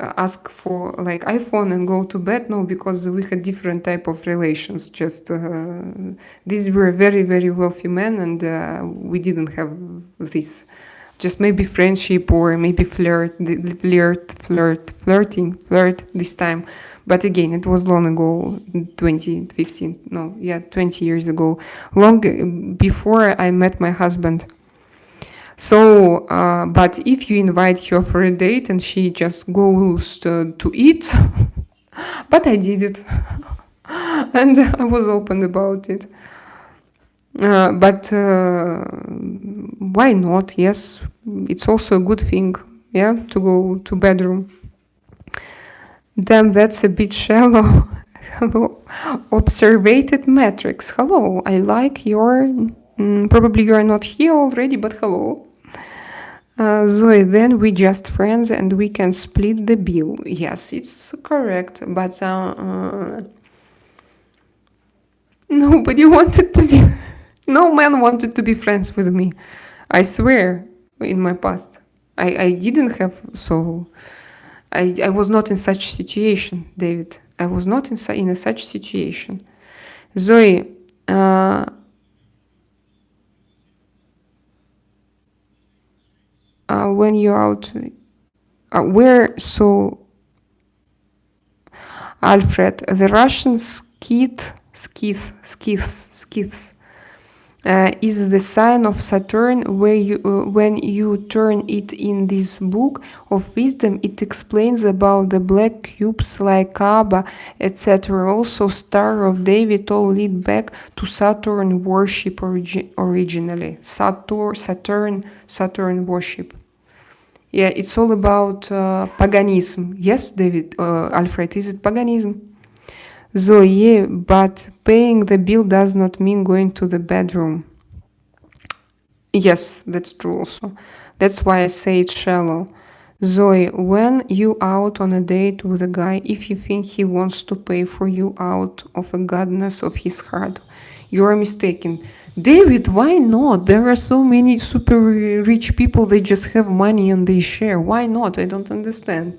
ask for like iPhone and go to bed. No, because we had different type of relations. Just these were very very wealthy men, and we didn't have this. Just maybe friendship or maybe flirt this time. But again, it was long ago, 2015, no, yeah, 20 years ago, long before I met my husband. So, but if you invite her for a date and she just goes to eat, but I did it, and I was open about it. But why not? Yes, it's also a good thing, yeah, to go to bedroom. Damn, that's a bit shallow. Hello, observated metrics. Hello, I like your. Probably you are not here already, but hello. Zoe, then we just friends and we can split the bill. Yes, it's correct, but nobody wanted to be. No man wanted to be friends with me. I swear, in my past, I didn't have so. I was not in such situation, David. I was not in a such situation. Zoe, when you're out, where so Alfred, the Russian Scyths, is the sign of Saturn where when you turn it in this book of wisdom, it explains about the black cubes like Kaaba, etc. Also, Star of David all lead back to Saturn worship originally. Saturn worship. Yeah, it's all about paganism. Yes, David, Alfred, is it paganism? Zoe, but paying the bill does not mean going to the bedroom. Yes, that's true also. That's why I say it's shallow. Zoe, when you out on a date with a guy, if you think he wants to pay for you out of a goodness of his heart, you are mistaken. David, why not? There are so many super rich people, they just have money and they share. Why not? I don't understand.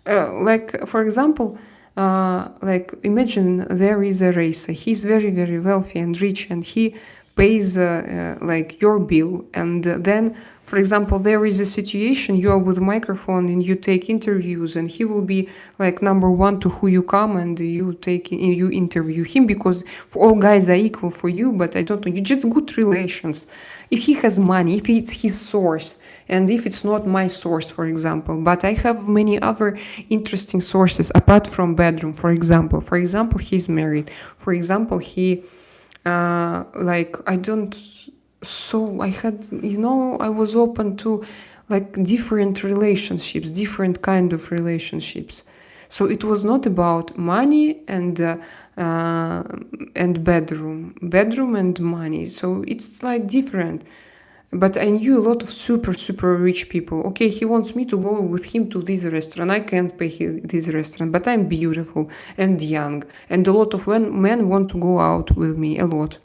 Like, for example, like imagine there is a racer. He's very, very wealthy and rich, and he pays like your bill. And then, for example, there is a situation you are with a microphone and you take interviews, and he will be like number one to who you come and you interview him, because all guys are equal for you. But I don't know, you just good relations. If he has money, if it's his source, and if it's not my source, for example. But I have many other interesting sources apart from bedroom. For example, he's married. For example, he like I don't. So I had, I was open to like different relationships, different kind of relationships. So it was not about money and bedroom and money. So it's like different. But I knew a lot of super, super rich people. Okay, he wants me to go with him to this restaurant. I can't pay this restaurant, but I'm beautiful and young. And a lot of men want to go out with me, a lot.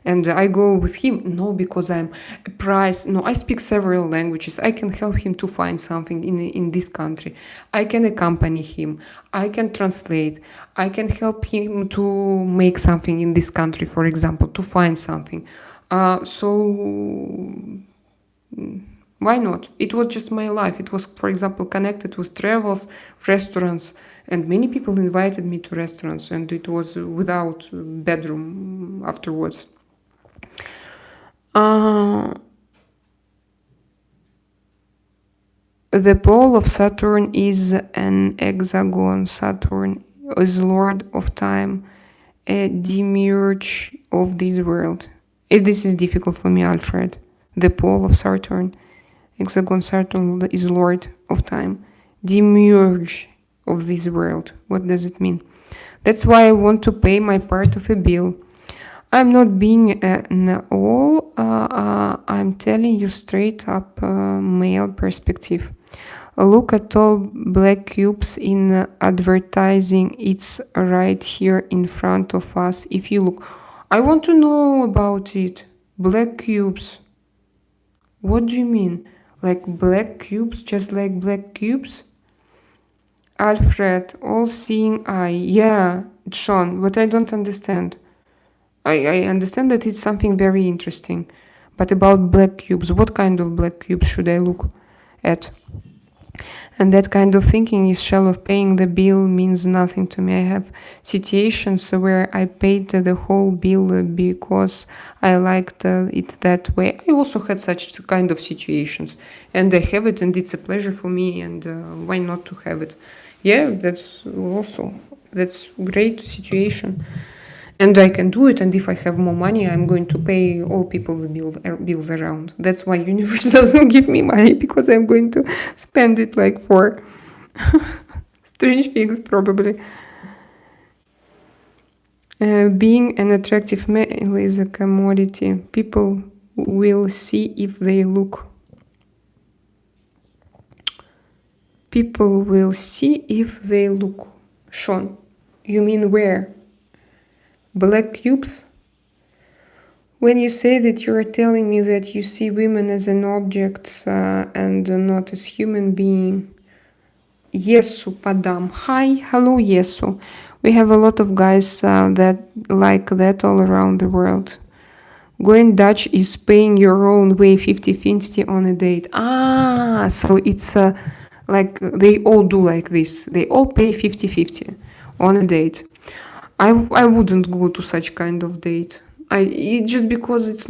And I go with him, no, because I'm a price. No, I speak several languages. I can help him to find something in this country. I can accompany him. I can translate. I can help him to make something in this country, for example, to find something. So why not? It was just my life. It was, for example, connected with travels, restaurants, and many people invited me to restaurants, and it was without bedroom afterwards. The pole of Saturn is an hexagon. Saturn is Lord of Time, a demiurge of this world. This is difficult for me, Alfred. The pole of Saturn, hexagon Saturn is Lord of Time. Demiurge. of this world. What does it mean? That's why I want to pay my part of a bill. I'm not being an all. I'm telling you straight up male perspective. Look at all black cubes in advertising. It's right here in front of us. If you look, I want to know about it. Black cubes. What do you mean? Like black cubes, just like black cubes? Alfred, all-seeing eye. Yeah, Sean, but I don't understand. I understand that it's something very interesting. But about black cubes, what kind of black cubes should I look at? And that kind of thinking is shallow. Paying the bill means nothing to me. I have situations where I paid the whole bill because I liked it that way. I also had such kind of situations, and I have it, and it's a pleasure for me. And why not to have it? Yeah, that's great situation. And I can do it, and if I have more money, I'm going to pay all people's bills around. That's why universe doesn't give me money, because I'm going to spend it like for strange things probably. Being an attractive male is a commodity. People will see if they look. People will see if they look. Sean, you mean where? Black cubes? When you say that you are telling me that you see women as an object and not as human being. Yesu Padam. Hi, hello Yesu. We have a lot of guys that like that all around the world. Going Dutch is paying your own way 50-50 on a date. So it's like they all do like this. They all pay 50-50 on a date. I wouldn't go to such kind of date. Just because it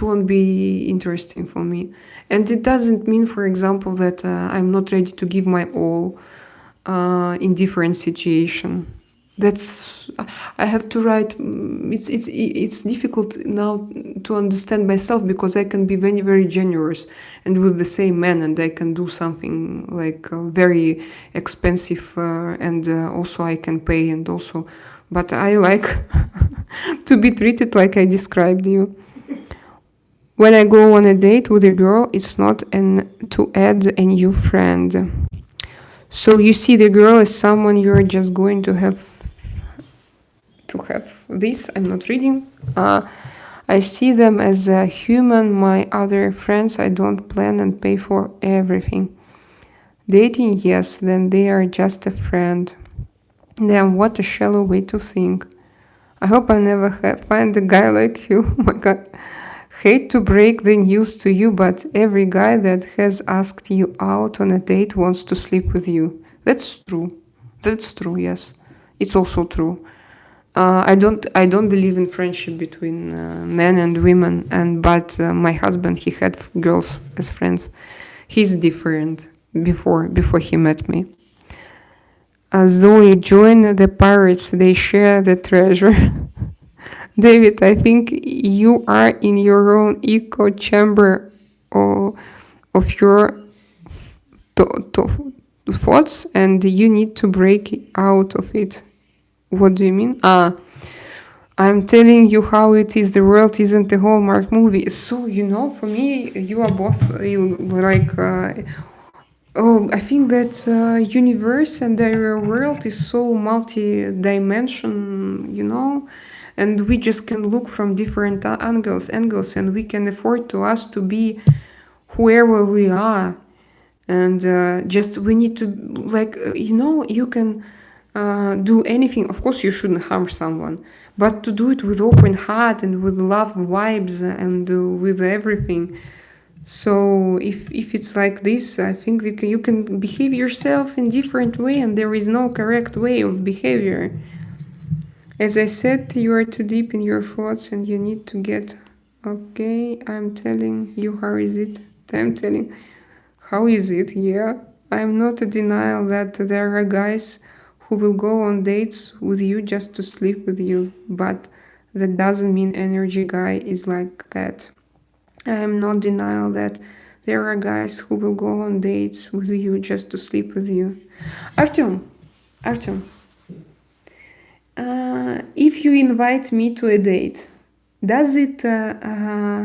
won't be interesting for me. And it doesn't mean, for example, that I'm not ready to give my all in different situation. That's I have to write. It's difficult now to understand myself, because I can be very very generous and with the same man, and I can do something like very expensive, and also I can pay, and also, but I like to be treated like I described you. When I go on a date with a girl, it's not to add a new friend. So you see the girl as someone you're just going to have this. I'm not reading. I see them as a human, my other friends. I don't plan and pay for everything. Dating, yes, then they are just a friend. Then what a shallow way to think. I hope I never find a guy like you. Oh my god. Hate to break the news to you, but every guy that has asked you out on a date wants to sleep with you. That's true. That's true, yes. It's also true. I don't believe in friendship between men and women, but my husband, he had girls as friends. He's different before he met me. Zoe, join the pirates. They share the treasure. David, I think you are in your own echo chamber of your thoughts, and you need to break out of it. What do you mean? I'm telling you how it is. The world isn't a Hallmark movie. So, for me, you are both I think that universe and the world is so multi-dimension, and we just can look from different angles, and we can afford to us to be whoever we are. And just we need to, you can do anything. Of course, you shouldn't harm someone, but to do it with open heart and with love vibes and with everything. So if it's like this, I think you can behave yourself in different way, and there is no correct way of behavior. As I said, you are too deep in your thoughts, and you need to get. Okay, I'm telling you how is it. I'm telling how is it. Yeah, I'm not a denial that there are guys who will go on dates with you just to sleep with you, but that doesn't mean energy guy is like that. I am not denial that There are guys who will go on dates with you just to sleep with you. Artyom, if you invite me to a date, does it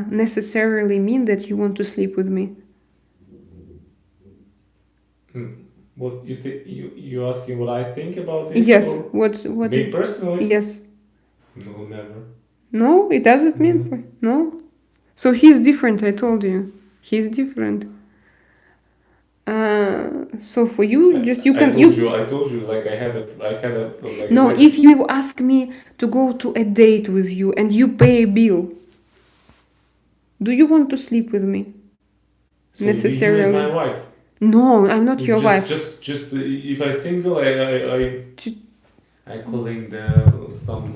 necessarily mean that you want to sleep with me?
What you think? You asking what I think about this?
Yes.
Or
What?
me personally?
Yes.
No, never.
No, it doesn't mean
No.
no. So he's different. I told you, he's different. So for you, just you can
I told you, like I had a like.
No, if you ask me to go to a date with you and you pay a bill, do you want to sleep with me?
So you is
Necessarily.
my wife.
No, I'm not your wife.
Just if I single, I calling the some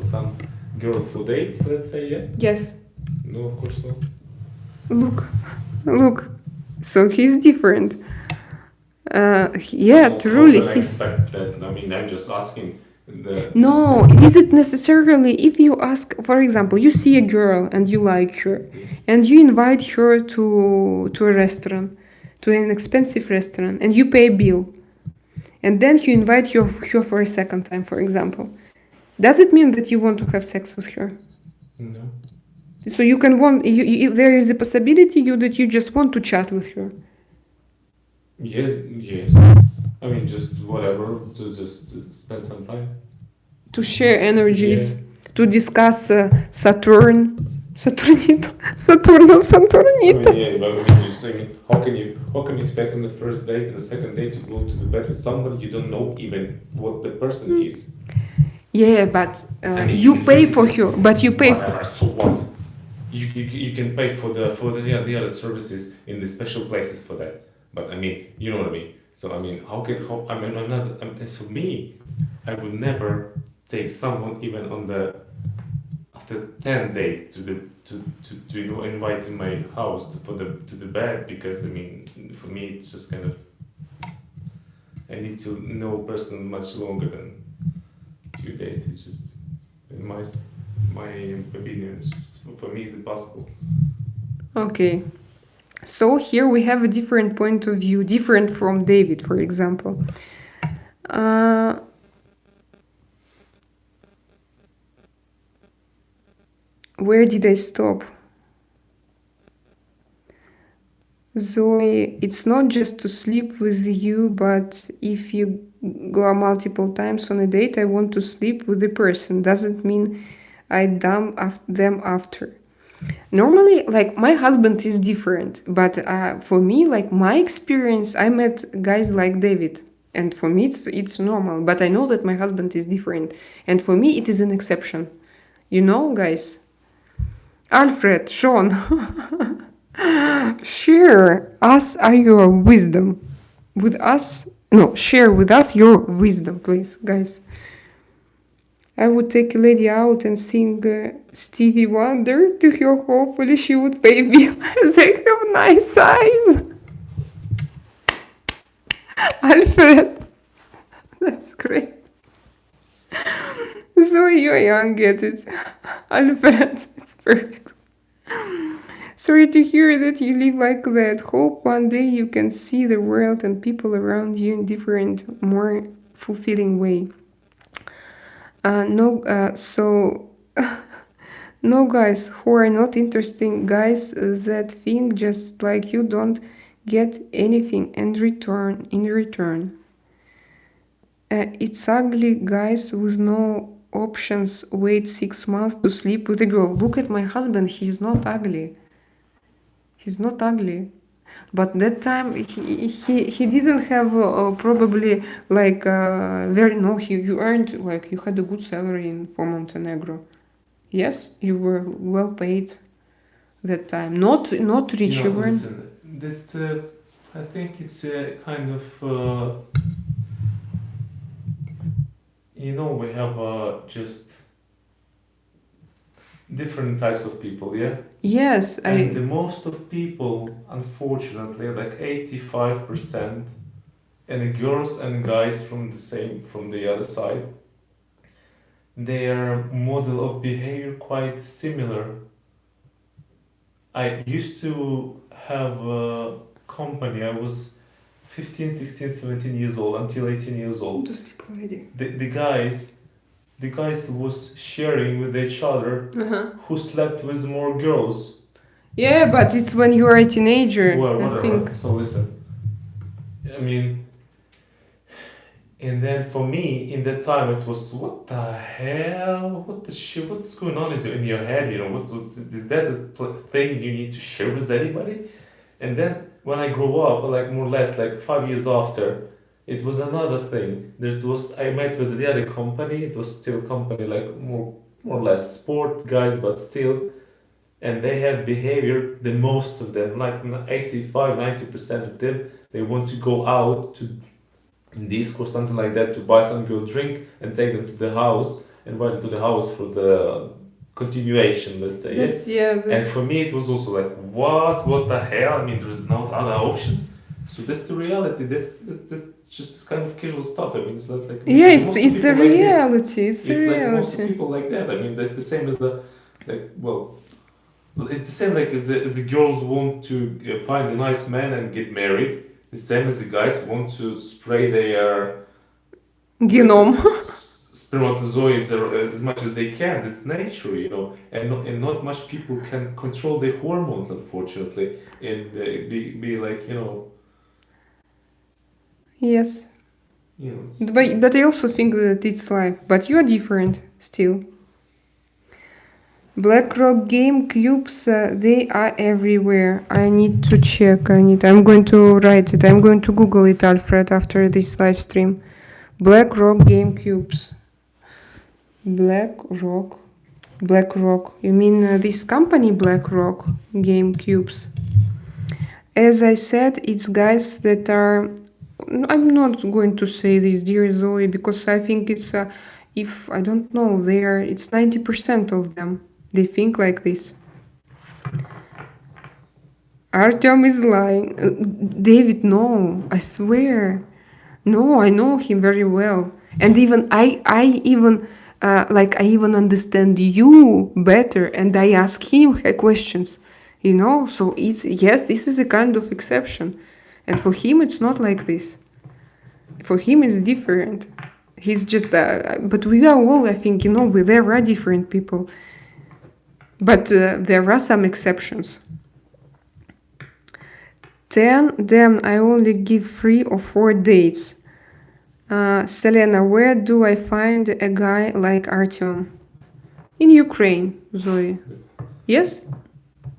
girl for date. Let's say yeah.
Yes.
No, of course not.
Look. So he's different. Yeah,
How
truly.
can I expect that? I mean, I'm just asking.
No, is it necessarily if you ask, for example, you see a girl and you like her, and you invite her to a restaurant, to an expensive restaurant, and you pay a bill, and then you invite her for a second time, for example. Does it mean that you want to have sex with her?
No.
So you can there is a possibility that you just want to chat with her.
Yes, yes. I mean, just whatever to just spend some time.
To share energies, to discuss Saturn, Saturnito, Saturno, Saturnito.
I mean, yeah, but I mean, how can you expect on the first date and the second date to go to the bed with somebody you don't know even what the person is?
Yeah, but
I mean,
you pay for her, but you pay
whatever. So what? You can pay for the other services in the special places for that. But I mean, you know what I mean. So I mean, I mean, another. I mean, for me, I would never take someone even on the after 10 dates to you know, invite to my house to the bed, because I mean, for me it's just kind of, I need to know a person much longer than 2 days. It's just in my opinion, it's just, for me it's impossible.
Okay. So here we have a different point of view, different from David, for example. Where did I stop? Zoe, it's not just to sleep with you, but if you go multiple times on a date, I want to sleep with the person. Doesn't mean I dump them after. Normally, like, my husband is different, but for me, like, my experience, I met guys like David, and for me it's normal, but I know that my husband is different, and for me it is an exception. You know, guys? Alfred, Sean, share us your wisdom with us. No, share with us your wisdom, please, guys. I would take a lady out and sing Stevie Wonder to her. Hopefully, she would pay me. They have nice eyes. Alfred, that's great. So you're young, get it. Alfred, it's perfect. Sorry to hear that you live like that. Hope one day you can see the world and people around you in different, more fulfilling way. So no guys who are not interesting, guys that think just like you don't get anything in return. It's ugly guys with no options wait 6 months to sleep with a girl. Look at my husband, he's not ugly. He's not ugly. But that time he didn't have probably like very no he you earned like you had a good salary for Montenegro. Yes, you were well paid that time. Not rich.
You
You
know,
weren't.
listen, this I think it's a kind of you know, we have just different types of people, yeah.
Yes,
And the most of people, unfortunately, like 85%, and the girls and guys from the other side, their model of behavior quite similar. I used to have company. I was 15, 16, 17 years old until 18 years old.
To sleep already.
The guys was sharing with each other who slept with more girls.
Yeah, but it's when you are a teenager,
Well,
I
whatever.
think.
So listen, I mean, and then for me, in that time, it was what the hell? What the shit? What's going on is in your head? You know, is that a thing you need to share with anybody? And then when I grew up, like more or less like 5 years after, it was another thing. There was I met with the other company. It was still company like more or less sport guys, but still, and they had behavior. The most of them, like 85, 90% of them, they want to go out to disc or something like that to buy some good drink and take them to the house, invite them to the house for the continuation, let's say.
That's, yeah.
And for me, it was also like, what the hell? I mean, there's no other options. So that's the reality. This just this kind of casual stuff. I mean, it's not like
Yeah,
most of
it's the
people like this.
reality. It's the
It's like most of
reality.
people like that. I mean, that's the same as the like. Well, it's the same like as the girls want to find a nice man and get married. The same as the guys want to spray their
Genome.
spermatozoids as much as they can. It's nature, you know, and not much people can control their hormones, unfortunately, and be like,
Yes.
you know.
But I also think that it's life. But you are different still. BlackRock game cubes, they are everywhere. I need to check. I'm going to write it. I'm going to Google it, Alfred, after this live stream. BlackRock game cubes. BlackRock. You mean this company, BlackRock game cubes? As I said, it's guys that are. I'm not going to say this, dear Zoe, because I think it's. If I don't know, it's 90% of them. They think like this. Artyom is lying. David, no, I swear. No, I know him very well. And even I even understand you better and I ask him questions. So yes, this is a kind of exception. And for him, it's not like this. For him, it's different. He's just, but we are all, I think, there are different people. But there are some exceptions. 10, then I only give 3 or 4 dates. Selena, where do I find a guy like Artyom? In Ukraine, Zoe. Yes?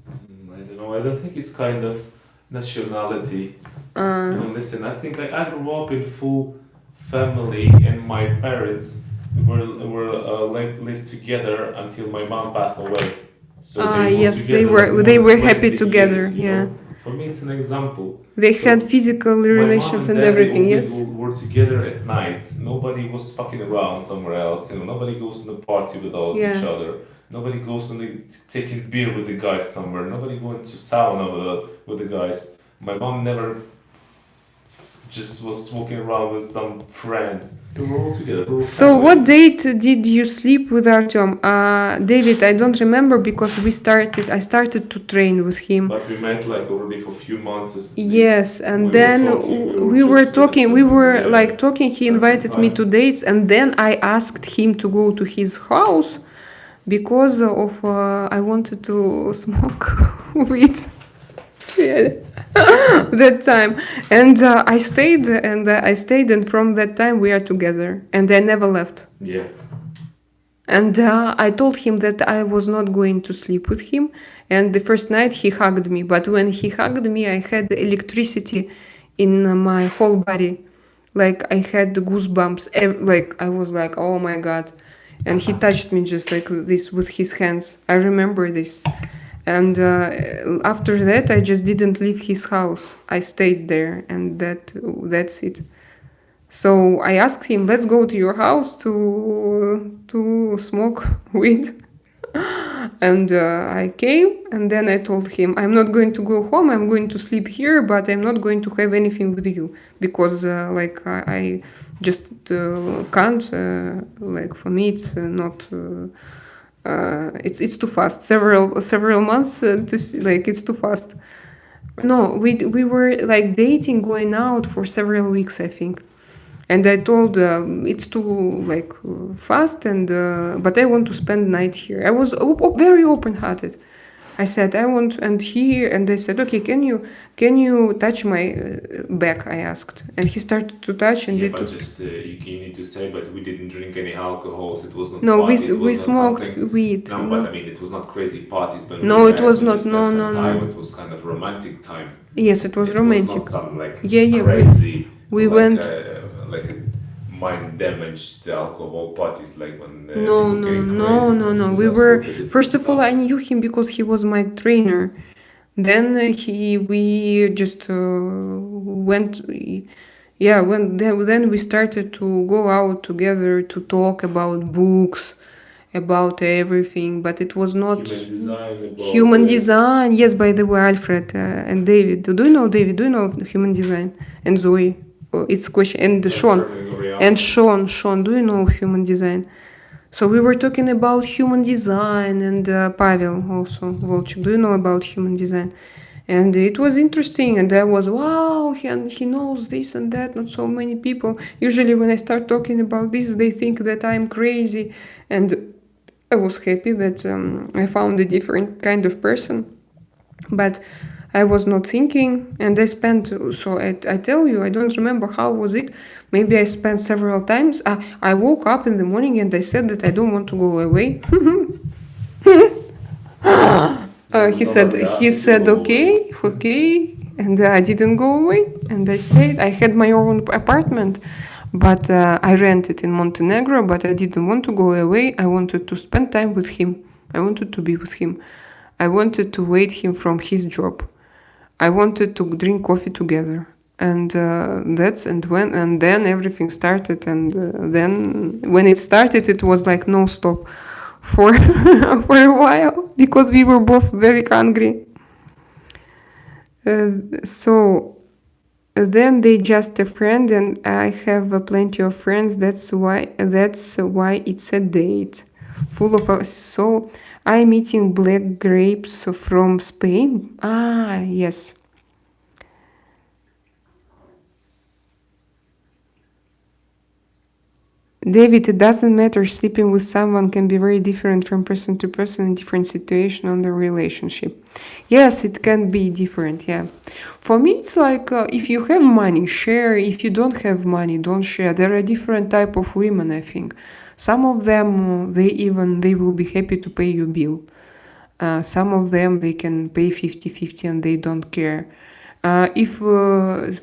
I don't know. I don't think it's kind of nationality. Listen, I think I grew up in full family, and my parents lived together until my mom passed away. So
yes,
they
were happy
20
together.
years,
Yeah.
For me, it's an example.
They had physical relations and everything. Yes.
We were together at nights. Nobody was fucking around somewhere else. Nobody goes to the party without each other. Nobody goes to taking beer with the guys somewhere. Nobody going to sauna with the guys. My mom never just was walking around with some friends. We were all together.
So what date did you sleep with Artyom? David, I don't remember because I started to train with him.
But we met like already for a few months.
Yes, and then we were talking, he invited me to dates and then I asked him to go to his house because of I wanted to smoke weed. Yeah. That time, and I stayed and from that time we are together and I never left.
Yeah.
And I told him that I was not going to sleep with him, and the first night he hugged me, but when he hugged me I had electricity in my whole body, like I had goosebumps, like I was like, oh my god. And he touched me just like this with his hands. I remember this. And after that, I just didn't leave his house. I stayed there, and that's it. So I asked him, "Let's go to your house to smoke weed." And I came, and then I told him, "I'm not going to go home. I'm going to sleep here, but I'm not going to have anything with you because, I just can't. For me, it's not." It's too fast. Several months to see, it's too fast. No, we were like dating, going out for several weeks, I think. And I told it's too like fast, and but I want to spend night here. I was very open-hearted. I said I want, and they said, okay, can you touch my back? I asked, and he started to touch, and
Yeah,
it
but just you need to say, but we didn't drink any alcohol. So it was not
no, we
party.
s-
It
we
was not
smoked
something.
weed.
No, but I mean, it was not crazy parties when we
No, it
met.
was
We
not.
just spent
No,
some
no,
time.
no.
It was kind of romantic time.
Yes, it was
It was
romantic.
not some like
Yeah, yeah.
crazy
We went.
like mind damaged alcohol parties like when
No,
people
no,
getting
no,
crazy.
no,
No, it
no.
was
We were
absolutely different
first of all,
stuff.
I knew him because he was my trainer. Then we just went. Yeah, then we started to go out together to talk about books, about everything. But it was not
Human design about
human design. Yes, by the way, Alfred and David. Do you know David? Do you know human design? And Zoe. Oh, it's question and Sean.
transforming
And
reality.
Sean, do you know human design? So we were talking about human design, and Pavel also, Volchik, do you know about human design? And it was interesting, and I was, wow, he knows this and that, not so many people. Usually when I start talking about this, they think that I'm crazy, and I was happy that I found a different kind of person. But I was not thinking, and I spent. So I tell you, I don't remember how was it. Maybe I spent several times. I woke up in the morning and I said that I don't want to go away.
No, nobody
He
asked you to
said
go away.
okay, okay, and I didn't go away, and I stayed. I had my own apartment, but I rented in Montenegro. But I didn't want to go away. I wanted to spend time with him. I wanted to be with him. I wanted to wait him from his job. I wanted to drink coffee together, and then everything started, and then when it started, it was like no stop for for a while because we were both very hungry. So then they just a friend, and I have plenty of friends. That's why it's a date full of us. So I'm eating black grapes from Spain. Ah, yes. David, it doesn't matter. Sleeping with someone can be very different from person to person in different situation on the relationship. Yes, it can be different. Yeah, for me, it's like if you have money, share. If you don't have money, don't share. There are different type of women. I think some of them they will be happy to pay you bill. Some of them they can pay 50-50 and they don't care. If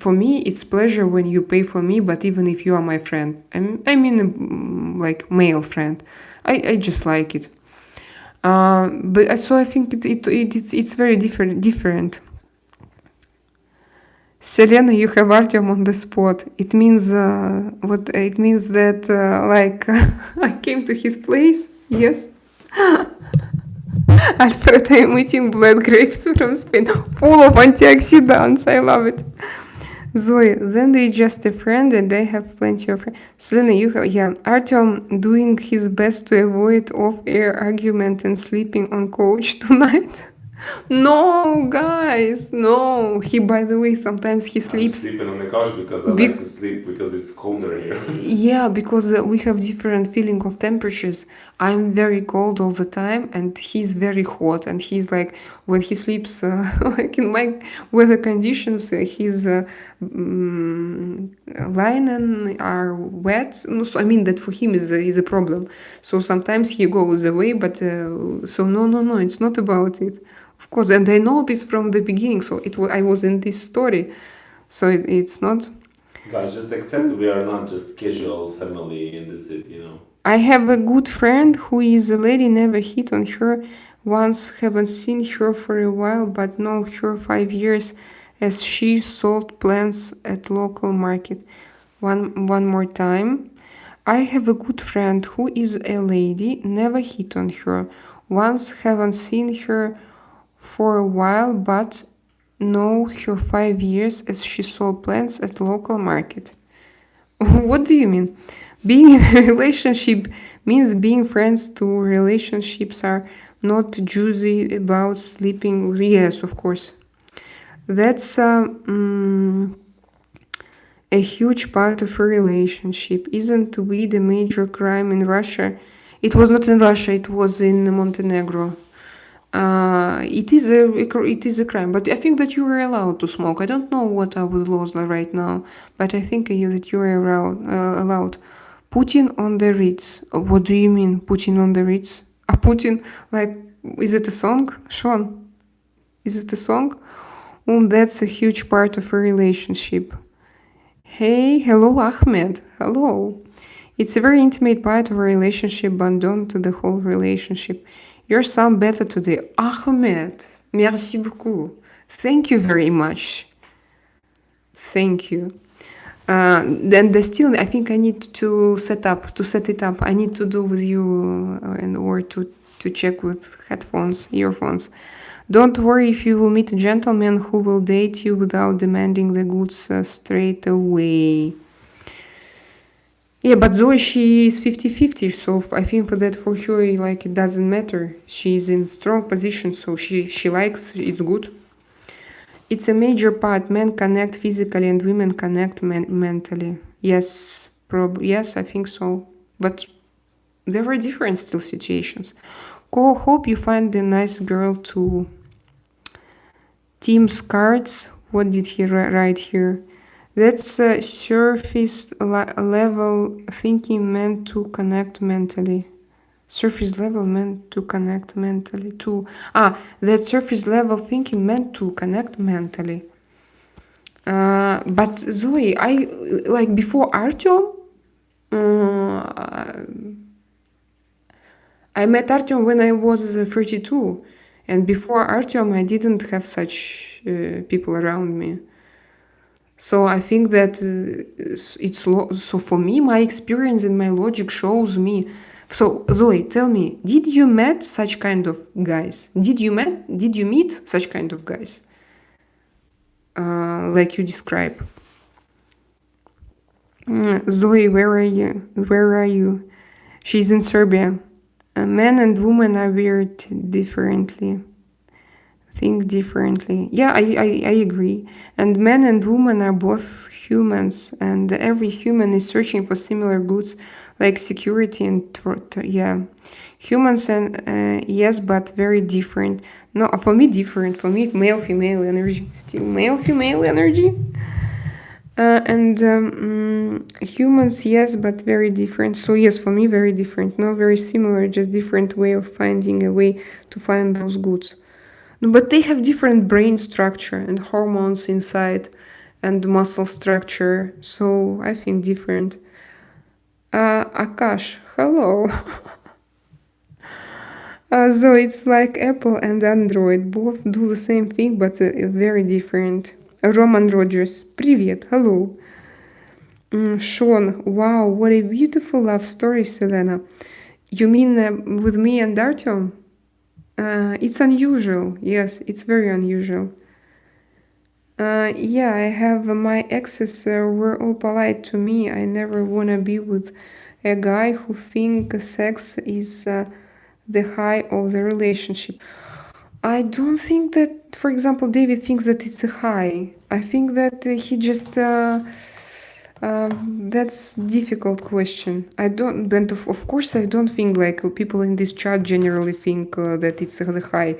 For me it's pleasure when you pay for me, but even if you are my friend, like male friend, I just like it. But so I think it's very different. Selena, you have Artyom on the spot. It means what? It means that like I came to his place. Yes. Alfred, I'm eating blood grapes from Spain, full of antioxidants. I love it. Zoe, then they just a friend and they have plenty of friends. Selena, you have, yeah. Artyom doing his best to avoid off-air argument and sleeping on couch tonight. No, guys, no. He, by the way, sometimes he
I'm
sleeps.
sleeping on the couch because I like to sleep because it's colder here.
Yeah, because we have different feeling of temperatures. I'm very cold all the time, and he's very hot. And he's like, when he sleeps, like in my weather conditions, his linen are wet. No, so I mean that for him is a problem. So sometimes he goes away, but so no, it's not about it. Of course, and I know this from the beginning. So I was in this story, so it's not.
Guys, just accept we are not just casual family in the city.
I have a good friend who is a lady, never hit on her. Once haven't seen her for a while, but know her 5 years as she sold plants at local market. One more time. I have a good friend who is a lady, never hit on her. Once haven't seen her for a while, but know her 5 years as she sold plants at local market. What do you mean? Being in a relationship means being friends too. Relationships are not juicy about sleeping. Yes, of course. That's a huge part of a relationship. Isn't weed a major crime in Russia? It was not in Russia, it was in Montenegro. It is a crime, but I think that you are allowed to smoke. I don't know what are the laws right now, but I think that you are allowed. Putin on the Ritz. What do you mean, Putin on the Ritz? Putin, like, is it a song? Sean, is it a song? That's a huge part of a relationship. Hey, hello, Ahmed. Hello. It's a very intimate part of a relationship, but don't the whole relationship. You sound better today. Ahmed, merci beaucoup. Thank you very much. Thank you. Then still, I think I need to set it up. I need to do with you or to check with headphones, earphones. Don't worry if you will meet a gentleman who will date you without demanding the goods straight away. Yeah, but Zoe, she is 50-50, so I think that for her, like, it doesn't matter. She's in strong position, so she likes, it's good. It's a major part. Men connect physically and women connect mentally. Yes, yes, I think so. But there were different still situations. Hope you find a nice girl too. Team's cards. What did he write here? That's surface level thinking meant to connect mentally. Surface level meant to connect mentally too. That surface level thinking meant to connect mentally. But Zoe, I like before Artyom. I met Artyom when I was 32, and before Artyom, I didn't have such people around me. So I think that so for me, my experience and my logic shows me. So Zoe, tell me, did you met such kind of guys? Did you meet such kind of guys? Like you describe. Zoe, where are you? Where are you? She's in Serbia. Men and women are weird differently. Think differently. Yeah, I agree. And men and women are both humans, and every human is searching for similar goods like security and yeah. Humans and yes, but very different. No, for me different. For me, male female energy. Still male female energy. And humans, yes, but very different. So yes, for me, very different. No, very similar, just different way of finding a way to find those goods. No, but they have different brain structure and hormones inside and muscle structure. So I think different. Akash, hello. So it's like Apple and Android. Both do the same thing, but very different. Roman Rogers, привет, hello. Sean, wow, what a beautiful love story, Selena. You mean with me and Artyom? It's unusual. Yes, it's very unusual. Yeah, I have my exes were all polite to me. I never wanna be with a guy who thinks sex is the high of the relationship. I don't think that, for example, David thinks that it's a high. I think that he just that's difficult question. I don't, but of course I don't think like people in this chat generally think that it's the high,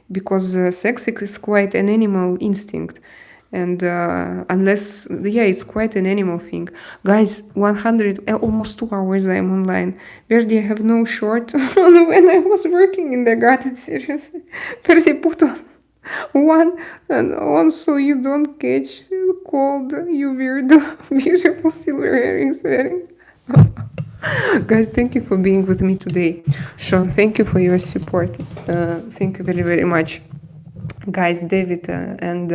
because sex is quite an animal instinct. And unless, yeah, it's quite an animal thing. Guys, 100, almost 2 hours I'm online. Verdi, I have no short when I was working in the garden, seriously. Verdi put on one and on so you don't catch cold, you weird, beautiful silver earrings wearing. Guys, thank you for being with me today. Sean, thank you for your support. Thank you very, very much. Guys, David and